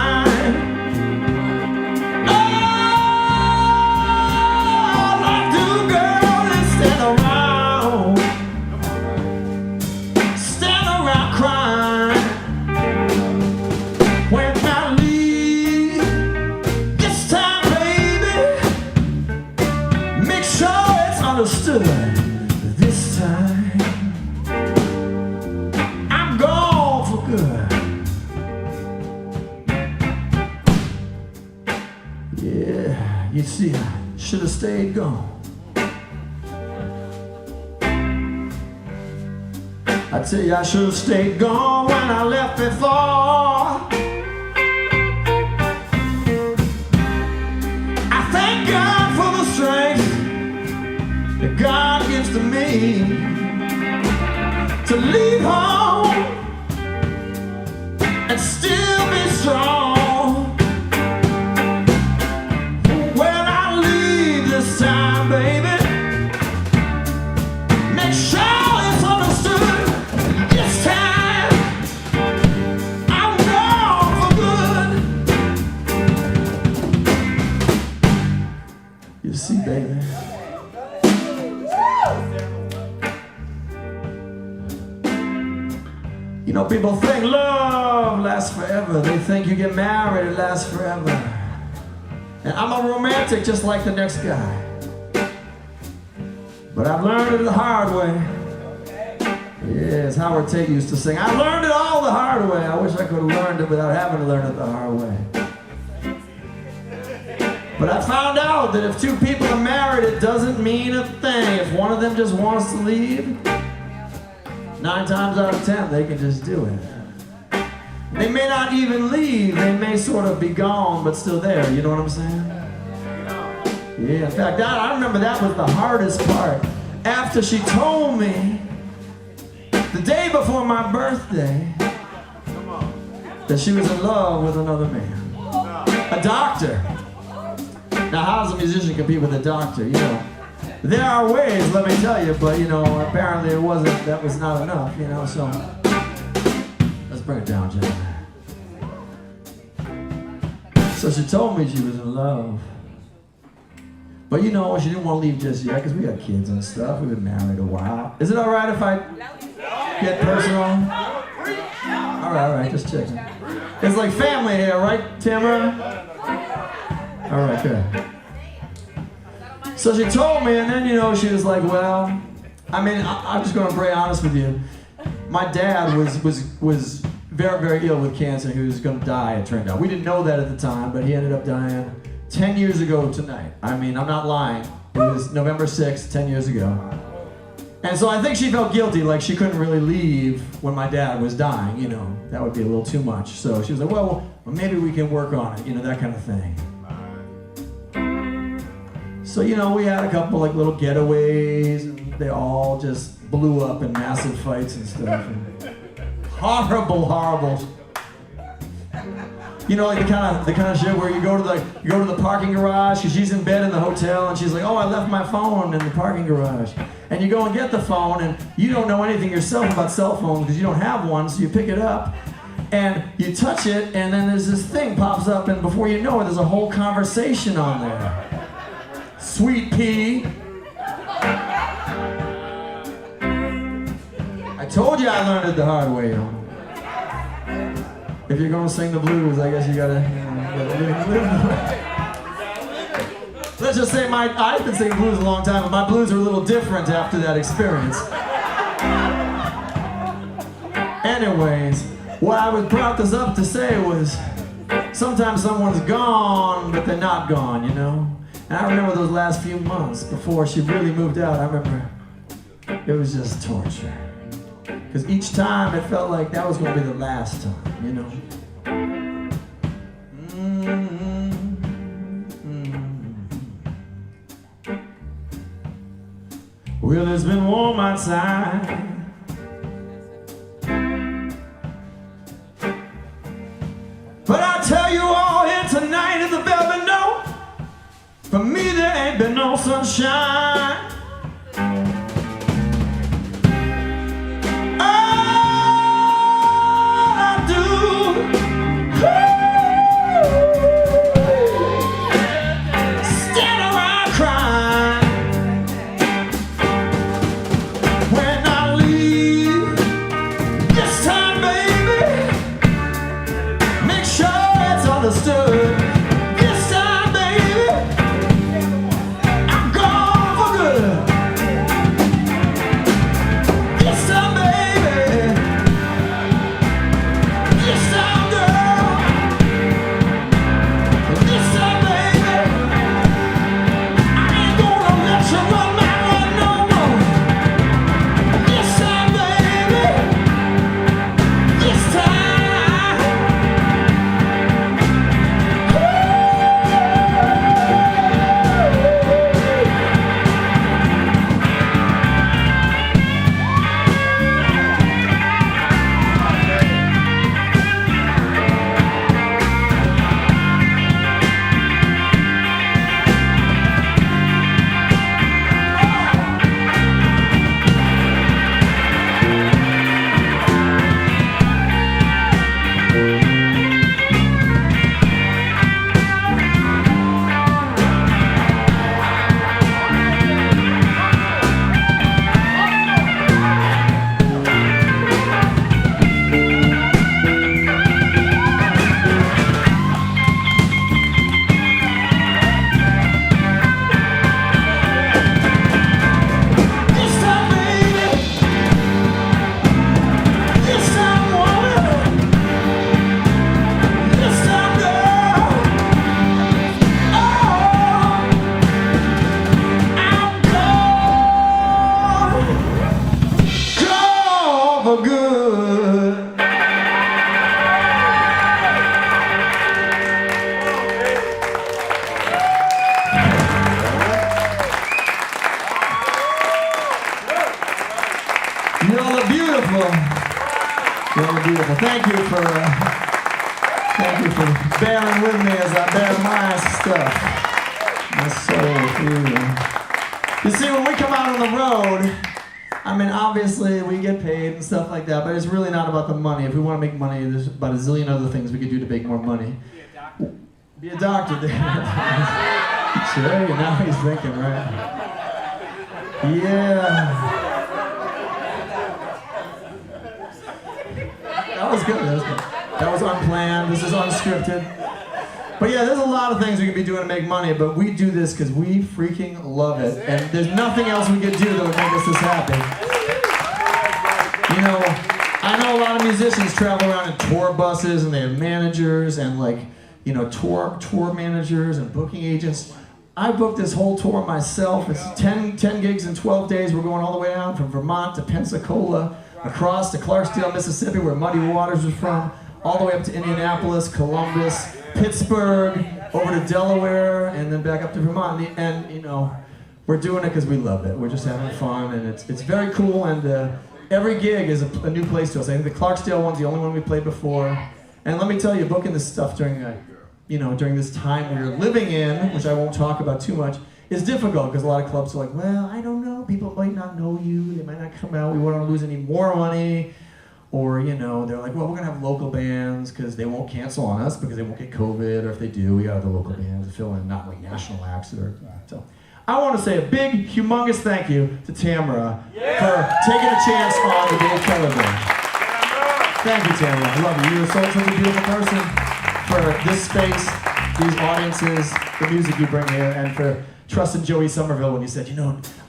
This time I'm gone for good. Yeah, you see, I should have stayed gone. I tell you, I should have stayed gone when I left before. I thank God for the strength that God gives to me to leave home and still be strong. When I leave this time, baby, make sure it's understood. This time I'm gone for good. You see, baby, you know, people think love lasts forever. They think you get married, it lasts forever. And I'm a romantic just like the next guy. But I've learned it the hard way. Yes, Howard Tate used to sing, I learned it all the hard way. I wish I could have learned it without having to learn it the hard way. But I found out that if two people are married, it doesn't mean a thing. If one of them just wants to leave, 9 times out of 10, they can just do it. They may not even leave. They may sort of be gone, but still there. You know what I'm saying? Yeah, in fact, I remember that was the hardest part. After she told me, the day before my birthday, that she was in love with another man. A doctor. Now, how does a musician compete with a doctor? You know, there are ways, let me tell you, but you know, apparently that was not enough, you know, so let's bring it down, gentlemen. So she told me she was in love. But you know, she didn't want to leave just yet, because we got kids and stuff. We've been married a while. Is it all right if I get personal? All right, just checking. It's like family here, right, Tamara? All right, good. So she told me, and then, you know, she was like, well, I mean, I'm just going to be very honest with you. My dad was very, very ill with cancer. He was going to die, it turned out. We didn't know that at the time, but he ended up dying 10 years ago tonight. I mean, I'm not lying. It was November 6th, 10 years ago. And so I think she felt guilty, like she couldn't really leave when my dad was dying, you know. That would be a little too much. So she was like, well, maybe we can work on it, you know, that kind of thing. So, you know, we had a couple like little getaways, and they all just blew up in massive fights and stuff. And horrible, horrible. You know, like the kind of shit where you go to the parking garage because she's in bed in the hotel and she's like, oh, I left my phone in the parking garage. And you go and get the phone and you don't know anything yourself about cell phones because you don't have one, so you pick it up and you touch it and then there's this thing pops up and before you know it, there's a whole conversation on there. Sweet pea. I told you I learned it the hard way, yo. If you're gonna sing the blues, I guess you gotta live. Let's just say I've been singing blues a long time, but my blues are a little different after that experience. Anyways, what I was brought this up to say was, sometimes someone's gone, but they're not gone, you know? And I remember those last few months before she really moved out, I remember it was just torture. Because each time it felt like that was going to be the last time, you know? Well, it's been warm outside. But I tell you all here tonight is the velvet note. For me there ain't been no sunshine. Understood. This time, baby, I'm gone for good. This time, baby. This time, girl. This time, baby, I ain't gonna let you run my run no more. This time, baby. This time. Beautiful. Thank you for bearing with me as I bear my stuff, my soul. You see, when we come out on the road, I mean, obviously we get paid and stuff like that, but it's really not about the money. If we want to make money, there's about a zillion other things we could do to make more money. Be a doctor. Sure, now he's thinking, right? Yeah. That was good. That was unplanned. This is unscripted. But yeah, there's a lot of things we could be doing to make money, but we do this because we freaking love it. And there's nothing else we could do that would make us this happy. You know, I know a lot of musicians travel around in tour buses and they have managers and like, you know, tour managers and booking agents. I booked this whole tour myself. It's 10 gigs in 12 days. We're going all the way down from Vermont to Pensacola, across to Clarksdale, Mississippi, where Muddy Waters was from, all the way up to Indianapolis, Columbus, Pittsburgh, over to Delaware, and then back up to Vermont. And you know, we're doing it because we love it. We're just having fun, and it's very cool. And every gig is a new place to us. I think the Clarksdale one's the only one we played before. And let me tell you, booking this stuff during during this time we're living in, which I won't talk about too much, is difficult because a lot of clubs are like, well, I don't know, people might not know you, they might not come out, we won't want to lose any more money, or they're like, well, we're gonna have local bands because they won't cancel on us because they won't get COVID, or if they do, we got the local bands to fill in, not like national acts that are. So I want to say a big, humongous thank you to Tamara for taking a chance on the Dave Keller Band. Thank you, Tamara. I love you. You're such a beautiful person. For this space, these audiences, the music you bring here, and for trusting Joey Somerville when you said,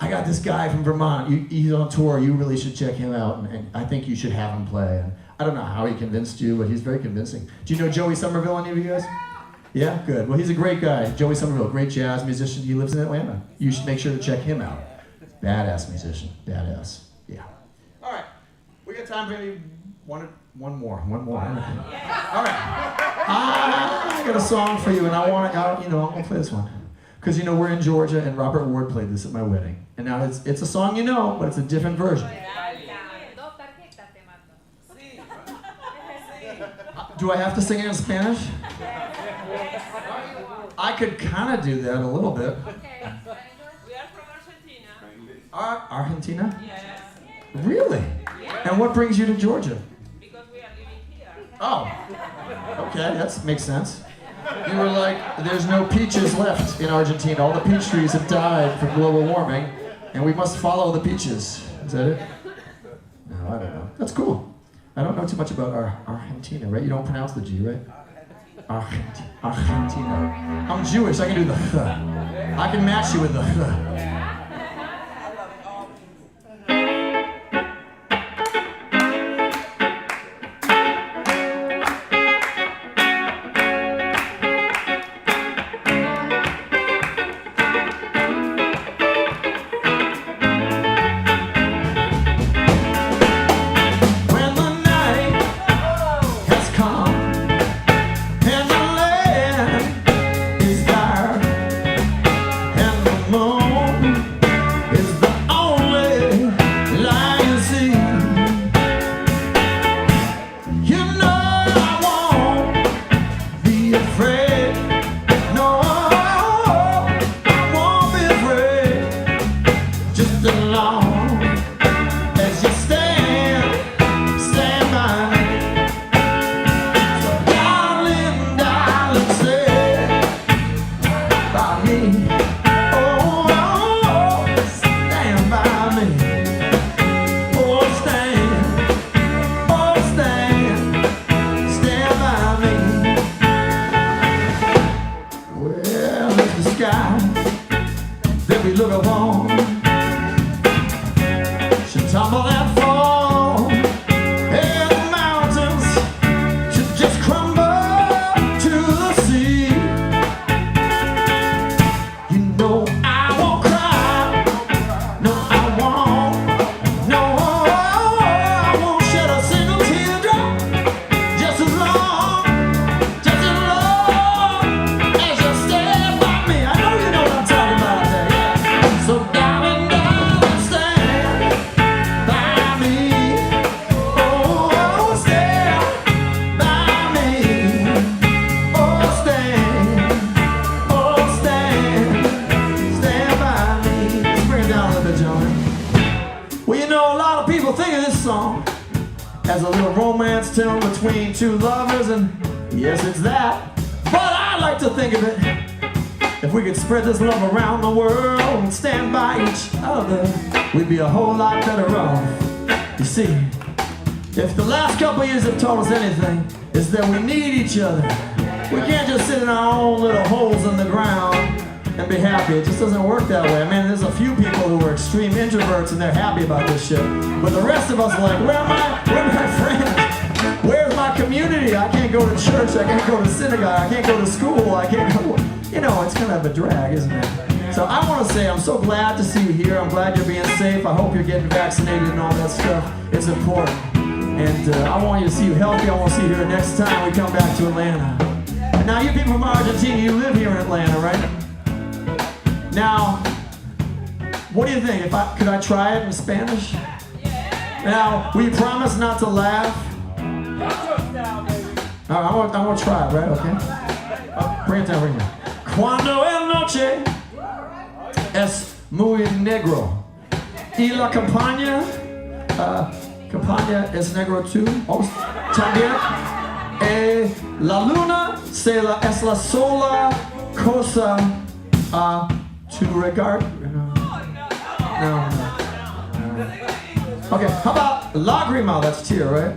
I got this guy from Vermont, he's on tour, you really should check him out, and I think you should have him play. And I don't know how he convinced you, but he's very convincing. Do you know Joey Somerville, any of you guys? Yeah, good. Well, he's a great guy. Joey Somerville, great jazz musician. He lives in Atlanta. You should make sure to check him out. Badass musician, badass. Yeah. All right, we got time for maybe one more. All right. I got a song for you, and I'm gonna play this one. Because we're in Georgia, and Robert Ward played this at my wedding. And now it's a song but it's a different version. Do I have to sing it in Spanish? I could kind of do that a little bit. Okay. We are from Argentina. Argentina? Yes. Really? Yeah. And what brings you to Georgia? Because we are living here. Oh, okay, that makes sense. You were like, there's no peaches left in Argentina. All the peach trees have died from global warming, and we must follow the peaches. Is that it? No, I don't know. That's cool. I don't know too much about Argentina, right? You don't pronounce the G, right? Argentina. I'm Jewish, I can do the th. I can match you with the th. As a little romance tale between two lovers, and yes, it's that. But I like to think of it, if we could spread this love around the world and stand by each other, we'd be a whole lot better off. You see, if the last couple years have taught us anything, it's that we need each other. We can't just sit in our own little holes in the ground and be happy. It just doesn't work that way. I mean, there's a few people who are extreme introverts and they're happy about this shit. But the rest of us are like, where are my friends? Where's my community? I can't go to church, I can't go to synagogue, I can't go to school, I can't go, you know, it's kind of a drag, isn't it? So I want to say I'm so glad to see you here. I'm glad you're being safe. I hope you're getting vaccinated and all that stuff. It's important. And I want you to see you healthy. I want to see you here next time we come back to Atlanta. And now you people from Argentina, you live here in Atlanta, right? Now, what do you think? Could I try it in Spanish? Now, will you promise not to laugh? I'm gonna try it, right? Okay. Bring it down, bring it down. Cuando el noche es muy negro y la campaña es negro too. También la luna es la sola cosa to regard. No. Okay, how about lagrima? That's tear, right?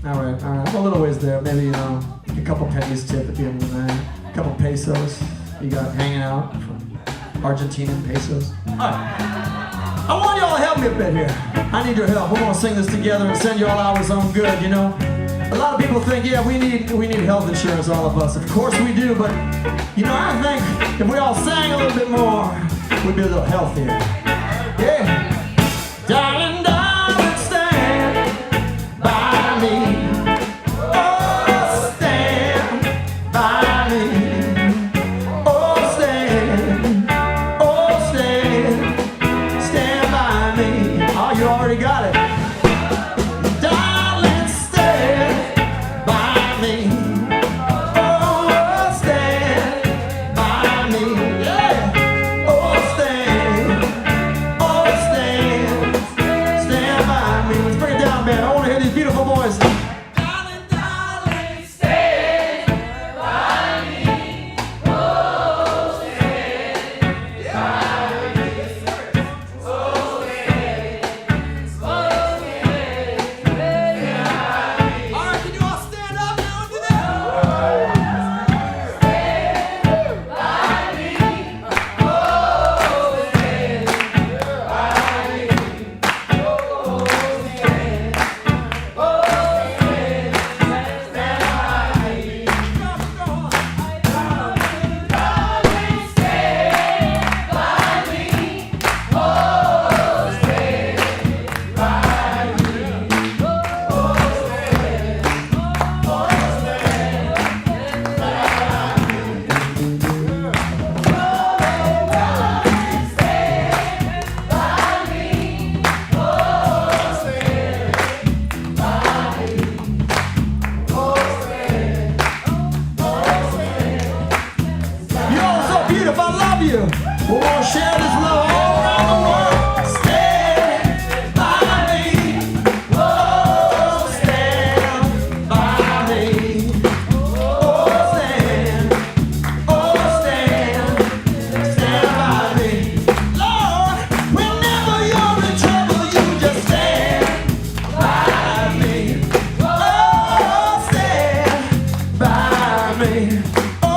All right. I'm a little ways there. Maybe, a couple pennies tip at the end of the night. A couple pesos you got hanging out from Argentinian pesos. All right. I want y'all to help me a bit here. I need your help. We're gonna sing this together and send you all our own good, you know? A lot of people think, yeah, we need health insurance, all of us. Of course we do, but, I think if we all sang a little bit more, we'd be a little healthier. Yeah. Darling, darling, stand by me. Oh, stand by me. Oh, stand by me. Oh, you already got it. Darling, stand by me. Oh, stand by me. Yeah. Oh, stand by me. Let's bring it down, man. I want to hear these beautiful voices. Darling, darling, stand by me. Oh, stand by me. Oh, stand. All right, can you all stand up now and do that? Stand by me. Oh, stand by me. You all are so beautiful. I love you. We're gonna share this love all around the world. Stand by me. Oh, stand by me. Oh, stand. Oh, stand by me. Lord, whenever you're in trouble, you just stand by me. Oh, stand by me. Oh,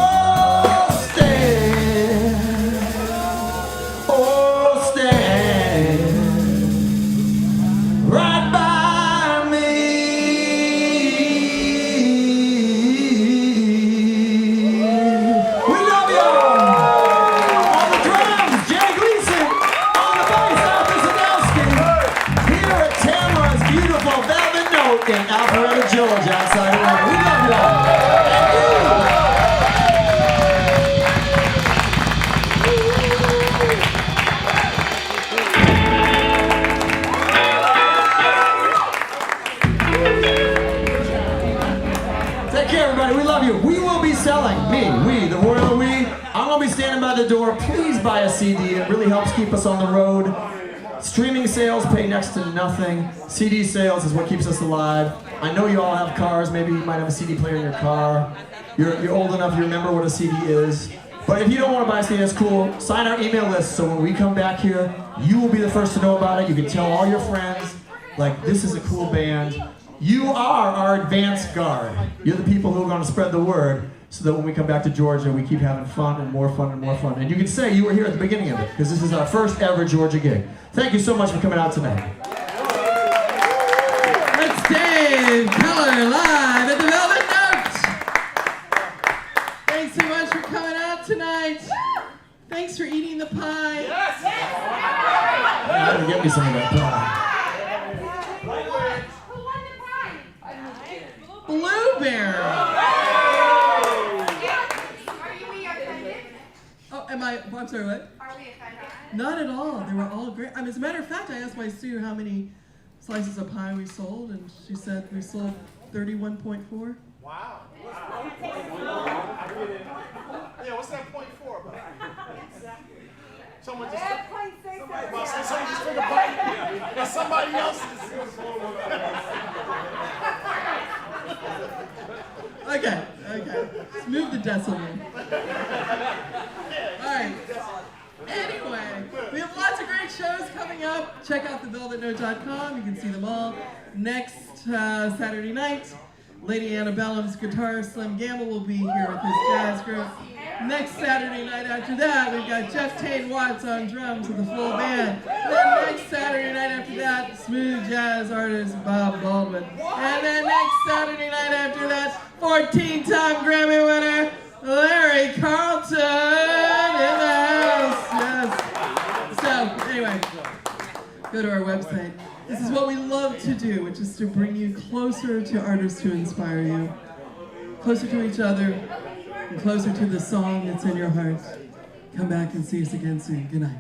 stand right by me. We love y'all. On the drums, Jay Gleason. On the bass, Arthur Sadowsky. Here at Tamara's beautiful Velvet Note in Alpharetta, Georgia, outside Atlanta. We love y'all. Thank you. Take care, everybody. We love you. We will be selling, we, the royal we. I'm going to be standing by the door. Please buy a CD. It really helps keep us on the road. Streaming sales pay next to nothing. CD sales is what keeps us alive. I know you all have cars. Maybe you might have a CD player in your car. You're old enough to remember what a CD is. But if you don't want to buy a CD, that's cool. Sign our email list so when we come back here, you will be the first to know about it. You can tell all your friends, like, this is a cool band. You are our advance guard. You're the people who are going to spread the word so that when we come back to Georgia, we keep having fun and more fun and more fun. And you can say you were here at the beginning of it, because this is our first ever Georgia gig. Thank you so much for coming out tonight. It's Dave Keller live at the Velvet Note. Thanks so much for coming out tonight. get some of that pie. Who won the pie? Blueberry. Are we offended? Oh, I'm sorry, what? Are we offended? Not at all. They were all great. As a matter of fact, I asked my Sue how many slices of pie we sold, and she said we sold 31.4. Wow. Yeah, what's that point for? Someone just took a bite. That's somebody else's. Okay. Let's move the decimal. All right. Anyway, we have lots of great shows coming up. Check out thevelvetnote.com. You can see them all. Next Saturday night, Lady Antebellum's guitarist Slim Gamble will be here with his jazz group. Next Saturday night after that, we've got Jeff Tate Watts on drums with the full band. Then next Saturday night after that, smooth jazz artist Bob Baldwin. And then next Saturday night after that, 14-time Grammy winner Larry Carlton in the house. Yes. So anyway, go to our website. This is what we love to do, which is to bring you closer to artists who inspire you, closer to each other, and closer to the song that's in your heart. Come back and see us again soon. Good night.